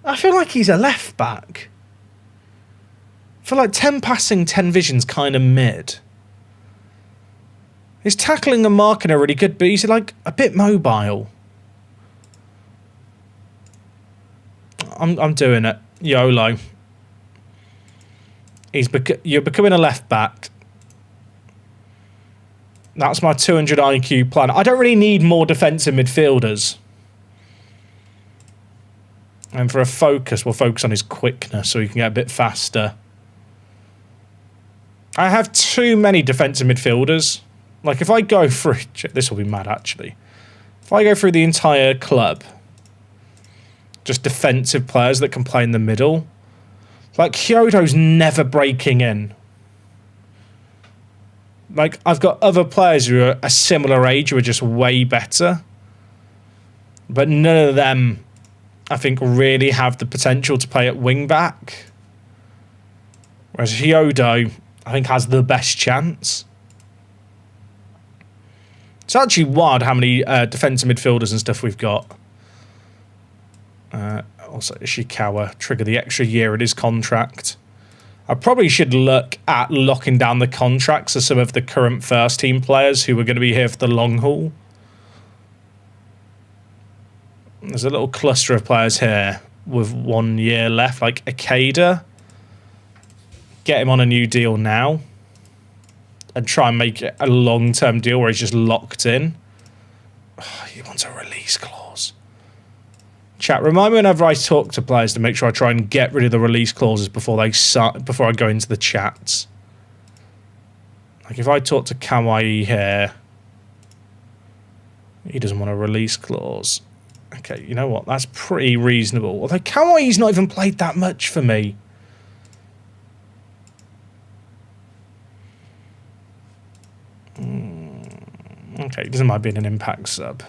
I feel like he's a left back. I feel like 10 passing, 10 vision's kind of mid. His tackling and marking are really good, but he's like a bit mobile. I'm doing it. YOLO. You're becoming a left back. That's my 200 IQ plan. I don't really need more defensive midfielders. And for a focus, we'll focus on his quickness so he can get a bit faster. I have too many defensive midfielders. Like, if I go through... This will be mad, actually. If I go through the entire club, just defensive players that can play in the middle, like, Hyodo's never breaking in. Like, I've got other players who are a similar age who are just way better. But none of them, I think, really have the potential to play at wing-back. Whereas Hyodo, I think, has the best chance. It's actually wild how many defensive midfielders and stuff we've got. Also, Ishikawa trigger the extra year in his contract. I probably should look at locking down the contracts of some of the current first team players who are going to be here for the long haul. There's a little cluster of players here with 1 year left, like Akeda. Get him on a new deal now. And try and make it a long-term deal where he's just locked in. Oh, he wants a release clause. Chat, remind me whenever I talk to players to make sure I try and get rid of the release clauses before I go into the chats. Like, if I talk to Kawaii here, he doesn't want a release clause. Okay, you know what? That's pretty reasonable. Although Kawaii's not even played that much for me. Okay, doesn't mind being an impact sub.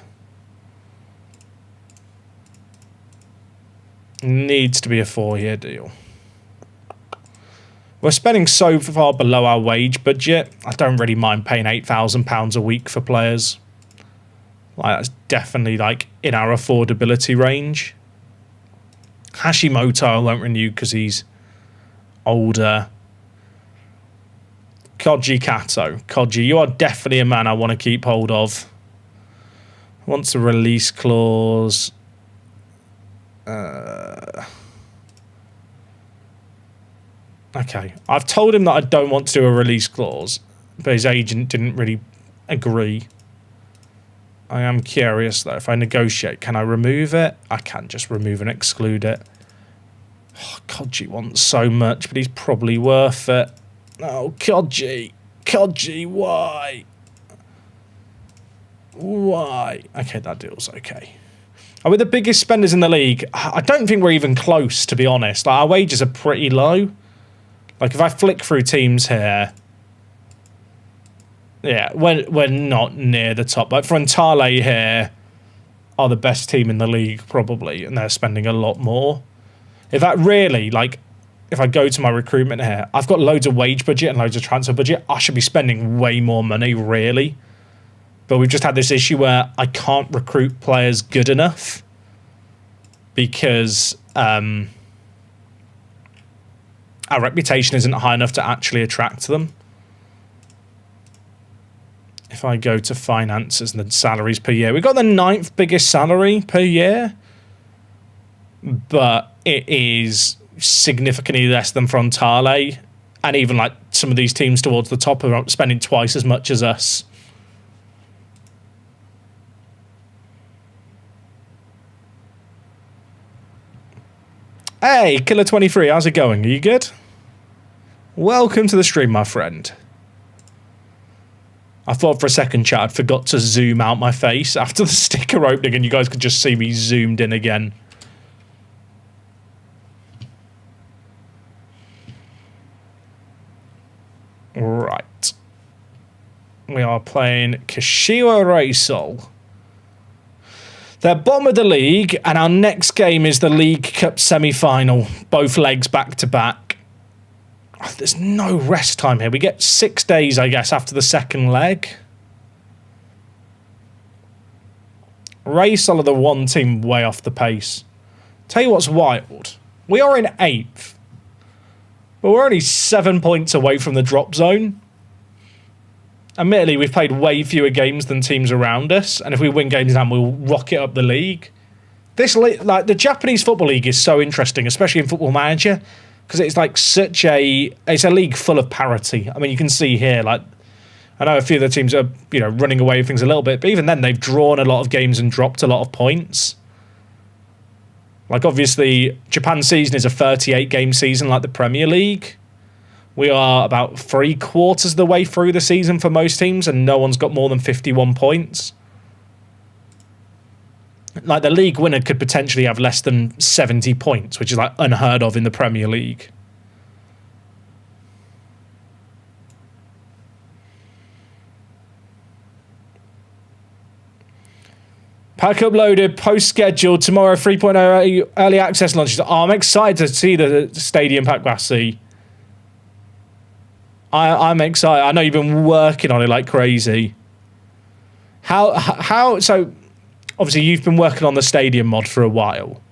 Needs to be a 4-year deal. We're spending so far below our wage budget. I don't really mind paying £8,000 a week for players. Like, that's definitely like in our affordability range. Hashimoto I won't renew because he's older. Koji Kato. Koji, you are definitely a man I want to keep hold of. Wants a release clause. Okay. I've told him that I don't want to do a release clause, but his agent didn't really agree. I am curious, though. If I negotiate, can I remove it? I can just remove and exclude it. Oh, Koji wants so much, but he's probably worth it. Oh, Koji. Koji, why? Why? Okay, that deal's okay. Are we the biggest spenders in the league? I don't think we're even close, to be honest. Like, our wages are pretty low. Like, if I flick through teams here... Yeah, we're not near the top. Like, Frontale here are the best team in the league, probably, and they're spending a lot more. If that really, like... If I go to my recruitment here, I've got loads of wage budget and loads of transfer budget. I should be spending way more money, really. But we've just had this issue where I can't recruit players good enough because our reputation isn't high enough to actually attract them. If I go to finances and the salaries per year, we've got the 9th biggest salary per year, but it is significantly less than Frontale, and even like some of these teams towards the top are spending twice as much as us Hey, Killer23, how's it going? Are you good? Welcome to the stream, my friend. I thought for a second, chat, I'd forgot to zoom out my face after the sticker opening and you guys could just see me zoomed in again. Right. We are playing Kashiwa Reysol. They're bottom of the league, and our next game is the League Cup semi-final. Both legs back-to-back. Oh, there's no rest time here. We get 6 days, I guess, after the second leg. Reysol are the one team way off the pace. Tell you what's wild. We are in 8th. But we're only 7 points away from the drop zone. Admittedly, we've played way fewer games than teams around us, and if we win games now, we'll rocket up the league. This, like, the Japanese Football League is so interesting, especially in Football Manager, because it's like it's a league full of parity. I mean, you can see here, like, I know a few of the teams are, you know, running away with things a little bit, but even then, they've drawn a lot of games and dropped a lot of points. Like, obviously, Japan season is a 38-game season like the Premier League. We are about 3/4 of the way through the season for most teams, and no one's got more than 51 points. Like, the league winner could potentially have less than 70 points, which is, like, unheard of in the Premier League. Pack uploaded, post-scheduled, tomorrow 3.0 early access launches. Oh, I'm excited to see the Stadium Pack Bassi. I'm excited. I know you've been working on it like crazy. So obviously you've been working on the stadium mod for a while.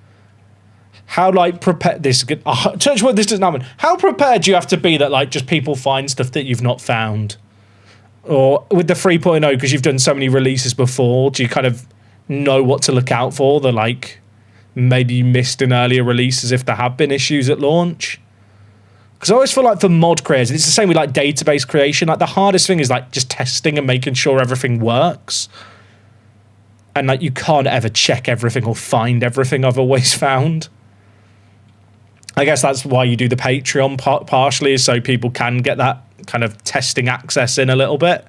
How, like, prepared this? Touch wood, this doesn't happen. How prepared do you have to be that, like, just people find stuff that you've not found? Or with the 3.0, because you've done so many releases before, do you kind of know what to look out for that, like, maybe you missed in earlier releases if there have been issues at launch? Because I always feel like for mod creators, it's the same with, like, database creation. Like, the hardest thing is, like, just testing and making sure everything works. And, like, you can't ever check everything or find everything I've always found. I guess that's why you do the Patreon partially, is so people can get that kind of testing access in a little bit.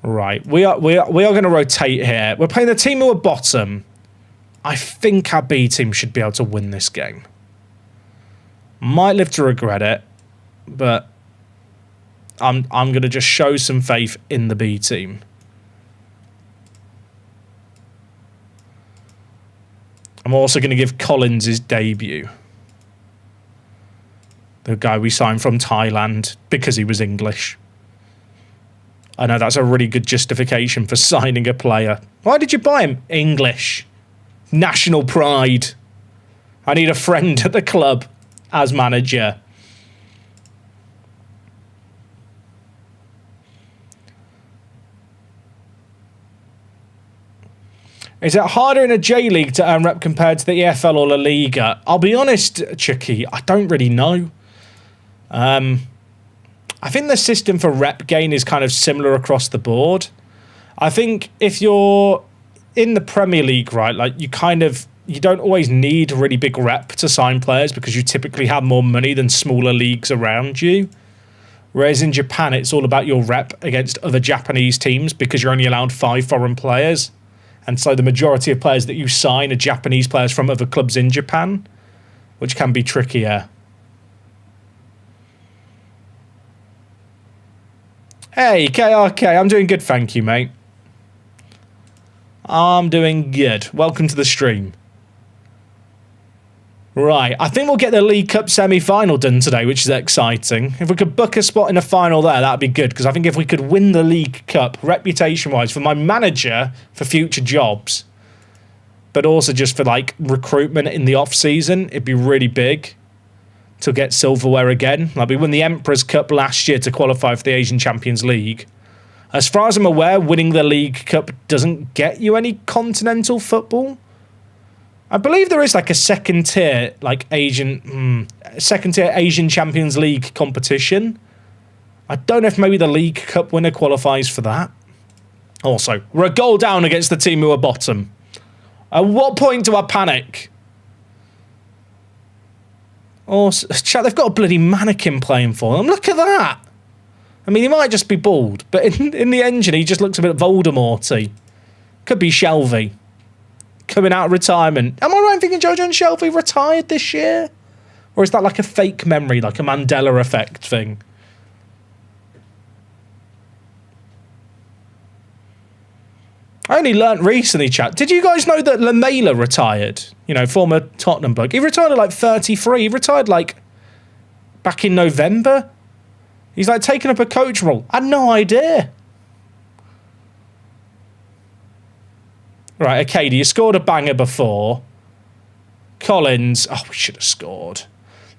Right, we are going to rotate here. We're playing the team who are bottom. I think our B team should be able to win this game. Might live to regret it, but I'm going to just show some faith in the B team. I'm also going to give Collins his debut. The guy we signed from Thailand because he was English. I know that's a really good justification for signing a player. Why did you buy him? English. National pride. I need a friend at the club as manager. Is it harder in a J League to earn rep compared to the EFL or La Liga? I'll be honest, Chucky, I don't really know. I think the system for rep gain is kind of similar across the board. I think if you're in the Premier League, right, like you don't always need a really big rep to sign players because you typically have more money than smaller leagues around you. Whereas in Japan, it's all about your rep against other Japanese teams because you're only allowed 5 foreign players. And so the majority of players that you sign are Japanese players from other clubs in Japan, which can be trickier. Hey, KRK, I'm doing good, thank you, mate. I'm doing good. Welcome to the stream. Right, I think we'll get the League Cup semi-final done today, which is exciting. If we could book a spot in the final there, that'd be good, because I think if we could win the League Cup, reputation-wise, for my manager, for future jobs, but also just for, like, recruitment in the off-season, it'd be really big to get silverware again. Like, we won the Emperor's Cup last year to qualify for the Asian Champions League. As far as I'm aware, winning the League Cup doesn't get you any continental football. I believe there is like a second tier Asian Champions League competition. I don't know if maybe the League Cup winner qualifies for that. Also, we're a goal down against the team who are bottom. At what point do I panic? Oh, chat, they've got a bloody mannequin playing for them. Look at that. I mean, he might just be bald, but in the engine, he just looks a bit Voldemort-y. Could be Shelvey. Coming out of retirement. Am I right in thinking Jojo and Shelvey retired this year? Or is that like a fake memory, like a Mandela effect thing? I only learnt recently, chat. Did you guys know that Lamela retired? You know, former Tottenham bloke. He retired at like 33. He retired like back in November. He's like taking up a coach role. I had no idea. Right, okay, you scored a banger before. Collins. Oh, we should have scored.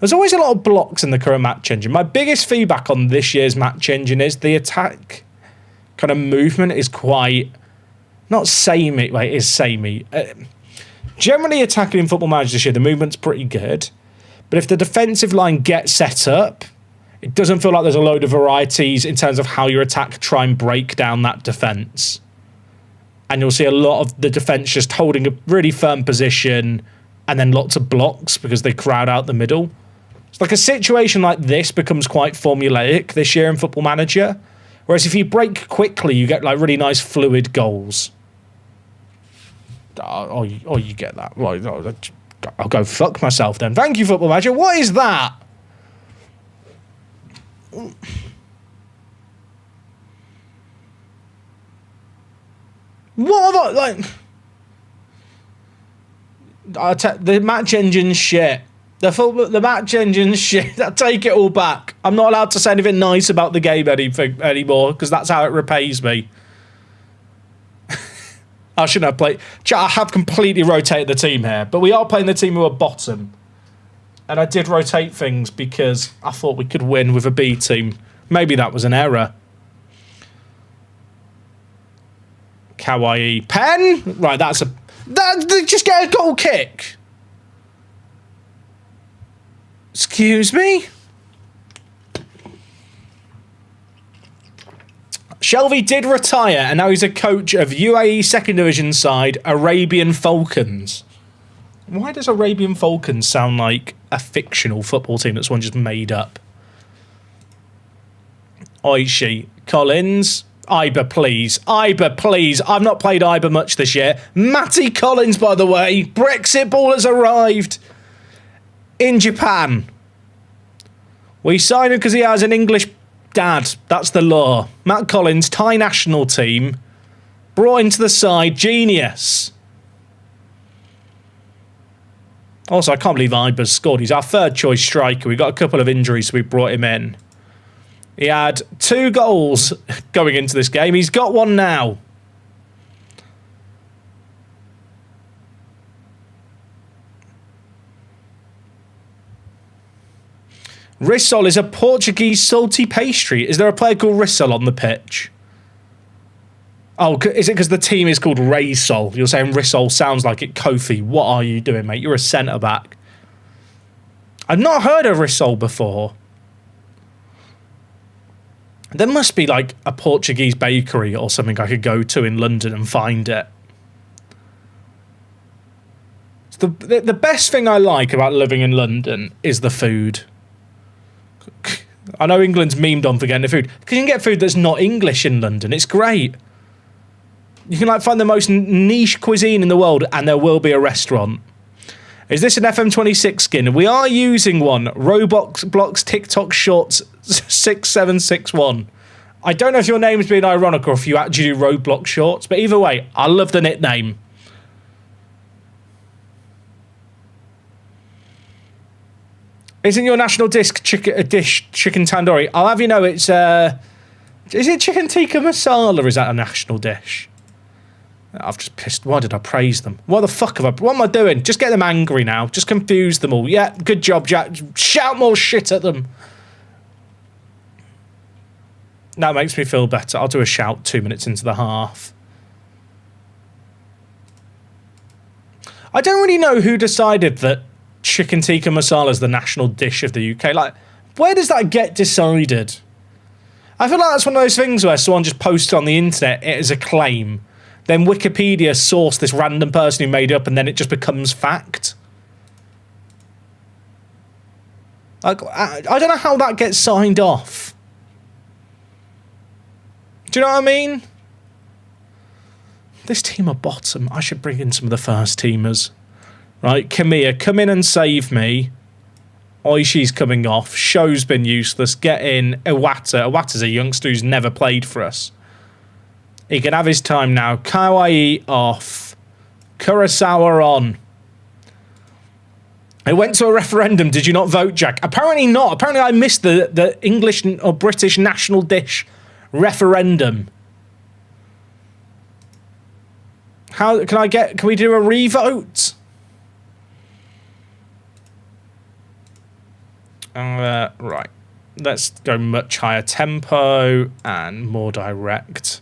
There's always a lot of blocks in the current match engine. My biggest feedback on this year's match engine is the attack kind of movement is quite... Not samey. Well, it is samey. Generally, attacking in Football Manager this year, the movement's pretty good. But if the defensive line gets set up, it doesn't feel like there's a load of varieties in terms of how your attack try and break down that defence. And you'll see a lot of the defence just holding a really firm position and then lots of blocks because they crowd out the middle. It's like a situation like this becomes quite formulaic this year in Football Manager. Whereas if you break quickly, you get like really nice fluid goals. Oh, you get that. Well, I'll go fuck myself then. Thank you, Football Manager. What is that? What are like? The match engine shit. The match engine shit. I take it all back. I'm not allowed to say anything nice about the game anymore because that's how it repays me. I shouldn't have played. I have completely rotated the team here, but we are playing the team who are bottom. And I did rotate things because I thought we could win with a B team. Maybe that was an error. Kawaii. Pen? Right, just get a goal kick. Excuse me? Shelvey did retire, and now he's a coach of UAE second division side Arabian Falcons. Why does Arabian Falcons sound like a fictional football team that's one just made up? Oishi. Collins. Iber, please. Iber, please. I've not played Iber much this year. Matty Collins, by the way. Brexit ball has arrived. In Japan. We signed him because he has an English dad. That's the law. Matt Collins, Thai national team. Brought into the side. Genius. Also, I can't believe Iber's scored. He's our third choice striker. We got a couple of injuries, so we brought him in. He had 2 goals going into this game. He's got one now. Rissol is a Portuguese salty pastry. Is there a player called Rissol on the pitch? Oh, is it because the team is called Raysol? You're saying Rissol sounds like it. Kofi, what are you doing, mate? You're a centre-back. I've not heard of Rissol before. There must be like a Portuguese bakery or something I could go to in London and find it. The best thing I like about living in London is the food. I know England's memed on forgetting the food. Because you can get food that's not English in London. It's great. You can like find the most niche cuisine in the world and there will be a restaurant. Is this an FM26 skin? We are using one. Roblox Blocks TikTok Shorts 6761. I don't know if your name's being ironic or if you actually do Roblox Shorts, but either way, I love the nickname. Isn't your national dish chicken tandoori? I'll have you know it's... is it chicken tikka masala or is that a national dish? I've just pissed. Why did I praise them? What the fuck have I... What am I doing? Just get them angry now. Just confuse them all. Yeah, good job, Jack. Shout more shit at them. That makes me feel better. I'll do a shout 2 minutes into the half. I don't really know who decided that chicken tikka masala is the national dish of the UK. Like, where does that get decided? I feel like that's one of those things where someone just posted on the internet it as a claim then Wikipedia sourced this random person who made it up, and then it just becomes fact. Like, I don't know how that gets signed off. Do you know what I mean? This team are bottom. I should bring in some of the first teamers. Right, Kamiya, come in and save me. Oishi's coming off. Sho's been useless. Get in. Iwata. Iwata's a youngster who's never played for us. He can have his time now. Kawaii off. Kurosawa on. It went to a referendum. Did you not vote, Jack? Apparently not. Apparently I missed the English or British national dish referendum. How can we do a revote? Right. Let's go much higher tempo and more direct.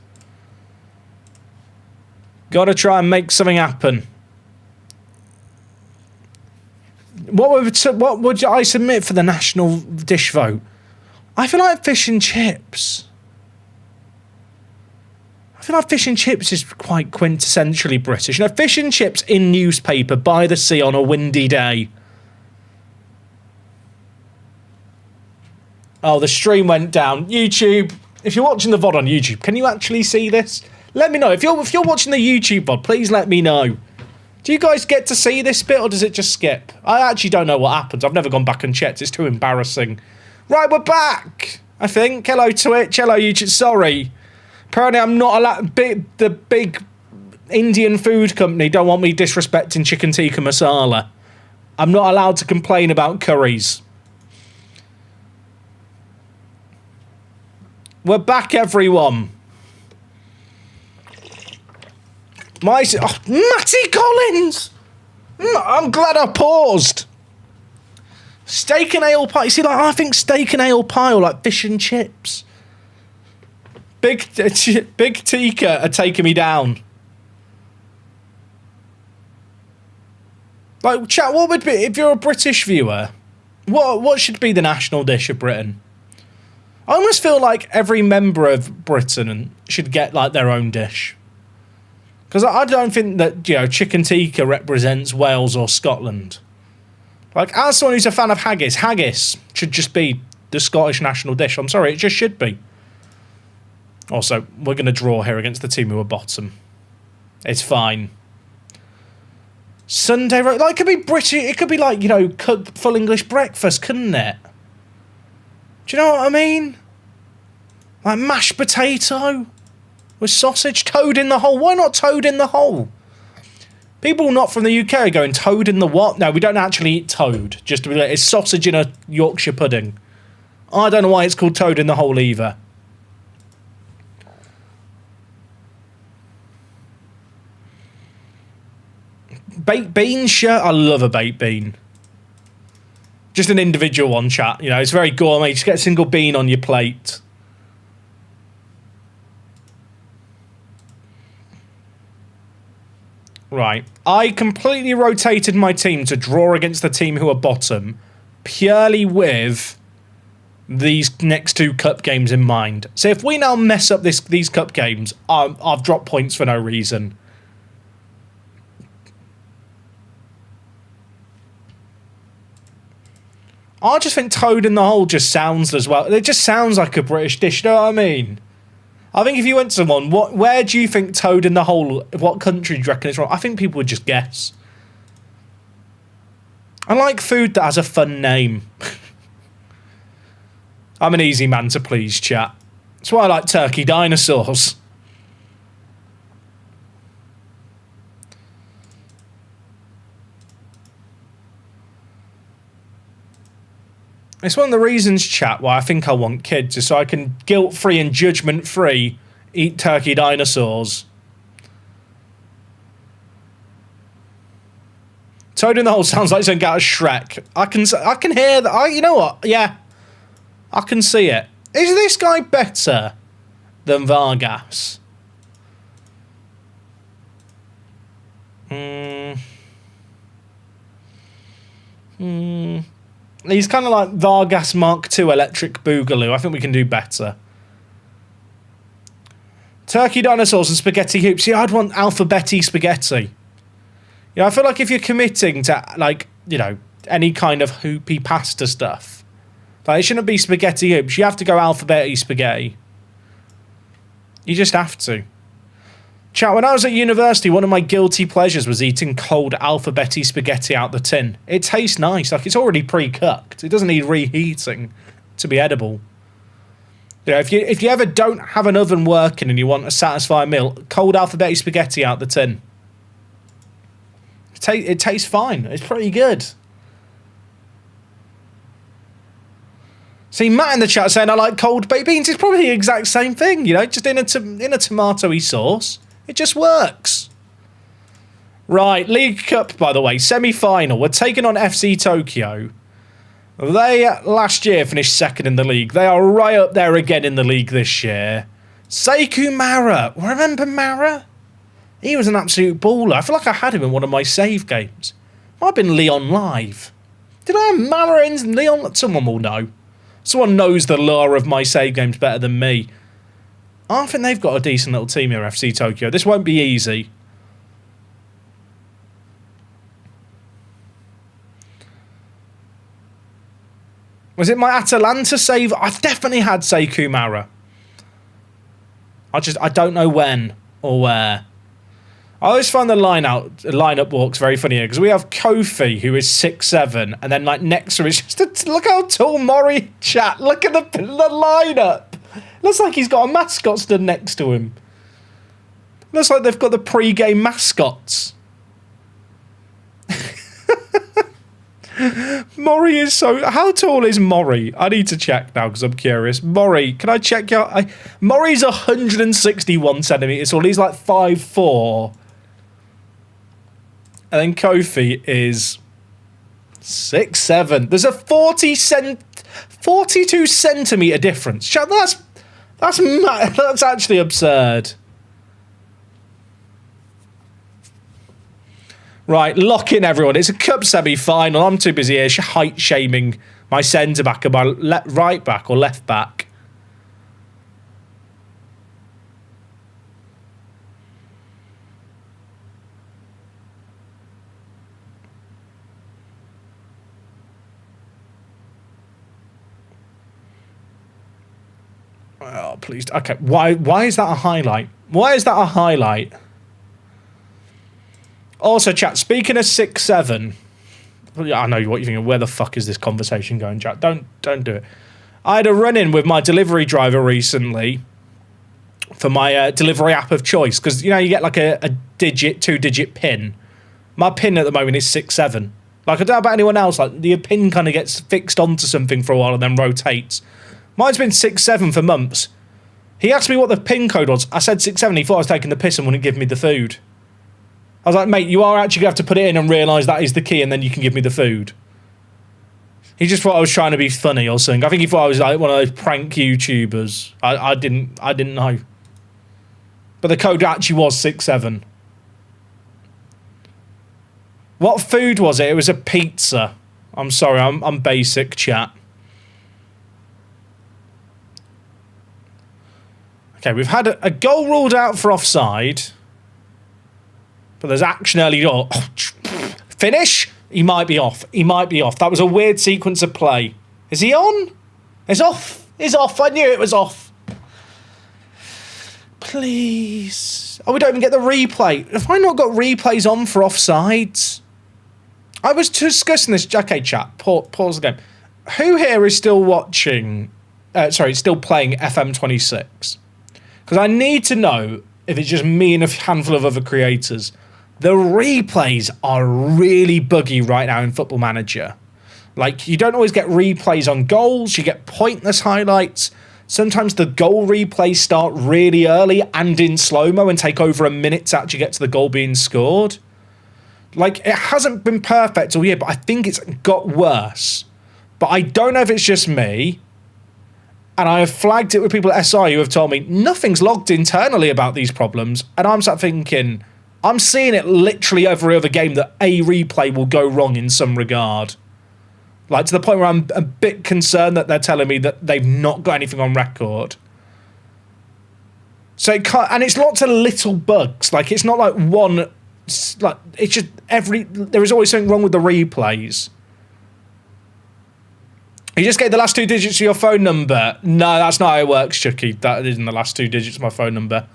Gotta try and make something happen. What would I submit for the national dish vote? I feel like fish and chips. I feel like fish and chips is quite quintessentially British. You know, fish and chips in newspaper by the sea on a windy day. Oh, the stream went down. YouTube, if you're watching the VOD on YouTube, can you actually see this? Let me know. If you're watching the YouTube VOD, please let me know. Do you guys get to see this bit, or does it just skip? I actually don't know what happens. I've never gone back and checked. It's too embarrassing. Right, we're back, I think. Hello, Twitch. Hello, YouTube. Sorry. Apparently, I'm not allowed... The big Indian food company don't want me disrespecting chicken tikka masala. I'm not allowed to complain about curries. We're back, everyone. Matty Collins! I'm glad I paused. Steak and ale pie. You see, like, I think steak and ale pie or like fish and chips. Big tikka are taking me down. Like, chat, what would be, if you're a British viewer, what should be the national dish of Britain? I almost feel like every member of Britain should get, like, their own dish. Because I don't think that, you know, chicken tikka represents Wales or Scotland. Like, as someone who's a fan of haggis, haggis should just be the Scottish national dish. I'm sorry, it just should be. Also, we're going to draw here against the team who are bottom. It's fine. Sunday, like, it could be British, it could be like, you know, cooked full English breakfast, couldn't it? Do you know what I mean? Like mashed potato with sausage, toad in the hole. Why not toad in the hole? People not from the UK are going, toad in the what? No, we don't actually eat toad. Just to be like, it's sausage in a Yorkshire pudding. I don't know why it's called toad in the hole either. Baked bean, sure. I love a baked bean. Just an individual one, chat. You know, it's very gourmet. Just get a single bean on your plate. Right. I completely rotated my team to draw against the team who are bottom, purely with these next two cup games in mind. So if we now mess up these cup games, I've dropped points for no reason. I just think toad in the hole just sounds as well. It just sounds like a British dish, you know what I mean? I think if you went to someone, where do you think toad in the hole, what country do you reckon it's from? I think people would just guess. I like food that has a fun name. I'm an easy man to please, chat. That's why I like turkey dinosaurs. It's one of the reasons, chat, why I think I want kids, is so I can guilt-free and judgment-free eat turkey dinosaurs. Toad in the hole sounds like something out of Shrek. I can hear that. You know what? Yeah. I can see it. Is this guy better than Vargas? He's kind of like Vargas Mark II Electric Boogaloo. I think we can do better. Turkey dinosaurs and spaghetti hoops. Yeah, I'd want alphabetti spaghetti. You know, I feel like if you're committing to, like, you know, any kind of hoopy pasta stuff, like, it shouldn't be spaghetti hoops. You have to go alphabetti spaghetti. You just have to. Chat, when I was at university, one of my guilty pleasures was eating cold alphabetti spaghetti out the tin. It tastes nice. Like, it's already pre-cooked. It doesn't need reheating to be edible. You know, if you ever don't have an oven working and you want a satisfying meal, cold alphabetti spaghetti out the tin. It tastes fine. It's pretty good. See, Matt in the chat saying I like cold baked beans. It's probably the exact same thing, you know, just in a tomatoey sauce. It just works. Right, League Cup, by the way, semi-final. We're taking on FC Tokyo. They, last year, finished second in the league. They are right up there again in the league this year. Sekou Mara. Remember Mara? He was an absolute baller. I feel like I had him in one of my save games. Might have been Leon Live. Did I have Mara in Leon? Someone will know. Someone knows the lore of my save games better than me. I think they've got a decent little team here, FC Tokyo. This won't be easy. Was it my Atalanta save? I've definitely had Sekou Mara. I don't know when or where. I always find the lineup walks very funny here because we have Kofi, who is 6'7", and then like next to him is just look how tall Mori, chat. Look at the lineup. Looks like he's got a mascot stood next to him. Looks like they've got the pre-game mascots. Mori is so... How tall is Mori? I need to check now because I'm curious. Mori, can I check your... Mori's 161 centimetres tall. He's like 5'4". And then Kofi is 6'7". There's a 42 centimetre difference. That's actually absurd. Right, lock in everyone. It's a cup semi-final. I'm too busy here height shaming my centre back and my right back or left back. Oh, please. Okay, why is that a highlight? Why is that a highlight? Also, chat, speaking of 6'7", I know what you're thinking. Where the fuck is this conversation going, chat? Don't do it. I had a run-in with my delivery driver recently for my delivery app of choice because, you know, you get like a two-digit pin. My pin at the moment is 6'7". Like, I don't know about anyone else. Like, the pin kind of gets fixed onto something for a while and then rotates. Mine's been 6'7" for months. He asked me what the pin code was. I said 6'7". He thought I was taking the piss and wouldn't give me the food. I was like, mate, you are actually going to have to put it in and realise that is the key and then you can give me the food. He just thought I was trying to be funny or something. I think he thought I was like one of those prank YouTubers. I didn't know. But the code actually was 6'7". What food was it? It was a pizza. I'm sorry, I'm basic, chat. Okay, we've had a goal ruled out for offside. But there's action early on. Oh, finish? He might be off. He might be off. That was a weird sequence of play. Is he on? It's off. He's off. I knew it was off. Please. Oh, we don't even get the replay. Have I not got replays on for offsides? I was discussing this. Okay, chat. Pause the game. Who here is still watching... still playing FM26? Because I need to know if it's just me and a handful of other creators. The replays are really buggy right now in Football Manager. Like, you don't always get replays on goals. You get pointless highlights. Sometimes the goal replays start really early and in slow-mo and take over a minute to actually get to the goal being scored. Like, it hasn't been perfect all year, but I think it's got worse. But I don't know if it's just me. And I have flagged it with people at SI who have told me nothing's logged internally about these problems. And I'm sat thinking, I'm seeing it literally every other game that a replay will go wrong in some regard. Like, to the point where I'm a bit concerned that they're telling me that they've not got anything on record. So it can't, and it's lots of little bugs. Like, it's not like one, like, it's just there is always something wrong with the replays. You just get the last 2 digits of your phone number. No, that's not how it works, Chucky. That isn't the last 2 digits of my phone number.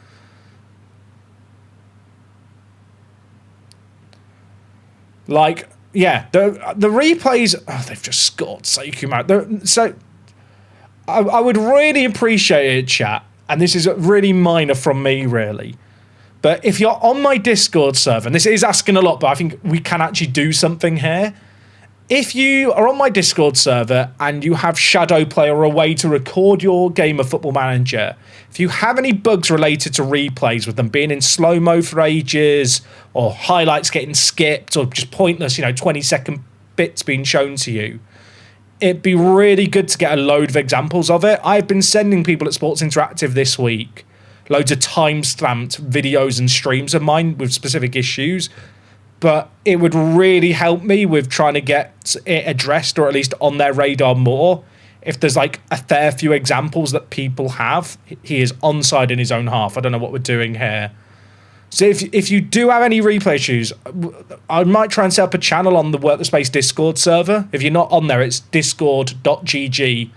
Like, yeah, the replays, they've just scored Sekou out. So I would really appreciate it, chat, and this is really minor from me, really. But if you're on my Discord server, and this is asking a lot, but I think we can actually do something here. If you are on my Discord server and you have Shadow Play or a way to record your game of Football Manager, if you have any bugs related to replays with them being in slow-mo for ages or highlights getting skipped or just pointless, 20-second bits being shown to you, it'd be really good to get a load of examples of it. I've been sending people at Sports Interactive this week loads of time-stamped videos and streams of mine with specific issues. But it would really help me with trying to get it addressed or at least on their radar more. If there's like a fair few examples that people have, he is onside in his own half. I don't know what we're doing here. So if you do have any replay issues, I might try and set up a channel on the Work the Space Discord server. If you're not on there, it's discord.gg/Work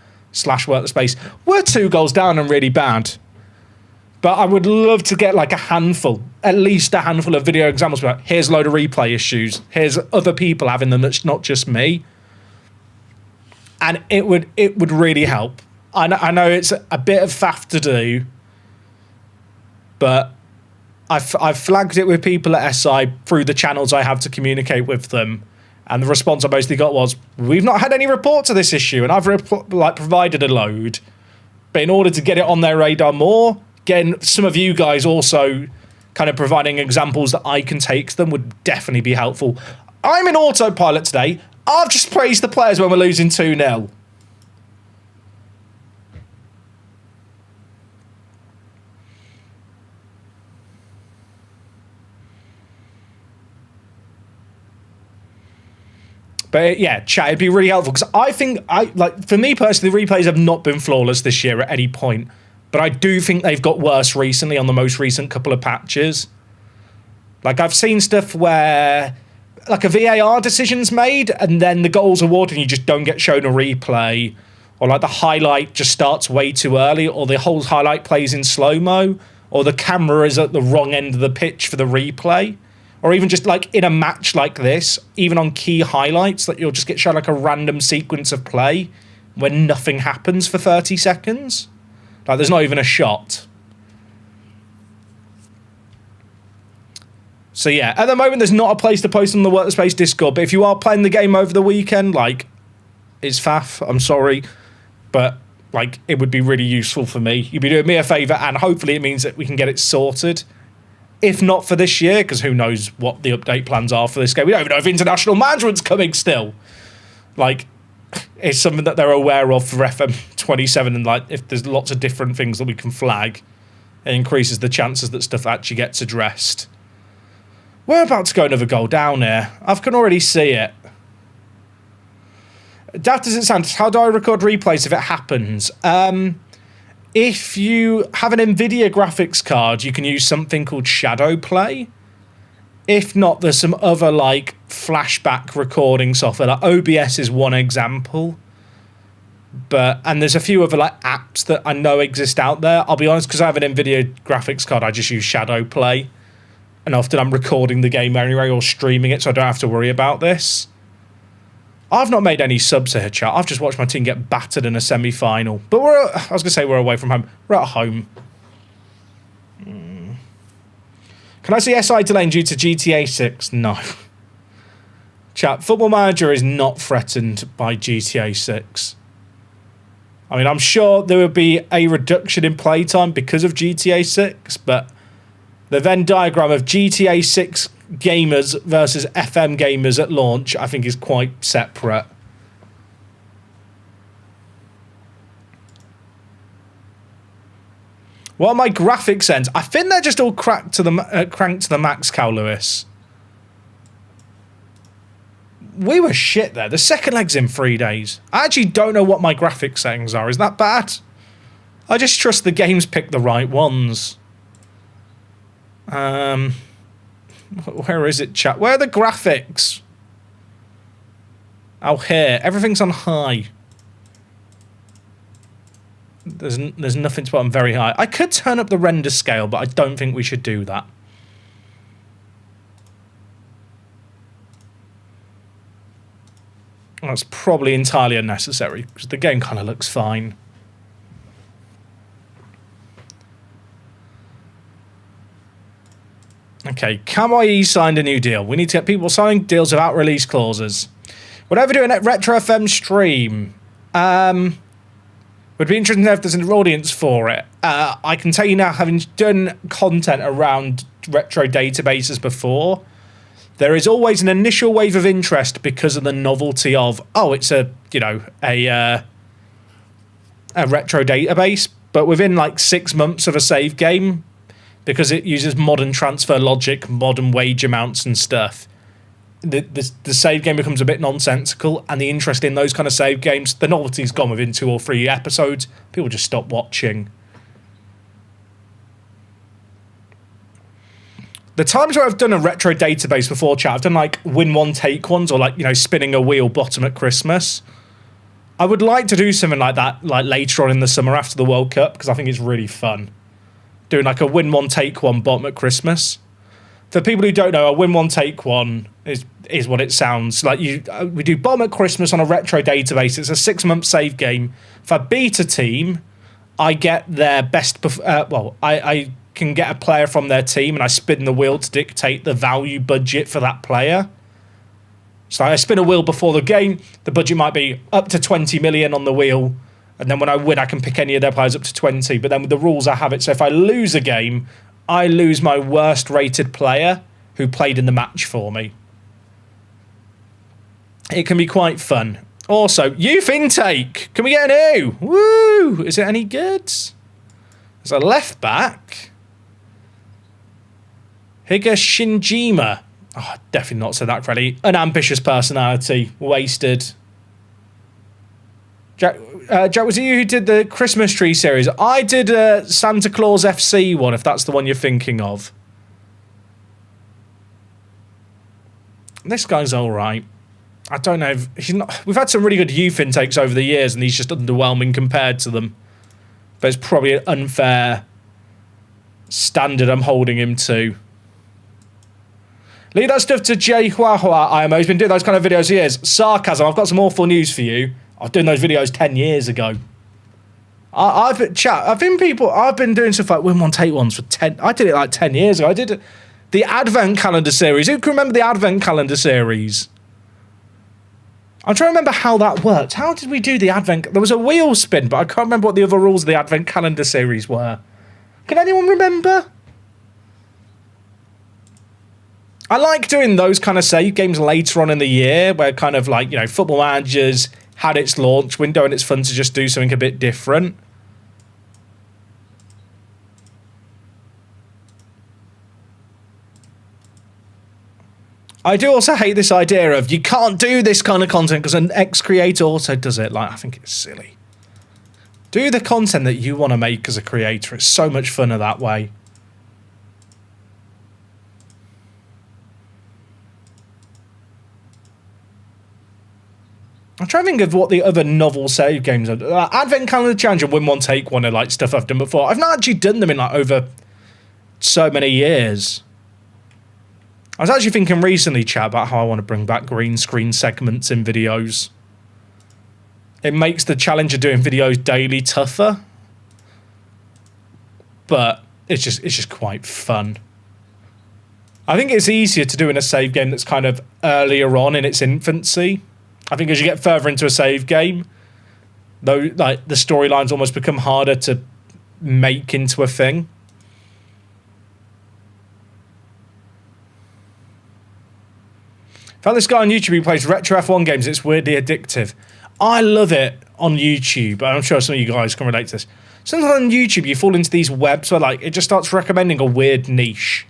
the Space. We're 2 goals down and really bad. But I would love to get like at least a handful of video examples. Like, here's a load of replay issues. Here's other people having them. That's not just me. And it would really help. I know it's a bit of faff to do, but I've flagged it with people at SI through the channels I have to communicate with them. And the response I mostly got was, we've not had any reports of this issue. And I've provided a load. But in order to get it on their radar more, getting some of you guys also kind of providing examples that I can take to them would definitely be helpful. I'm in autopilot today. I've just praised the players when we're losing 2-0. But yeah, chat, it'd be really helpful because I think, for me personally, the replays have not been flawless this year at any point. But I do think they've got worse recently on the most recent couple of patches. Like, I've seen stuff where, like, a VAR decision's made and then the goal's awarded and you just don't get shown a replay. Or, like, the highlight just starts way too early, or the whole highlight plays in slow-mo, or the camera is at the wrong end of the pitch for the replay. Or even just, like, in a match like this, even on key highlights, that you'll just get shown, like, a random sequence of play when nothing happens for 30 seconds. Like, there's not even a shot. So, yeah, at the moment, there's not a place to post on the Work the Space Discord. But if you are playing the game over the weekend, like, it's faff. I'm sorry. But, like, it would be really useful for me. You'd be doing me a favour, and hopefully it means that we can get it sorted. If not for this year, because who knows what the update plans are for this game. We don't even know if international management's coming still. Like, it's something that they're aware of for FM27, and like, if there's lots of different things that we can flag, it increases the chances that stuff actually gets addressed. We're about to go another goal down here. I can already see it. Daft as it sounds, how do I record replays if it happens? If you have an NVIDIA graphics card, you can use something called Shadow Play. If not, there's some other, like, flashback recording software. Like, OBS is one example. And there's a few other, like, apps that I know exist out there. I'll be honest, because I have an NVIDIA graphics card, I just use Shadow Play. And often I'm recording the game anyway or streaming it, so I don't have to worry about this. I've not made any subs here, chat. I've just watched my team get battered in a semi-final. But I was going to say we're away from home. We're at home. Can I see SI delaying due to GTA 6? No. Chat, Football Manager is not threatened by GTA 6. I mean, I'm sure there would be a reduction in playtime because of GTA 6, but the Venn diagram of GTA 6 gamers versus FM gamers at launch, I think, is quite separate. What are my graphics ends? I think they're just all cranked to the max, Cal Lewis. We were shit there. The second leg's in 3 days. I actually don't know what my graphics settings are. Is that bad? I just trust the games pick the right ones. Where is it, chat? Where are the graphics? Oh, here. Everything's on high. There's nothing to put on very high. I could turn up the render scale, but I don't think we should do that. That's probably entirely unnecessary, because the game kind of looks fine. Okay, Kawaii signed a new deal. We need to get people signing deals without release clauses. Whatever doing at Retro FM stream, would be interesting to know if there's an audience for it. I can tell you now, having done content around retro databases before, there is always an initial wave of interest because of the novelty of, oh, it's a retro database, but within like 6 months of a save game, because it uses modern transfer logic, modern wage amounts and stuff, the save game becomes a bit nonsensical, and the interest in those kind of save games, the novelty's gone within 2 or 3 episodes. People just stop watching. The times where I've done a retro database before, chat, I've done like win one, take ones, or like, you know, spinning a wheel bottom at Christmas. I would like to do something like that, like later on in the summer after the World Cup, because I think it's really fun. Doing like a win one, take one bottom at Christmas. For people who don't know, a win one, take one is what it sounds like. We do bottom at Christmas on a retro database. It's a 6-month save game. If I beat a team, I get their best. I can get a player from their team, and I spin the wheel to dictate the value budget for that player. So I spin a wheel before the game. The budget might be up to 20 million on the wheel. And then when I win, I can pick any of their players up to 20. But then with the rules, I have it. So if I lose a game, I lose my worst rated player who played in the match for me. It can be quite fun. Also, youth intake. Can we get a new? Woo! Is it any good? There's a left back. Higa Shinjima. Oh, definitely not said that correctly. An ambitious personality. Wasted. Jack, was it you who did the Christmas tree series? I did a Santa Claus FC one, if that's the one you're thinking of. This guy's all right. I don't know if he's not. We've had some really good youth intakes over the years, and he's just underwhelming compared to them. But it's probably an unfair standard I'm holding him to. Leave that stuff to Jay Huahua IMO. He's been doing those kind of videos for years. Sarcasm. I've got some awful news for you. I was doing those videos 10 years ago. I've been doing stuff like win one, take ones for 10. I did it like 10 years ago. I did the Advent Calendar series. Who can remember the Advent Calendar series? I'm trying to remember how that worked. How did we do the Advent? There was a wheel spin, but I can't remember what the other rules of the Advent Calendar series were. Can anyone remember? I like doing those kind of save games later on in the year, where kind of like, you know, Football Manager's had its launch window and it's fun to just do something a bit different. I do also hate this idea of you can't do this kind of content because an ex-creator also does it. Like, I think it's silly. Do the content that you want to make as a creator. It's so much funner that way. I'm trying to think of what the other novel save games are. Advent Calendar Challenge and Win One Take One are like stuff I've done before. I've not actually done them in like over so many years. I was actually thinking recently, chat, about how I want to bring back green screen segments in videos. It makes the challenge of doing videos daily tougher, but it's just quite fun. I think it's easier to do in a save game that's kind of earlier on in its infancy. I think as you get further into a save game, though, like the storylines almost become harder to make into a thing. Found this guy on YouTube who plays retro F1 games. It's weirdly addictive. I love it on YouTube. I'm sure some of you guys can relate to this. Sometimes on YouTube you fall into these webs where like it just starts recommending a weird niche.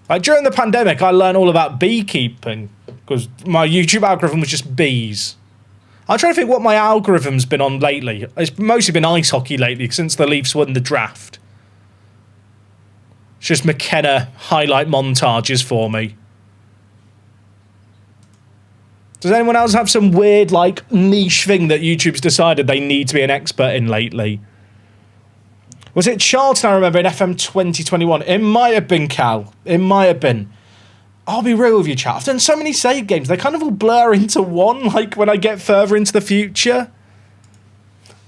Like during the pandemic, I learned all about beekeeping because my YouTube algorithm was just bees. I'm trying to think what my algorithm's been on lately. It's mostly been ice hockey lately since the Leafs won the draft. It's just McKenna highlight montages for me. Does anyone else have some weird, like, niche thing that YouTube's decided they need to be an expert in lately? Was it Charlton, I remember, in FM 2021? It might have been, Cal. It might have been. I'll be real with you, chat. I've done so many save games. They kind of all blur into one, like, when I get further into the future.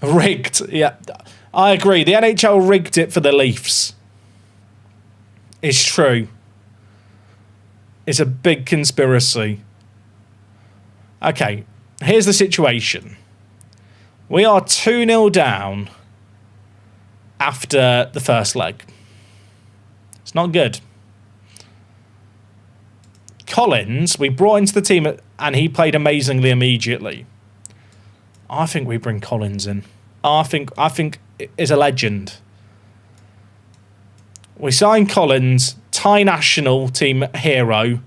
Rigged. Yeah, I agree. The NHL rigged it for the Leafs. It's true. It's a big conspiracy. Okay, here's the situation. We are 2-0 down after the first leg. It's not good. Collins, we brought into the team and he played amazingly immediately. I think we bring Collins in. I think is a legend. We signed Collins, Thai national team hero,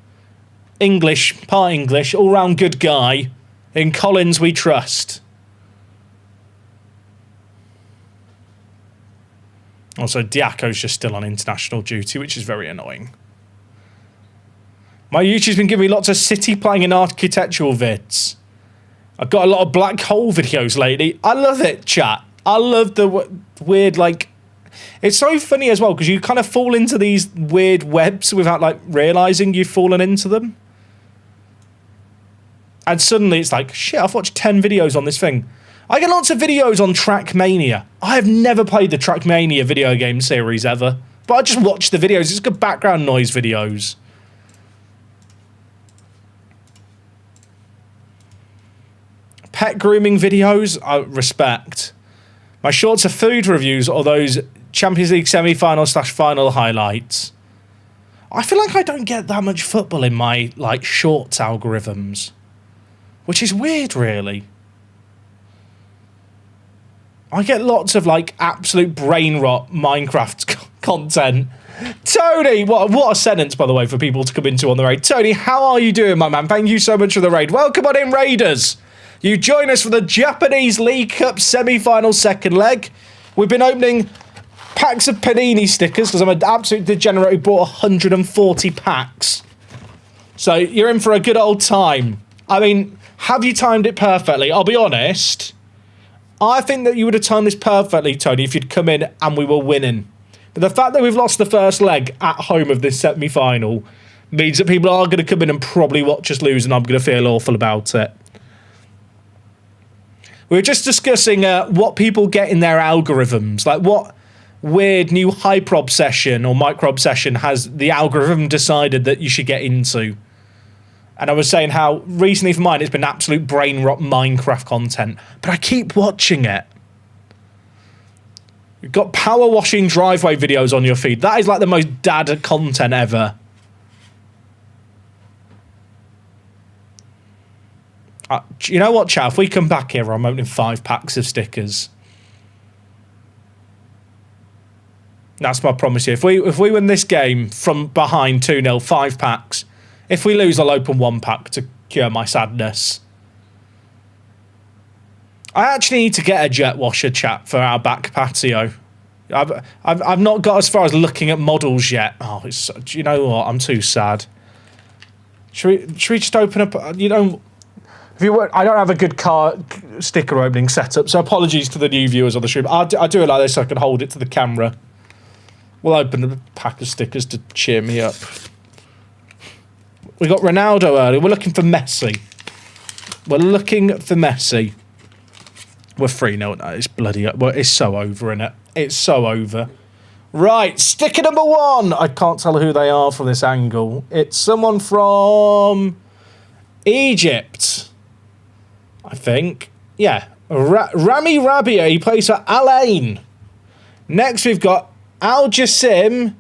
English, part English, all-round good guy. In Collins we trust. Also, Diaco's just still on international duty, which is very annoying. My YouTube's been giving me lots of city planning and architectural vids. I've got a lot of black hole videos lately. I love it, chat. I love the weird, like... It's so funny as well, because you kind of fall into these weird webs without, like, realising you've fallen into them. And suddenly it's like, shit, I've watched 10 videos on this thing. I get lots of videos on Trackmania. I have never played the Trackmania video game series ever. But I just watch the videos. It's good background noise videos. Pet grooming videos, I respect. My shorts are food reviews or those Champions League semi-final/final highlights. I feel like I don't get that much football in my, like, shorts algorithms. Which is weird, really. I get lots of, like, absolute brain rot Minecraft content. Tony, what a sentence, by the way, for people to come into on the raid. Tony, how are you doing, my man? Thank you so much for the raid. Welcome on in, Raiders. You join us for the Japanese League Cup semi-final second leg. We've been opening packs of Panini stickers because I'm an absolute degenerate who bought 140 packs. So you're in for a good old time. I mean, have you timed it perfectly? I'll be honest. I think that you would have timed this perfectly, Tony, if you'd come in and we were winning. But the fact that we've lost the first leg at home of this semi-final means that people are going to come in and probably watch us lose, and I'm going to feel awful about it. We were just discussing what people get in their algorithms. Like, what weird new hyper obsession or micro obsession has the algorithm decided that you should get into. And I was saying how recently for mine it's been absolute brain rot Minecraft content. But I keep watching it. You've got power washing driveway videos on your feed. That is like the most dad content ever. You know what, chat? If we come back here, I'm opening 5 packs of stickers. That's my promise here. If we win this game from behind 2-0, 5 packs. If we lose, I'll open 1 pack to cure my sadness. I actually need to get a jet washer, chat, for our back patio. I've not got as far as looking at models yet. Oh, do you know what? I'm too sad. Should we just open up? You know. I don't have a good car sticker opening setup, so apologies to the new viewers on the stream. I do it like this so I can hold it to the camera. We'll open a pack of stickers to cheer me up. We got Ronaldo early. We're looking for Messi. We're 3-0 now. It's bloody... Well, it's so over, innit? It's so over. Right, sticker number 1. I can't tell who they are from this angle. It's someone from Egypt, I think. Yeah. Rami Rabia. He plays for Al Ain. Next, we've got Al Jassim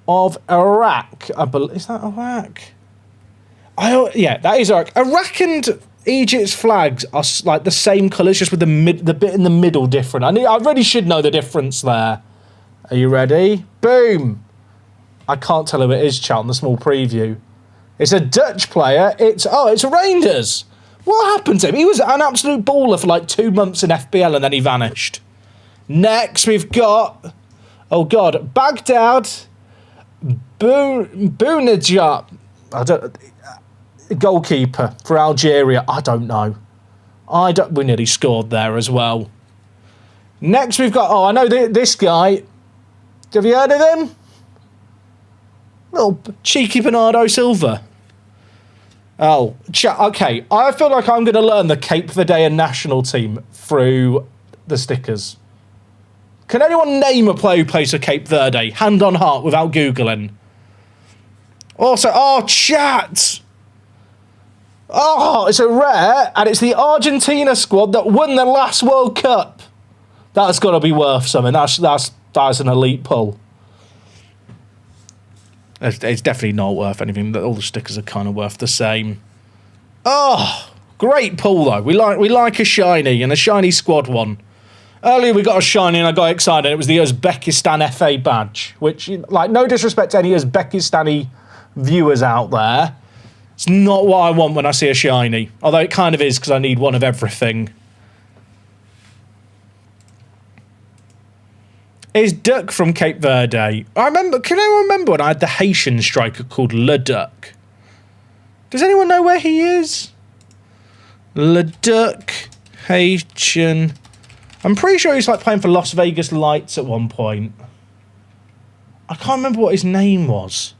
of Iraq. Is that Iraq? Yeah, that is Iraq. Iraq and Egypt's flags are like the same colours, just with the bit in the middle different. I really should know the difference there. Are you ready? Boom. I can't tell who it is, chat, on the small preview. It's a Dutch player. It's Reinders. What happened to him? He was an absolute baller for like 2 months in FBL and then he vanished. Next, we've got, oh God, Baghdad Bounedjah, goalkeeper for Algeria. I don't know. We nearly scored there as well. Next we've got, I know this guy. Have you heard of him? Little cheeky Bernardo Silva. Oh, okay. I feel like I'm going to learn the Cape Verdean national team through the stickers. Can anyone name a player who plays for Cape Verde? Hand on heart without Googling. Also, chat! It's a rare, and it's the Argentina squad that won the last World Cup. That's got to be worth something. That's an elite pull. It's definitely not worth anything. All the stickers are kind of worth the same. Great pull though. We like a shiny, and a shiny squad one. Earlier we got a shiny and I got excited. It was the Uzbekistan FA badge, which, like, no disrespect to any Uzbekistani viewers out there, it's not what I want when I see a shiny. Although it kind of is, because I need one of everything. It's Duck from Cape Verde. Can anyone remember when I had the Haitian striker called Le Duck? Does anyone know where he is? Le Duck, Haitian. I'm pretty sure he's like playing for Las Vegas Lights at one point. I can't remember what his name was.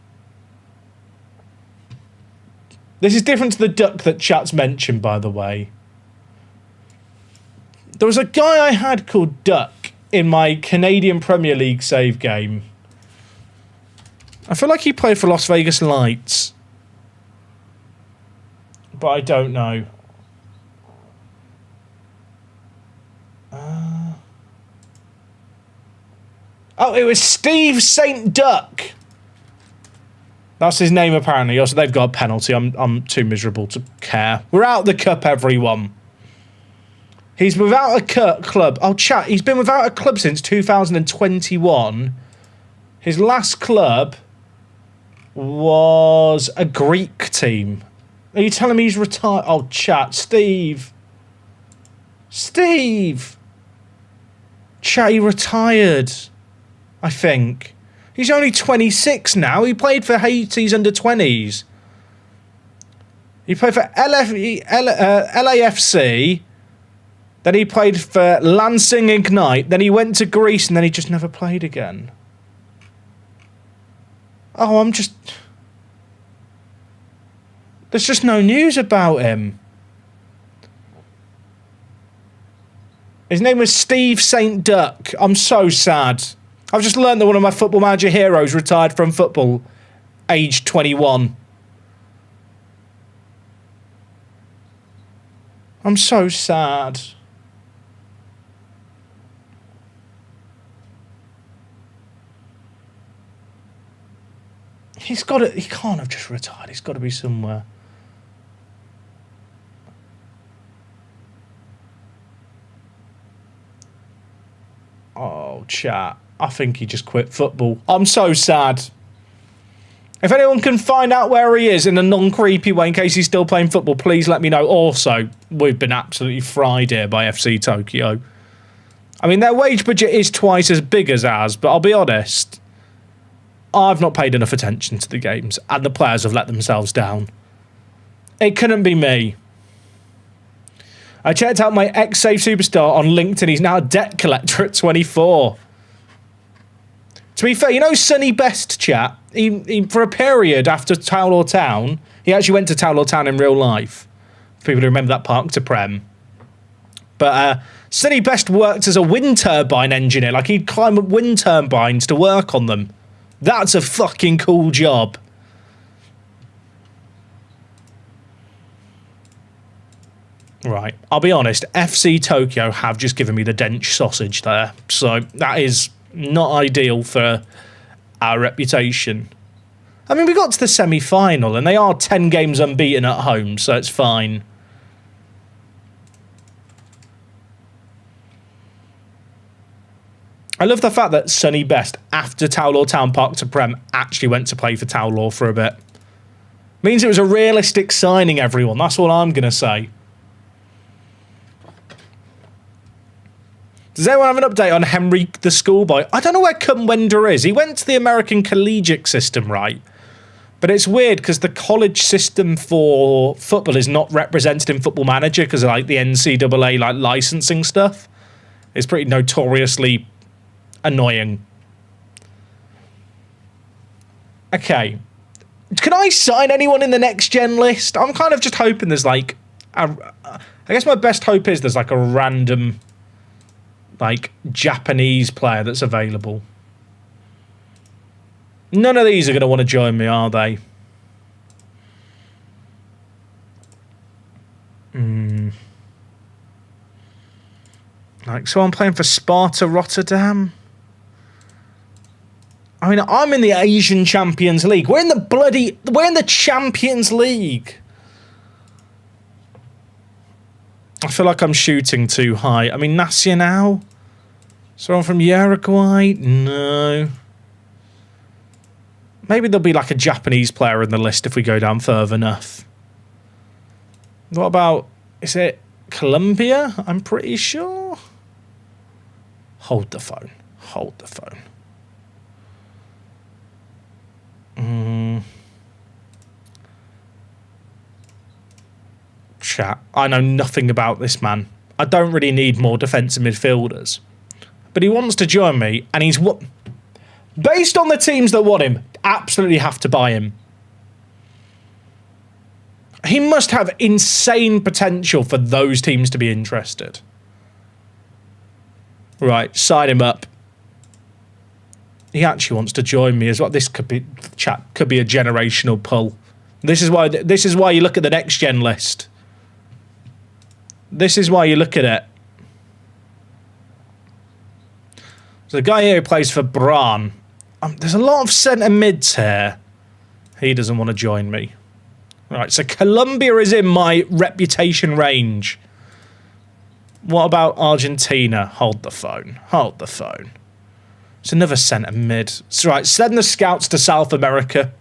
This is different to the Duck that chat's mentioned, by the way. There was a guy I had called Duck in my Canadian Premier League save game. I feel like he played for Las Vegas Lights. But I don't know. It was Steve St. Duck. That's his name, apparently. Also, they've got a penalty. I'm too miserable to care. We're out the cup, everyone. He's without a club. Oh, chat. He's been without a club since 2021. His last club was a Greek team. Are you telling me he's retired? Oh, chat. Steve. Chat, he retired. I think. He's only 26 now. He played for Haiti's under-20s. He played for LAFC. Then he played for Lansing Ignite. Then he went to Greece, and then he just never played again. There's just no news about him. His name was Steve St. Duck. I'm so sad. I've just learned that one of my Football Manager heroes retired from football, aged 21. I'm so sad. He can't have just retired. He's got to be somewhere. Oh, chat. I think he just quit football. I'm so sad. If anyone can find out where he is in a non-creepy way in case he's still playing football, please let me know. Also, we've been absolutely fried here by FC Tokyo. I mean, their wage budget is twice as big as ours, but I'll be honest, I've not paid enough attention to the games, and the players have let themselves down. It couldn't be me. I checked out my ex-Save Superstar on LinkedIn. He's now a debt collector at 24. To be fair, you know Sonny Best, chat? He for a period after Tower Town, he actually went to Tower Town in real life. For people who remember that park to Prem. But Sonny Best worked as a wind turbine engineer. Like, he'd climb up wind turbines to work on them. That's a fucking cool job. Right, I'll be honest, FC Tokyo have just given me the dench sausage there. So that is not ideal for our reputation. I mean, we got to the semi-final and they are 10 games unbeaten at home, so it's fine. I love the fact that Sonny Best, after Tower Town Park to Prem, actually went to play for Tower for a bit. Means it was a realistic signing, everyone. That's all I'm going to say. Does anyone have an update on Henry the schoolboy? I don't know where Kumwender is. He went to the American collegiate system, right? But it's weird because the college system for football is not represented in Football Manager because of like the NCAA like licensing stuff. It's pretty notoriously annoying. Okay. Can I sign anyone in the next gen list? I'm kind of just hoping there's like I guess my best hope is there's like a random like Japanese player that's available. None of these are going to want to join me, are they? Like, so I'm playing for Sparta Rotterdam. I mean, I'm in the Asian Champions League. We're in the Champions League. I feel like I'm shooting too high. I mean, Nacional? Someone from Uruguay? No. Maybe there'll be like a Japanese player in the list if we go down further enough. What about, is it Colombia? I'm pretty sure. Hold the phone. Hold the phone. Chat. I know nothing about this man. I don't really need more defensive midfielders. But he wants to join me, and he's what? Based on the teams that want him, absolutely have to buy him. He must have insane potential for those teams to be interested. Right, sign him up. He actually wants to join me as well. This could be, chat, could be a generational pull. This is why you look at the next gen list. This is why you look at it. So the guy here who plays for Bran. There's a lot of centre mids here. He doesn't want to join me. Right, so Colombia is in my reputation range. What about Argentina? Hold the phone. Hold the phone. It's another centre mid. So, right, send the scouts to South America.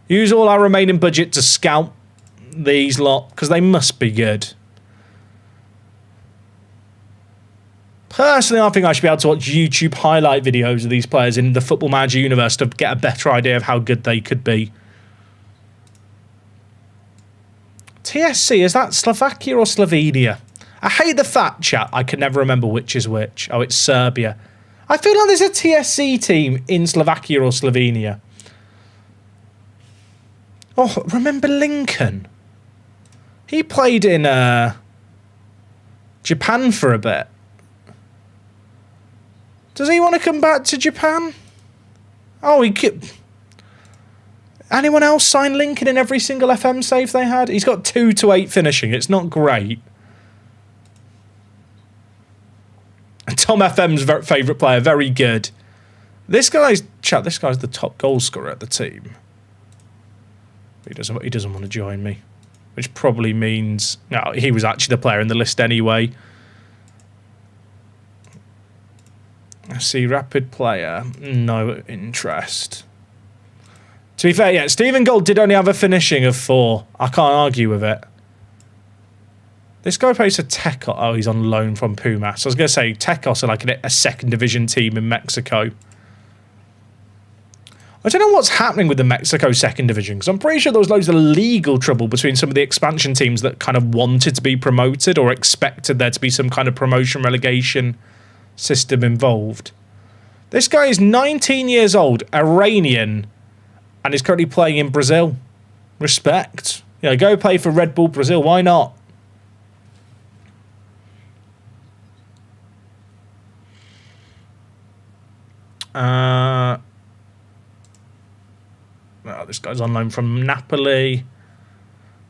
Use all our remaining budget to scout these lot, because they must be good. Personally, I think I should be able to watch YouTube highlight videos of these players in the Football Manager universe to get a better idea of how good they could be. TSC, is that Slovakia or Slovenia? I hate the fact, chat, I can never remember which is which. Oh, it's Serbia. I feel like there's a TSC team in Slovakia or Slovenia. Oh, remember Lincoln? He played in Japan for a bit. Does he want to come back to Japan? Oh, he could. Anyone else sign Lincoln in every single FM save they had? He's got 2-8 finishing. It's not great. Tom FM's favourite player, very good. This guy's the top goal scorer at the team. He doesn't want to join me, which probably means no. He was actually the player in the list anyway. I see rapid player, no interest. To be fair, yeah, Stephen Gold did only have a finishing of 4. I can't argue with it. This guy plays for Tecos. Oh, he's on loan from Pumas. I was going to say, Tecos are like a second division team in Mexico. I don't know what's happening with the Mexico second division, because I'm pretty sure there was loads of legal trouble between some of the expansion teams that kind of wanted to be promoted or expected there to be some kind of promotion relegation system involved. This guy is 19 years old, Iranian, and is currently playing in Brazil. Respect. Yeah, go play for Red Bull Brazil. Why not? Oh, this guy's on loan from Napoli.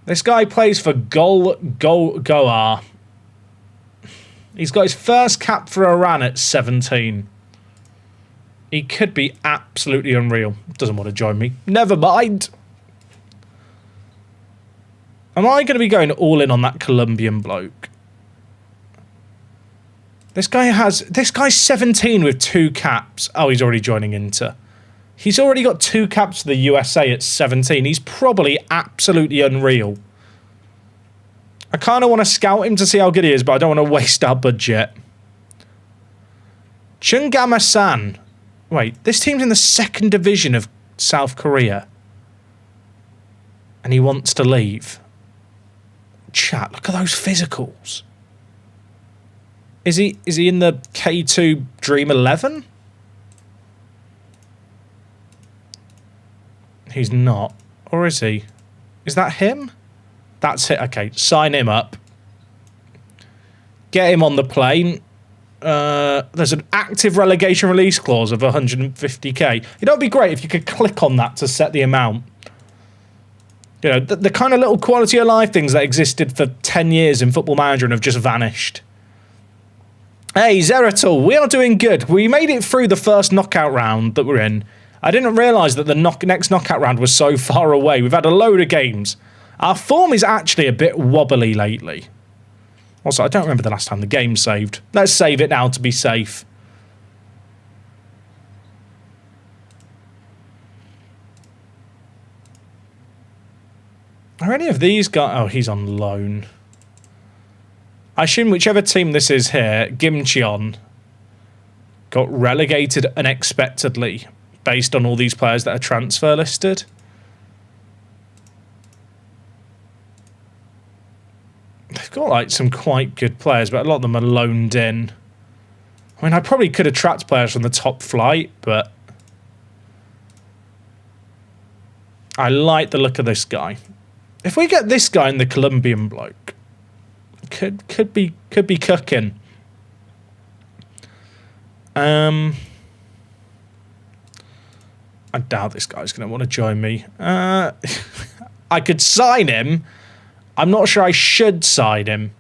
This guy plays for Goa. He's got his first cap for Iran at 17. He could be absolutely unreal. Doesn't want to join me. Never mind. Am I going to be going all in on that Colombian bloke? This guy's 17 with 2 caps. Oh, he's already joining Inter. He's already got 2 caps for the USA at 17. He's probably absolutely unreal. I kind of want to scout him to see how good he is, but I don't want to waste our budget. Chungama-san. Wait, this team's in the 2nd division of South Korea. And he wants to leave. Chat, look at those physicals. Is he in the K2 Dream 11? He's not. Or is he? Is that him? That's it. Okay, sign him up. Get him on the plane. There's an active relegation release clause of 150k. You know, it'd be great if you could click on that to set the amount. You know, the kind of little quality of life things that existed for 10 years in Football Manager and have just vanished. Hey, Zeratul, we are doing good. We made it through the first knockout round that we're in. I didn't realise that the next knockout round was so far away. We've had a load of games. Our form is actually a bit wobbly lately. Also, I don't remember the last time the game saved. Let's save it now to be safe. Are any of these guys... Oh, he's on loan. I assume whichever team this is here, Gimcheon, got relegated unexpectedly based on all these players that are transfer listed. They've got like some quite good players, but a lot of them are loaned in. I mean, I probably could attract players from the top flight, but I like the look of this guy. If we get this guy in the Colombian bloke, could be cooking. I doubt this guy's going to want to join me. I could sign him. I'm not sure I should sign him.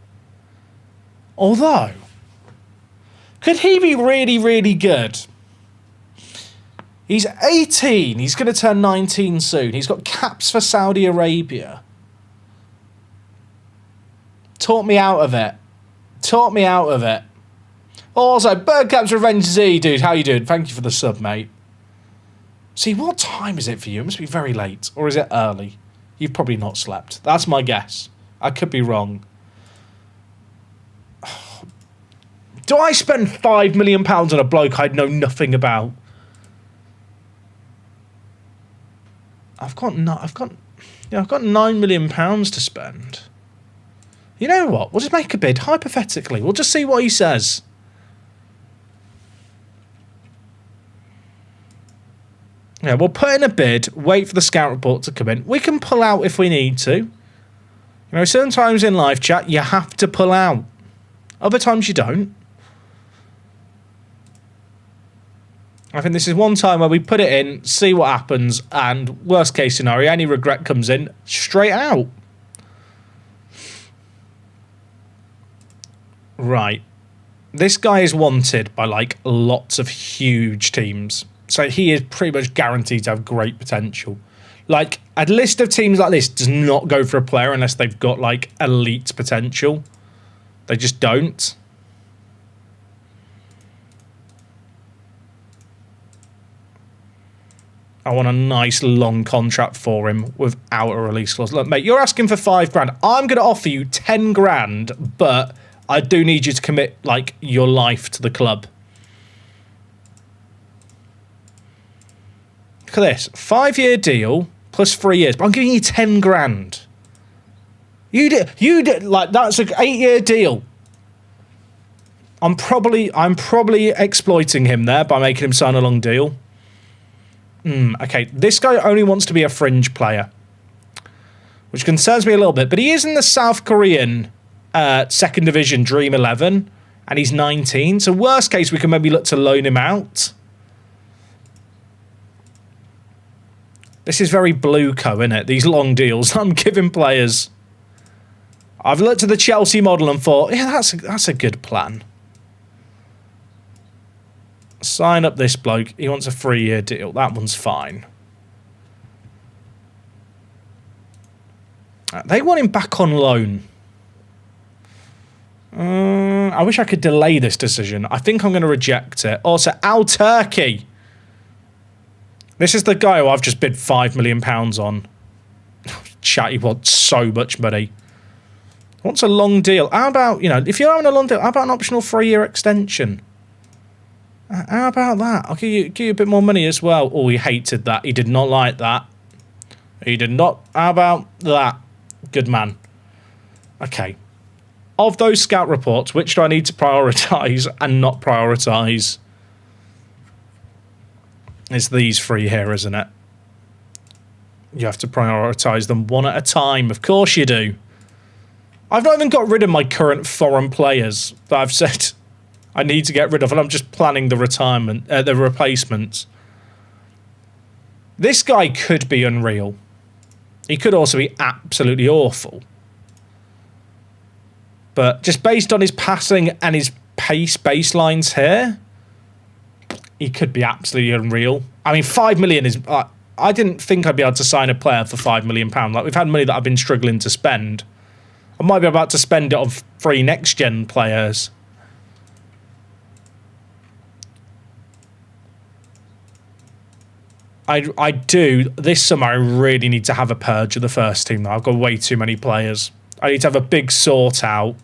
Although, could he be really, really good? He's 18. He's going to turn 19 soon. He's got caps for Saudi Arabia. Talk me out of it. Talk me out of it. Also, Birdcap's Revenge Z, dude. How you doing? Thank you for the sub, mate. See, what time is it for you? It must be very late. Or is it early? You've probably not slept. That's my guess. I could be wrong. Do I spend £5 million on a bloke I know nothing about? I've got £9 million to spend. You know what? We'll just make a bid, hypothetically. We'll just see what he says. Yeah, we'll put in a bid, wait for the scout report to come in. We can pull out if we need to. You know, sometimes in live chat, you have to pull out. Other times you don't. I think this is one time where we put it in, see what happens, and worst case scenario, any regret comes in, straight out. Right. This guy is wanted by, like, lots of huge teams. So he is pretty much guaranteed to have great potential. Like, a list of teams like this does not go for a player unless they've got, like, elite potential. They just don't. I want a nice long contract for him without a release clause. Look, mate, you're asking for $5,000. I'm going to offer you 10 grand, but I do need you to commit, like, your life to the club. Look at this. 5-year deal plus 3 years, but I'm giving you 10 grand. You did, like, that's an 8-year deal. I'm probably exploiting him there by making him sign a long deal. Okay, this guy only wants to be a fringe player, which concerns me a little bit, but he is in the South Korean 2nd Division Dream 11, and he's 19, so worst case, we can maybe look to loan him out. This is very Blue-Co, isn't it? These long deals I'm giving players. I've looked at the Chelsea model and thought, yeah, that's a good plan. Sign up this bloke. He wants a 3-year deal. That one's fine. They want him back on loan. I wish I could delay this decision. I think I'm going to reject it. Also, Al Turkey. This is the guy who I've just bid £5 million on. Chat, he wants so much money. Wants a long deal. How about, you know, if you're having a long deal, how about an optional 3-year extension? How about that? I'll give you a bit more money as well. Oh, he hated that. He did not like that. He did not. How about that? Good man. Okay. Of those scout reports, which do I need to prioritise and not prioritise? It's these three here, isn't it? You have to prioritise them one at a time. Of course you do. I've not even got rid of my current foreign players that I've said I need to get rid of, and I'm just planning the retirement, the replacements. This guy could be unreal. He could also be absolutely awful. But just based on his passing and his pace baselines here, he could be absolutely unreal. I mean, 5 million is... I didn't think I'd be able to sign a player for £5 million. Like, we've had money that I've been struggling to spend. I might be about to spend it on 3 next-gen players. I do. This summer, I really need to have a purge of the first team, though. I've got way too many players. I need to have a big sort out.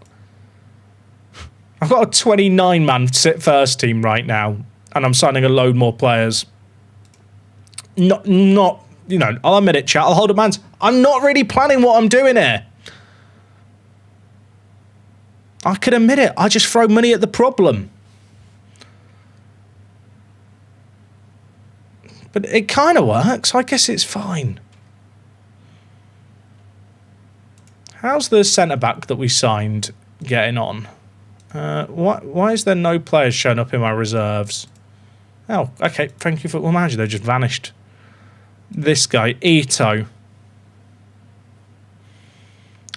I've got a 29-man first team right now, and I'm signing a load more players. Not, you know, I'll admit it, chat. I'll hold up my hands. I'm not really planning what I'm doing here. I can admit it. I just throw money at the problem. But it kind of works. I guess it's fine. How's the centre-back that we signed getting on? Why is there no players showing up in my reserves? Oh, okay. Thank you, Football Manager. They just vanished. This guy, Ito.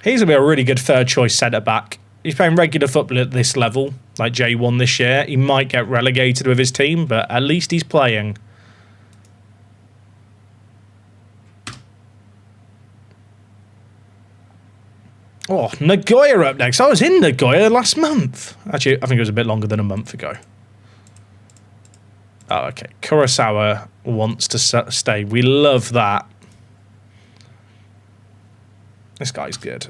He's going to be a really good third-choice centre-back. He's playing regular football at this level, like J1 this year. He might get relegated with his team, but at least he's playing. Oh, Nagoya up next. I was in Nagoya last month. Actually, I think it was a bit longer than a month ago. Oh, okay. Kurosawa wants to stay. We love that. This guy's good.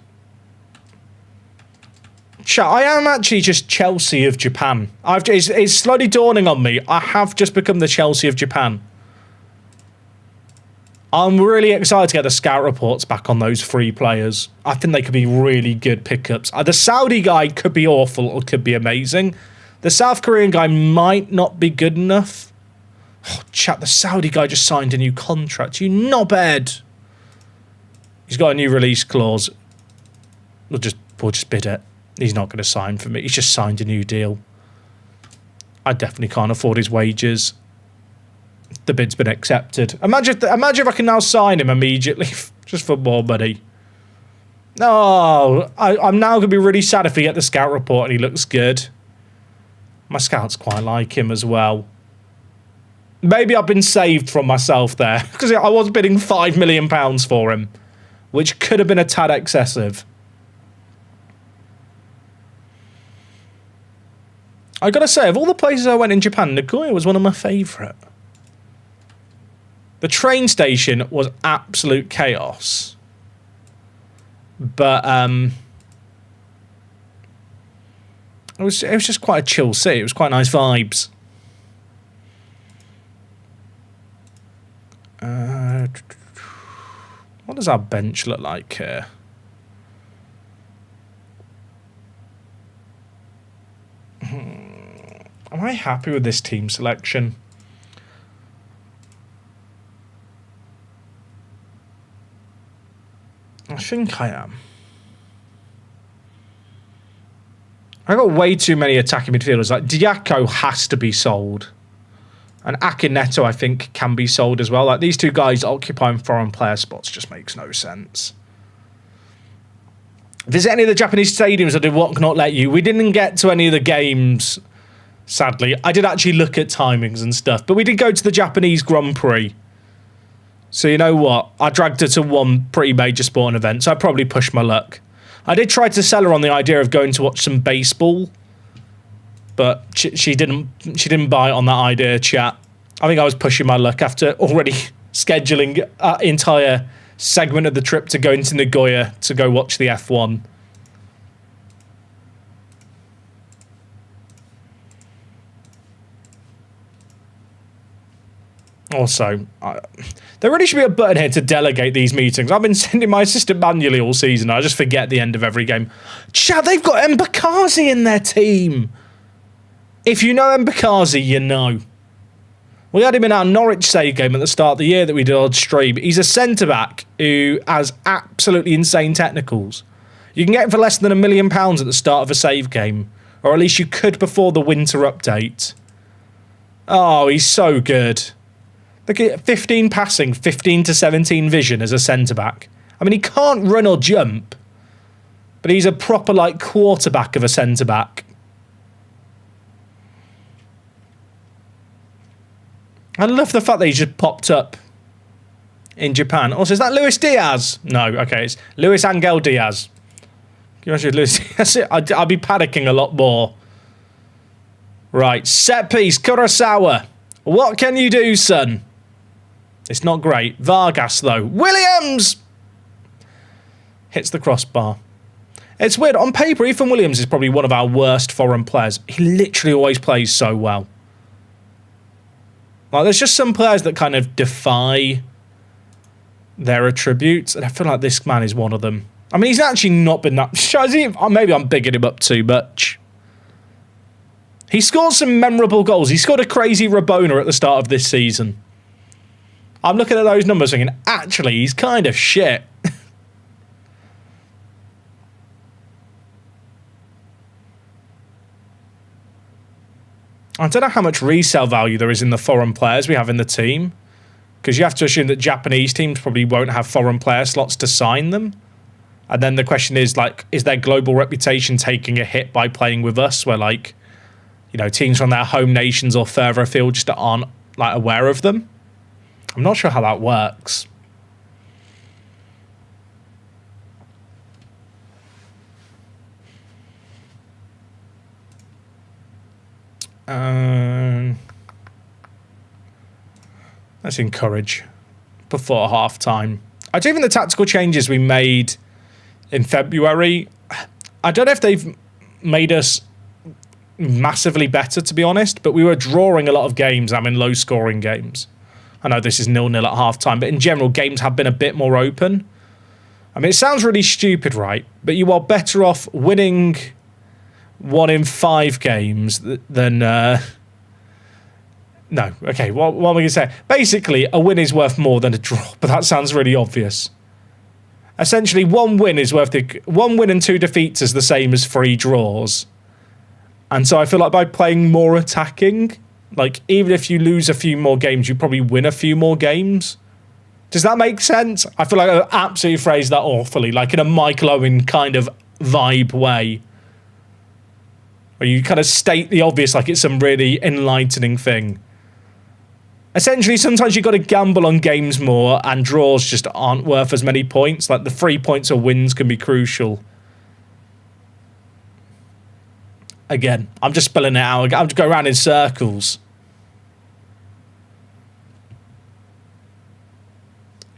Chat, I am actually just Chelsea of Japan. It's slowly dawning on me. I have just become the Chelsea of Japan. I'm really excited to get the scout reports back on those 3 players. I think they could be really good pickups. The Saudi guy could be awful or could be amazing. The South Korean guy might not be good enough. Oh, chat, the Saudi guy just signed a new contract. You knobhead. He's got a new release clause. We'll just bid it. He's not going to sign for me. He's just signed a new deal. I definitely can't afford his wages. The bid's been accepted. Imagine if I can now sign him immediately just for more money. No, I'm now going to be really sad if we get the scout report and he looks good. My scouts quite like him as well. Maybe I've been saved from myself there because I was bidding £5 million for him, which could have been a tad excessive. I gotta say, of all the places I went in Japan, Nagoya was one of my favourite. The train station was absolute chaos. But it was just quite a chill city. It was quite nice vibes. What does our bench look like here? Am I happy with this team selection? I think I am. I got way too many attacking midfielders. Like Diaco has to be sold. And Akineto, I think, can be sold as well. Like these 2 guys occupying foreign player spots just makes no sense. Visit any of the Japanese stadiums, I did what not let you. We didn't get to any of the games, sadly. I did actually look at timings and stuff, but we did go to the Japanese Grand Prix. So you know what? I dragged her to one pretty major sporting event, so I probably pushed my luck. I did try to sell her on the idea of going to watch some baseball, but she didn't buy on that idea, chat. I think I was pushing my luck after already scheduling an entire segment of the trip to go into Nagoya to go watch the F1. Also, there really should be a button here to delegate these meetings. I've been sending my assistant manually all season. I just forget the end of every game. Chad, they've got Mbakazi in their team. If you know Mbakazi, you know. We had him in our Norwich save game at the start of the year that we did on stream. He's a centre-back who has absolutely insane technicals. You can get him for less than £1 million at the start of a save game. Or at least you could before the winter update. Oh, he's so good. Look at 15 passing, 15 to 17 vision as a centre-back. I mean, he can't run or jump. But he's a proper, like, quarterback of a centre-back. I love the fact that he just popped up in Japan. Also, is that Luis Diaz? No, okay, it's Luis Angel Diaz. Can you imagine Luis Diaz? I'd be panicking a lot more. Right, set piece, Kurosawa. What can you do, son? It's not great. Vargas, though. Williams! Hits the crossbar. It's weird. On paper, Ethan Williams is probably one of our worst foreign players. He literally always plays so well. Like, there's just some players that kind of defy their attributes, and I feel like this man is one of them. I mean, he's actually not been that... Maybe I'm bigging him up too much. He scored some memorable goals. He scored a crazy Rabona at the start of this season. I'm looking at those numbers thinking, actually, he's kind of shit. I don't know how much resale value there is in the foreign players we have in the team. Because you have to assume that Japanese teams probably won't have foreign player slots to sign them. And then the question is, like, is their global reputation taking a hit by playing with us? Where, like, you know, teams from their home nations or further afield just aren't, like, aware of them. I'm not sure how that works. Let's encourage before half time. I do think the tactical changes we made in February, I don't know if they've made us massively better, to be honest, but we were drawing a lot of games. I'm in low scoring games. I know this is 0-0 at half time, but in general, games have been a bit more open. I mean, it sounds really stupid, right? But you are better off winning 1 in 5 games than... No, okay, what am I going to say? Basically, a win is worth more than a draw, but that sounds really obvious. Essentially, 1 win is worth... 1 win and 2 defeats is the same as 3 draws. And so I feel like by playing more attacking, like, even if you lose a few more games, you probably win a few more games. Does that make sense? I feel like I absolutely phrased that awfully, like in a Michael Owen kind of vibe way. Where you kind of state the obvious like it's some really enlightening thing. Essentially, sometimes you've got to gamble on games more, and draws just aren't worth as many points. Like, the 3 points of wins can be crucial. Again, I'm just spelling it out. I'm just going around in circles.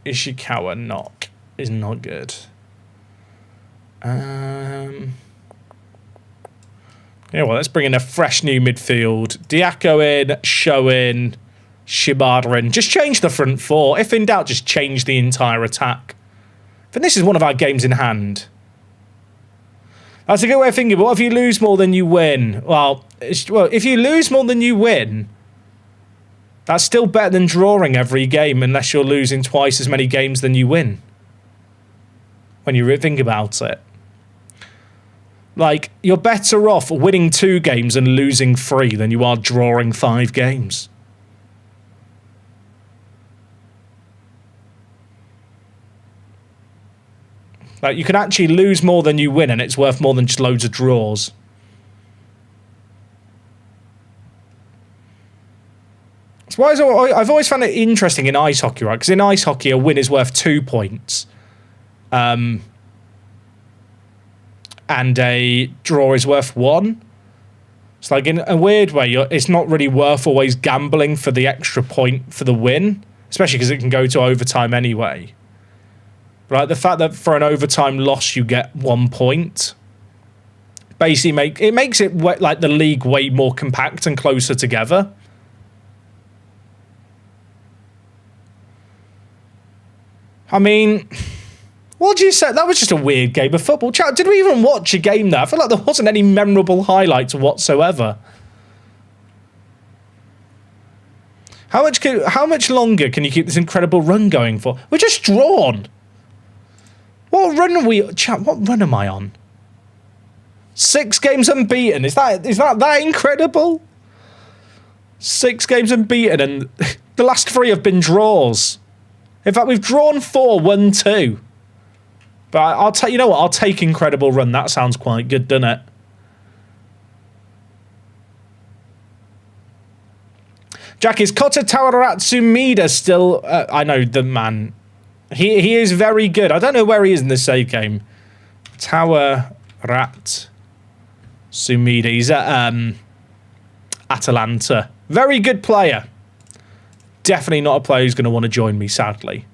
Ishikawa knock is not good. Yeah, well, let's bring in a fresh new midfield. Diaco in, Show in, Shibata in. Just change the front 4. If in doubt, just change the entire attack. But this is one of our games in hand. That's a good way of thinking, but what if you lose more than you win? Well, if you lose more than you win, that's still better than drawing every game unless you're losing twice as many games than you win. When you think about it. Like, you're better off winning 2 games and losing 3 than you are drawing 5 games. Like, you can actually lose more than you win, and it's worth more than just loads of draws. That's why I've always found it interesting in ice hockey, right? Because in ice hockey, a win is worth 2 points. And a draw is worth 1. It's like, in a weird way, it's not really worth always gambling for the extra point for the win, especially because it can go to overtime anyway. Right, the fact that for an overtime loss you get 1 point basically makes it like the league way more compact and closer together. I mean, what do you say? That was just a weird game of football. Chat, did we even watch a game there? I feel like there wasn't any memorable highlights whatsoever. How much longer can you keep this incredible run going for? We're just drawn. What run are we... Chat, what run am I on? 6 games unbeaten. Is that incredible? 6 games unbeaten, and the last 3 have been draws. In fact, we've drawn 4, won 2. But I'll take, you know what? I'll take incredible run. That sounds quite good, doesn't it? Jack, is Kota Tawaratsu still... I know the man. He is very good. I don't know where he is in this save game. Tawaratsu. He's at Atalanta. Very good player. Definitely not a player who's going to want to join me, sadly.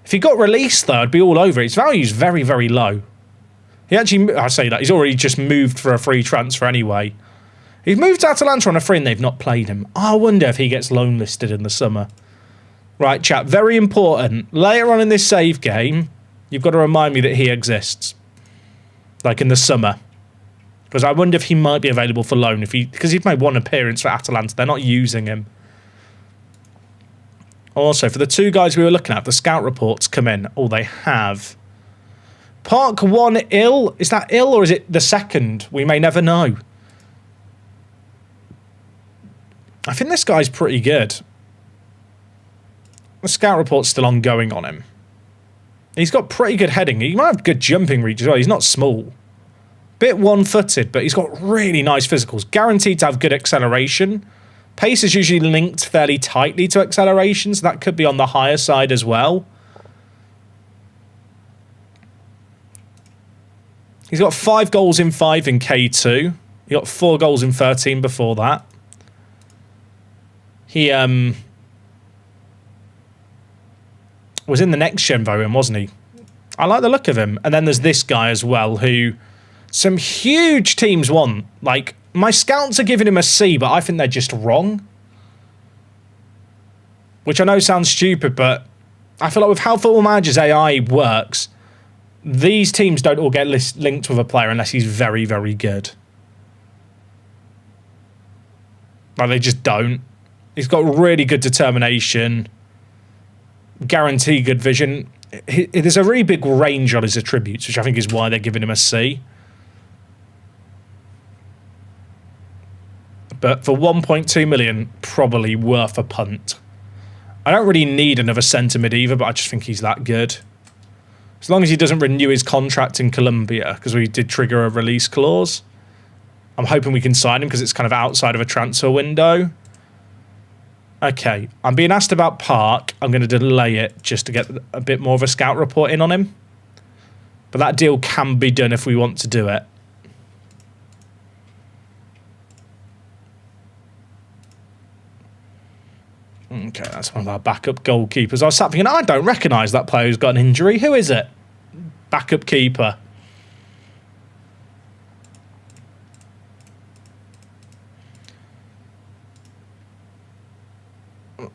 If he got released, though, I'd be all over it. His value's very, very low. He actually... I say that. He's already just moved for a free transfer anyway. He's moved to Atalanta on a free and they've not played him. I wonder if he gets loan listed in the summer. Right, chat. Very important. Later on in this save game, you've got to remind me that he exists. Like in the summer. Because I wonder if he might be available for loan. Because he's made 1 appearance for Atalanta. They're not using him. Also, for the 2 guys we were looking at, the scout reports come in. Oh, they have. Park 1 ill. Is that ill or is it the second? We may never know. I think this guy's pretty good. The scout report's still ongoing on him. He's got pretty good heading. He might have good jumping reach as well. He's not small. Bit one-footed, but he's got really nice physicals. Guaranteed to have good acceleration. Pace is usually linked fairly tightly to acceleration, so that could be on the higher side as well. He's got 5 goals in 5 in K2. He got 4 goals in 13 before that. He was in the next gen variant, wasn't he? I like the look of him. And then there's this guy as well, who some huge teams want. Like, my scouts are giving him a C, but I think they're just wrong. Which I know sounds stupid, but I feel like with how Football Manager's AI works, these teams don't all get linked with a player unless he's very, very good. Like, they just don't. He's got really good determination, guarantee good vision. There's a really big range on his attributes, which I think is why they're giving him a C. But for 1.2 million, probably worth a punt. I don't really need another centre mid either, but I just think he's that good. As long as he doesn't renew his contract in Colombia, because we did trigger a release clause. I'm hoping we can sign him because it's kind of outside of a transfer window. Okay, I'm being asked about Park. I'm going to delay it just to get a bit more of a scout report in on him. But that deal can be done if we want to do it. Okay, that's one of our backup goalkeepers. I was sat thinking, I don't recognise that player who's got an injury. Who is it? Backup keeper.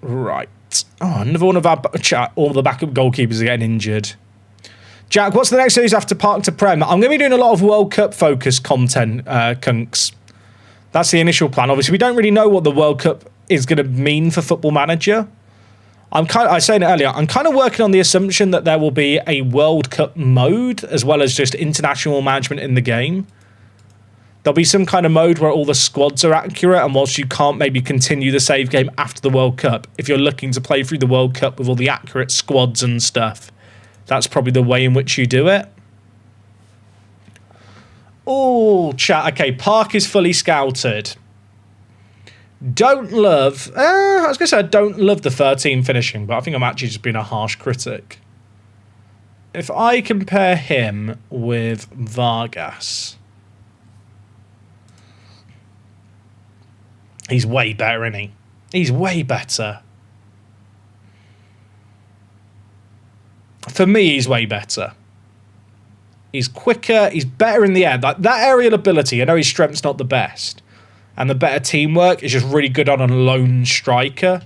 Right. Oh, another one of our all the backup goalkeepers are getting injured. Jack, what's the next series after Park to Prem? I'm going to be doing a lot of World Cup focused content, Kunks. That's the initial plan. Obviously, we don't really know what the World Cup is going to mean for Football Manager. I was saying it earlier, I'm kind of working on the assumption that there will be a World Cup mode as well as just international management in the game. There'll be some kind of mode where all the squads are accurate, and whilst you can't maybe continue the save game after the World Cup, if you're looking to play through the World Cup with all the accurate squads and stuff, that's probably the way in which you do it. Oh, chat. Okay, Park is fully scouted. Don't love... I was going to say I don't love the 13 finishing, but I think I'm actually just being a harsh critic. If I compare him with Vargas... He's way better, isn't he? He's way better. For me, he's way better. He's quicker. He's better in the air. That aerial ability, I know his strength's not the best. And the better teamwork is just really good on a lone striker.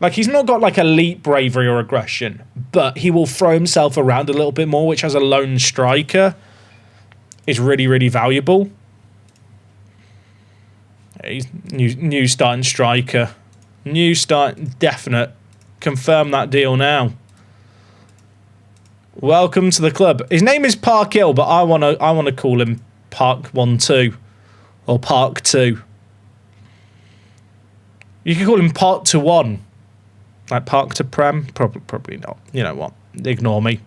Like, he's not got, like, elite bravery or aggression, but he will throw himself around a little bit more, which as a lone striker is really, really valuable. He's new starting striker. New start, definite. Confirm that deal now. Welcome to the club. His name is Park Hill, but I wanna call him Park 1-2 or Park 2. You could call him Park to 1. Like Park to Prem? Probably not. You know what? Ignore me.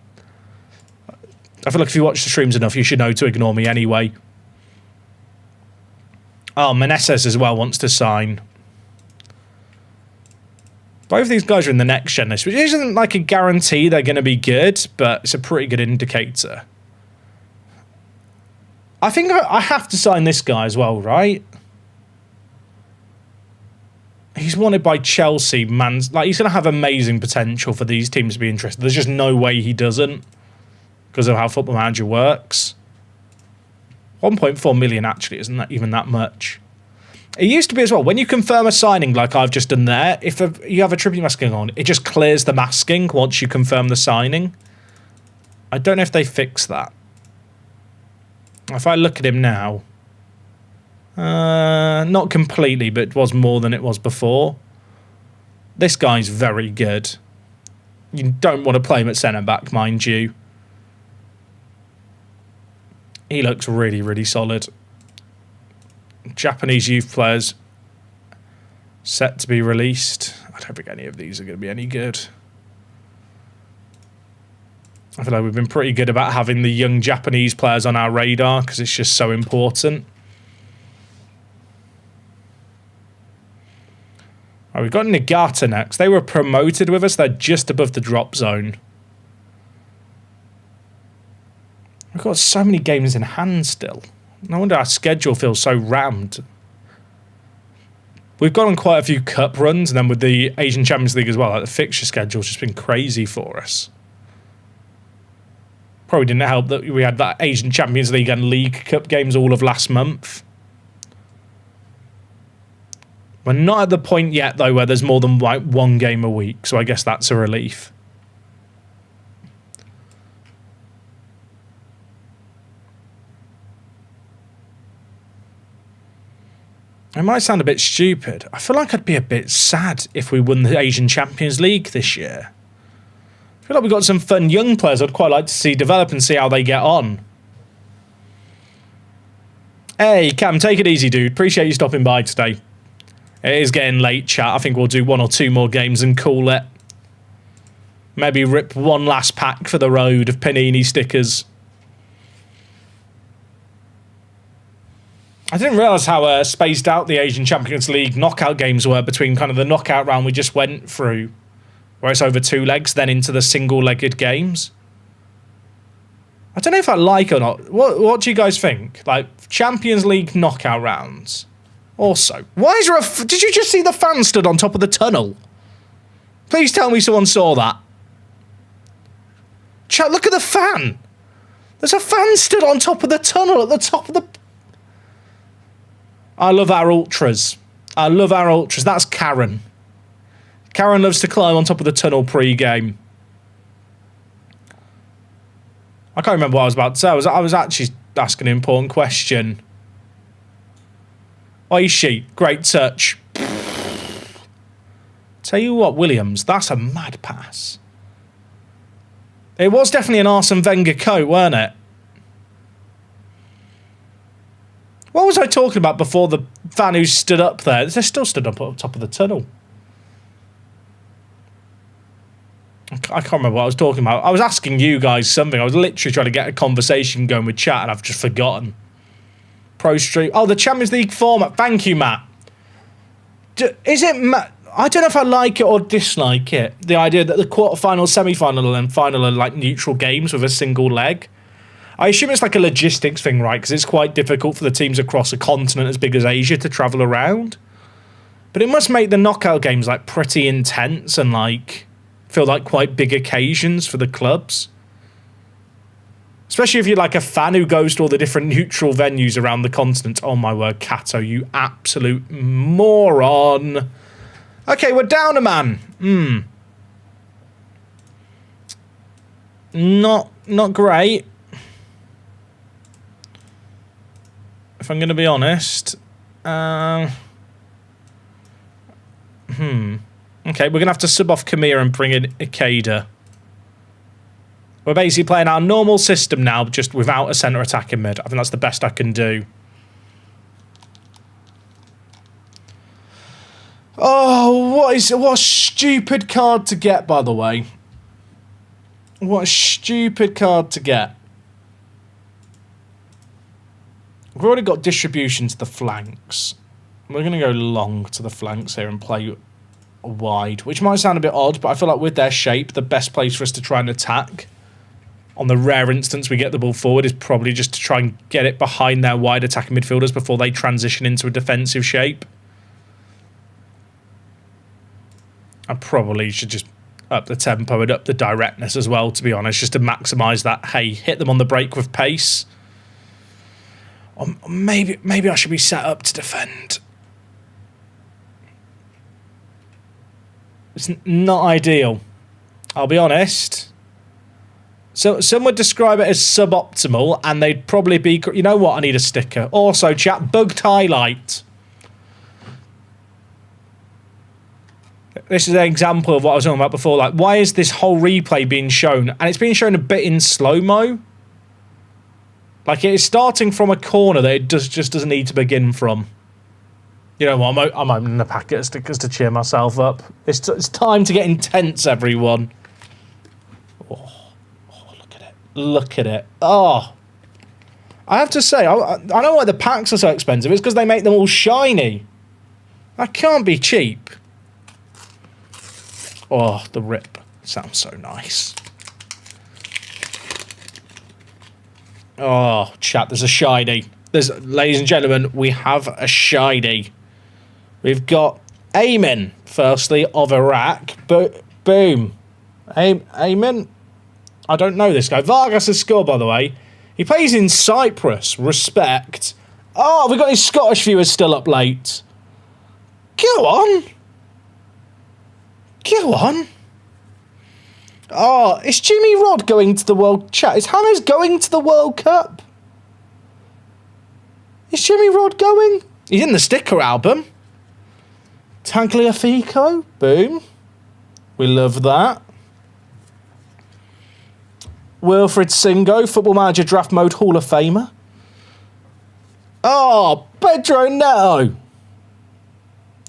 I feel like if you watch the streams enough, you should know to ignore me anyway. Oh, Meneses as well wants to sign. Both of these guys are in the next gen list, which isn't like a guarantee they're going to be good, but it's a pretty good indicator. I think I have to sign this guy as well, right? He's wanted by Chelsea, man. Like, he's going to have amazing potential for these teams to be interested. There's just no way he doesn't because of how Football Manager works. 1.4 million actually isn't that even that much. It used to be as well, when you confirm a signing like I've just done there, if you have a tribute masking on, it just clears the masking once you confirm the signing. I don't know if they fixed that. If I look at him now, not completely, but it was more than it was before. This guy's very good. You don't want to play him at centre-back, mind you. He looks really, really solid. Japanese youth players set to be released. I don't think any of these are going to be any good. I feel like we've been pretty good about having the young Japanese players on our radar because it's just so important. Right, we've got Nagata next. They were promoted with us. They're just above the drop zone. We've got so many games in hand still. No wonder our schedule feels so rammed. We've gone on quite a few cup runs, and then with the Asian Champions League as well, like the fixture schedule's just been crazy for us. Probably didn't help that we had that Asian Champions League and League Cup games all of last month. We're not at the point yet, though, where there's more than like one game a week, so I guess that's a relief. It might sound a bit stupid. I feel like I'd be a bit sad if we won the Asian Champions League this year. I feel like we've got some fun young players I'd quite like to see develop and see how they get on. Hey, Cam, take it easy, dude. Appreciate you stopping by today. It is getting late, chat. I think we'll do 1 or 2 more games and call it. Maybe rip one last pack for the road of Panini stickers. I didn't realise how spaced out the Asian Champions League knockout games were between kind of the knockout round we just went through, where it's over 2 legs, then into the single-legged games. I don't know if I like it or not. What do you guys think? Like, Champions League knockout rounds. Also, why is there a... Did you just see the fan stood on top of the tunnel? Please tell me someone saw that. Chat, look at the fan. There's a fan stood on top of the tunnel at the top of the... I love our ultras. I love our ultras. That's Karen. Karen loves to climb on top of the tunnel pre-game. I can't remember what I was about to say. I was actually asking an important question. Oishi, great touch. Tell you what, Williams, that's a mad pass. It was definitely an Arsene Wenger coat, weren't it? What was I talking about before the fan who stood up there? They still stood up on top of the tunnel. I can't remember what I was talking about. I was asking you guys something. I was literally trying to get a conversation going with chat and I've just forgotten. Pro Street. Oh, the Champions League format. Thank you, Matt. Is it... I don't know if I like it or dislike it. The idea that the quarterfinal, semi-final and final are like neutral games with a single leg. I assume it's like a logistics thing, right? Because it's quite difficult for the teams across a continent as big as Asia to travel around. But it must make the knockout games like pretty intense and like feel like quite big occasions for the clubs. Especially if you're like a fan who goes to all the different neutral venues around the continent. Oh my word, Kato, you absolute moron. Okay, we're down a man. Not great. If I'm going to be honest. Okay, we're going to have to sub off Khmer and bring in Ikeda. We're basically playing our normal system now, just without a centre attack in mid. I think that's the best I can do. Oh, what a stupid card to get, by the way. What a stupid card to get. We've already got distribution to the flanks. We're going to go long to the flanks here and play wide, which might sound a bit odd, but I feel like with their shape, the best place for us to try and attack, on the rare instance we get the ball forward, is probably just to try and get it behind their wide attacking midfielders before they transition into a defensive shape. I probably should just up the tempo and up the directness as well, to be honest, just to maximise that, hey, hit them on the break with pace. Or maybe I should be set up to defend. It's not ideal, I'll be honest. So some would describe it as suboptimal, and they'd probably be... You know what? I need a sticker. Also, chat, bugged highlight. This is an example of what I was talking about before. Like, why is this whole replay being shown? And it's being shown a bit in slow-mo. Like, it is starting from a corner that it just doesn't need to begin from. You know what? I'm opening a packet of stickers to cheer myself up. It's time to get intense, everyone. Oh, look at it. Look at it. Oh. I have to say, I know why the packs are so expensive. It's because they make them all shiny. That can't be cheap. Oh, the rip. Sounds so nice. Oh, chat, there's a shiny. Ladies and gentlemen, we have a shiny. We've got Ayman, firstly, of Iraq. Boom. Ayman? I don't know this guy. Vargas has scored, by the way. He plays in Cyprus. Respect. Oh, we've got his Scottish viewers still up late. Go on. Go on. Oh, is Jimmy Rod going to the World... Chat, is James going to the World Cup? Is Jimmy Rod going? He's in the sticker album. Tagliafico. Boom. We love that. Wilfred Singo, Football Manager Draft Mode Hall of Famer. Oh, Pedro Neto.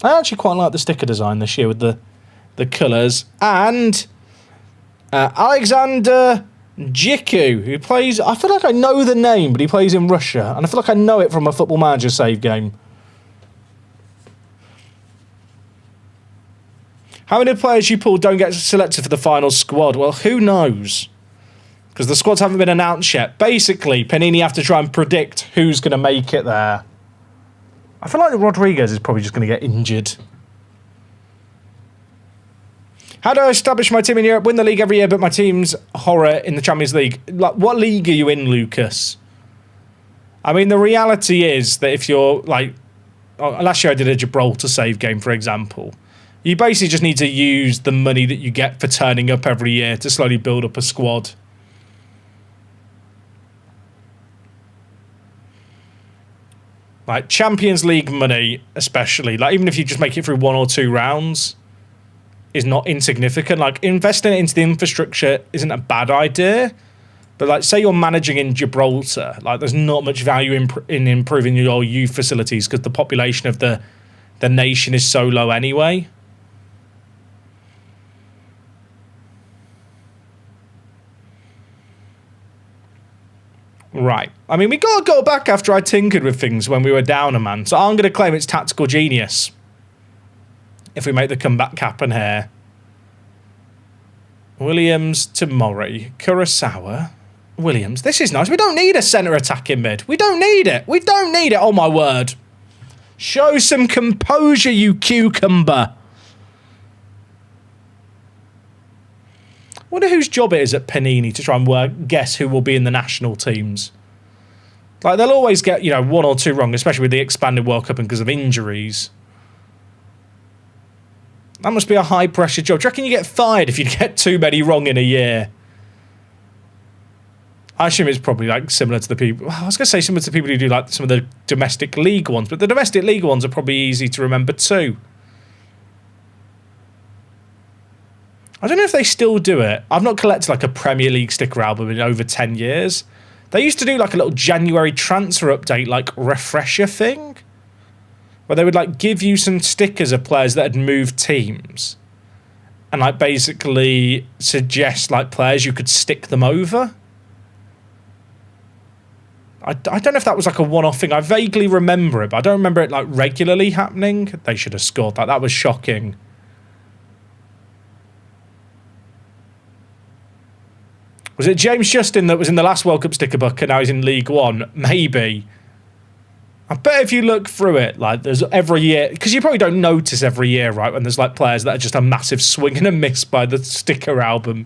I actually quite like the sticker design this year with the colours. And Alexander Jiku, who plays... I feel like I know the name, but he plays in Russia. And I feel like I know it from a Football Manager save game. How many players you pull don't get selected for the final squad? Well, who knows? Because the squads haven't been announced yet. Basically, Panini have to try and predict who's going to make it there. I feel like Rodriguez is probably just going to get injured. How do I establish my team in Europe? Win the league every year, but my team's horror in the Champions League. Like, what league are you in, Lucas? I mean, the reality is that if you're, like... last year I did a Gibraltar save game, for example. You basically just need to use the money that you get for turning up every year to slowly build up a squad. Like, Champions League money, especially, like, even if you just make it through 1 or 2 rounds, is not insignificant. Like, investing it into the infrastructure isn't a bad idea, but, like, say you're managing in Gibraltar, like, there's not much value in improving your youth facilities because the population of the nation is so low anyway. Right. I mean, we got to go back after I tinkered with things when we were down a man. So I'm going to claim it's tactical genius. If we make the comeback happen here. Williams to Murray. Kurosawa. Williams. This is nice. We don't need a centre attack in mid. We don't need it. We don't need it. Oh, my word. Show some composure, you cucumber. I wonder whose job it is at Panini to try and guess who will be in the national teams. Like, they'll always get, 1 or 2 wrong, especially with the expanded World Cup and because of injuries. That must be a high-pressure job. Do you reckon you get fired if you get too many wrong in a year? I assume it's probably like similar to the people... Well, I was going to say similar to people who do like some of the domestic league ones, but the domestic league ones are probably easy to remember too. I don't know if they still do it. I've not collected like a Premier League sticker album in over 10 years. They used to do like a little January transfer update, like refresher thing, where they would like give you some stickers of players that had moved teams and like basically suggest like players you could stick them over. I don't know if that was like a one-off thing. I vaguely remember it, but I don't remember it like regularly happening. They should have scored that. That was shocking. Was it James Justin that was in the last World Cup sticker book and now he's in League One? Maybe. I bet if you look through it, like there's every year, because you probably don't notice every year, right, when there's like players that are just a massive swing and a miss by the sticker album.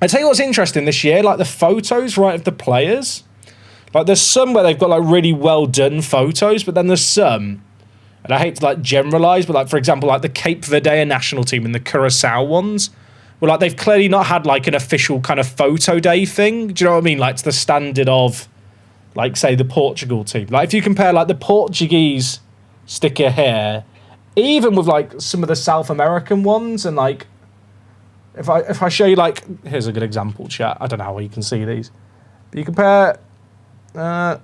I tell you what's interesting this year, like the photos, right, of the players. Like there's some where they've got like really well done photos, but then there's some, and I hate to like generalise, but like for example, like the Cape Verde national team and the Curacao ones, where like they've clearly not had like an official kind of photo day thing. Do you know what I mean? Like to the standard of, like say the Portugal team. Like if you compare like the Portuguese sticker here, even with like some of the South American ones, and like if I show you like, here's a good example, chat. I don't know how well you can see these, but you compare. They're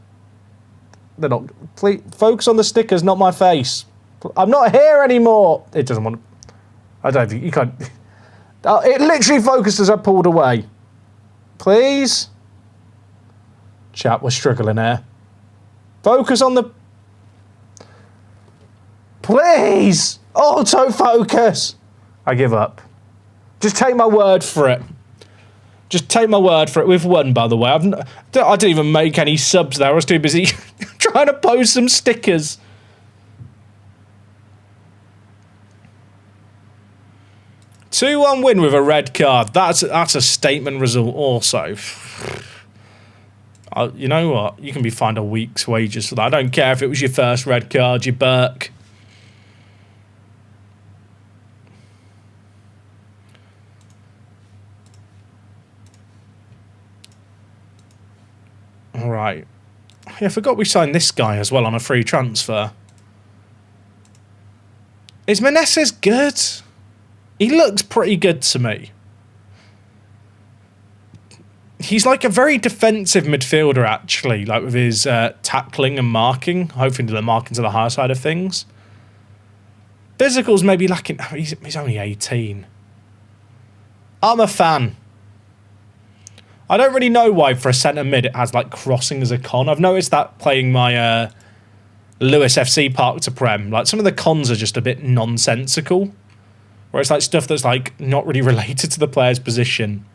not. Please focus on the stickers, not my face. I'm not here anymore. It doesn't want. I don't think you can't. It literally focused as I pulled away. Please. Chat, we're struggling here. Focus on the... Please! Autofocus! I give up. Just take my word for it. Just take my word for it. We've won, by the way. I didn't even make any subs there. I was too busy trying to post some stickers. Two-one win with a red card. That's a statement result also. You know what? You can be fined a week's wages for that. I don't care if it was your first red card, you Burke. All right. Yeah, I forgot we signed this guy as well on a free transfer. Is Meneses good? He looks pretty good to me. He's like a very defensive midfielder, actually, like with his tackling and marking. Hopefully the marking's on the higher side of things. Physical's maybe lacking. He's only 18. I'm a fan. I don't really know why for a centre mid it has like crossing as a con. I've noticed that playing my Lewis FC Park to Prem. Like some of the cons are just a bit nonsensical. Where it's like stuff that's like not really related to the player's position.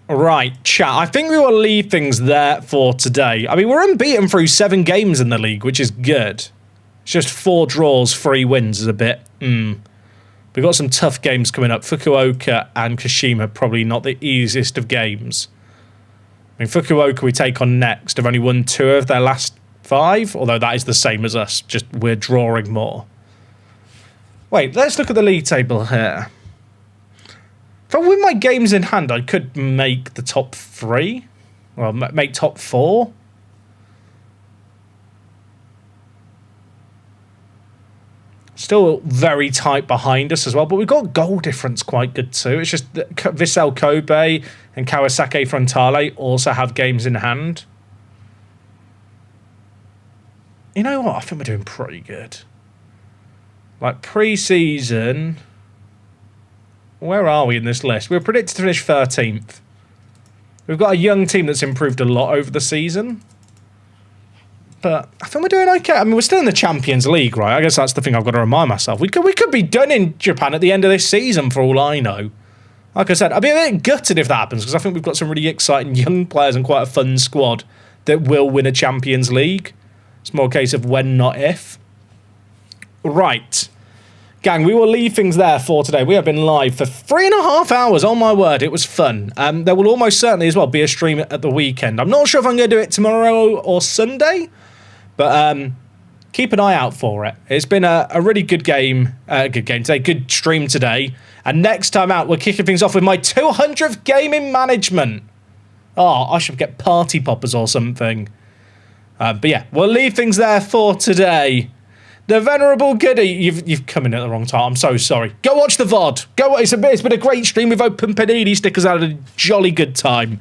Right, chat. I think we will leave things there for today. I mean, we're unbeaten through 7 games in the league, which is good. It's just 4 draws, 3 wins is a bit... We've got some tough games coming up. Fukuoka and Kashima, probably not the easiest of games. I mean, Fukuoka we take on next. They've only won 2 of their last 5, although that is the same as us, just we're drawing more. Wait, let's look at the league table here. If I win my games in hand, I could make the top 3. Well, make top 4. Still very tight behind us as well, but we've got goal difference quite good too. It's just that Vissel Kobe and Kawasaki Frontale also have games in hand. You know what? I think we're doing pretty good. Like pre-season... Where are we in this list? We were predicted to finish 13th. We've got a young team that's improved a lot over the season. But I think we're doing okay. I mean, we're still in the Champions League, right? I guess that's the thing I've got to remind myself. We could be done in Japan at the end of this season, for all I know. Like I said, I'd be a bit gutted if that happens, because I think we've got some really exciting young players and quite a fun squad that will win a Champions League. It's more a case of when, not if. Right. Gang, we will leave things there for today. We have been live for 3.5 hours. Oh my word, it was fun. There will almost certainly as well be a stream at the weekend. I'm not sure if I'm going to do it tomorrow or Sunday, But keep an eye out for it. It's been a really good game today, good stream today. And next time out, we're kicking things off with my 200th game in management. Oh, I should get party poppers or something. But yeah, we'll leave things there for today. The Venerable Goody, you've come in at the wrong time. I'm so sorry. Go watch the VOD. It's been a great stream. We've opened Panini stickers out of a jolly good time.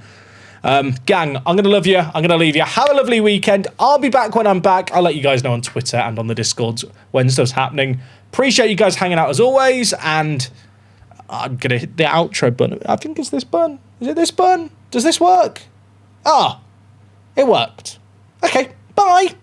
Gang, I'm going to love you. I'm going to leave you. Have a lovely weekend. I'll be back when I'm back. I'll let you guys know on Twitter and on the Discord when stuff's happening. Appreciate you guys hanging out as always. And I'm going to hit the outro button. I think it's this button. Is it this button? Does this work? Ah, it worked. Okay, bye.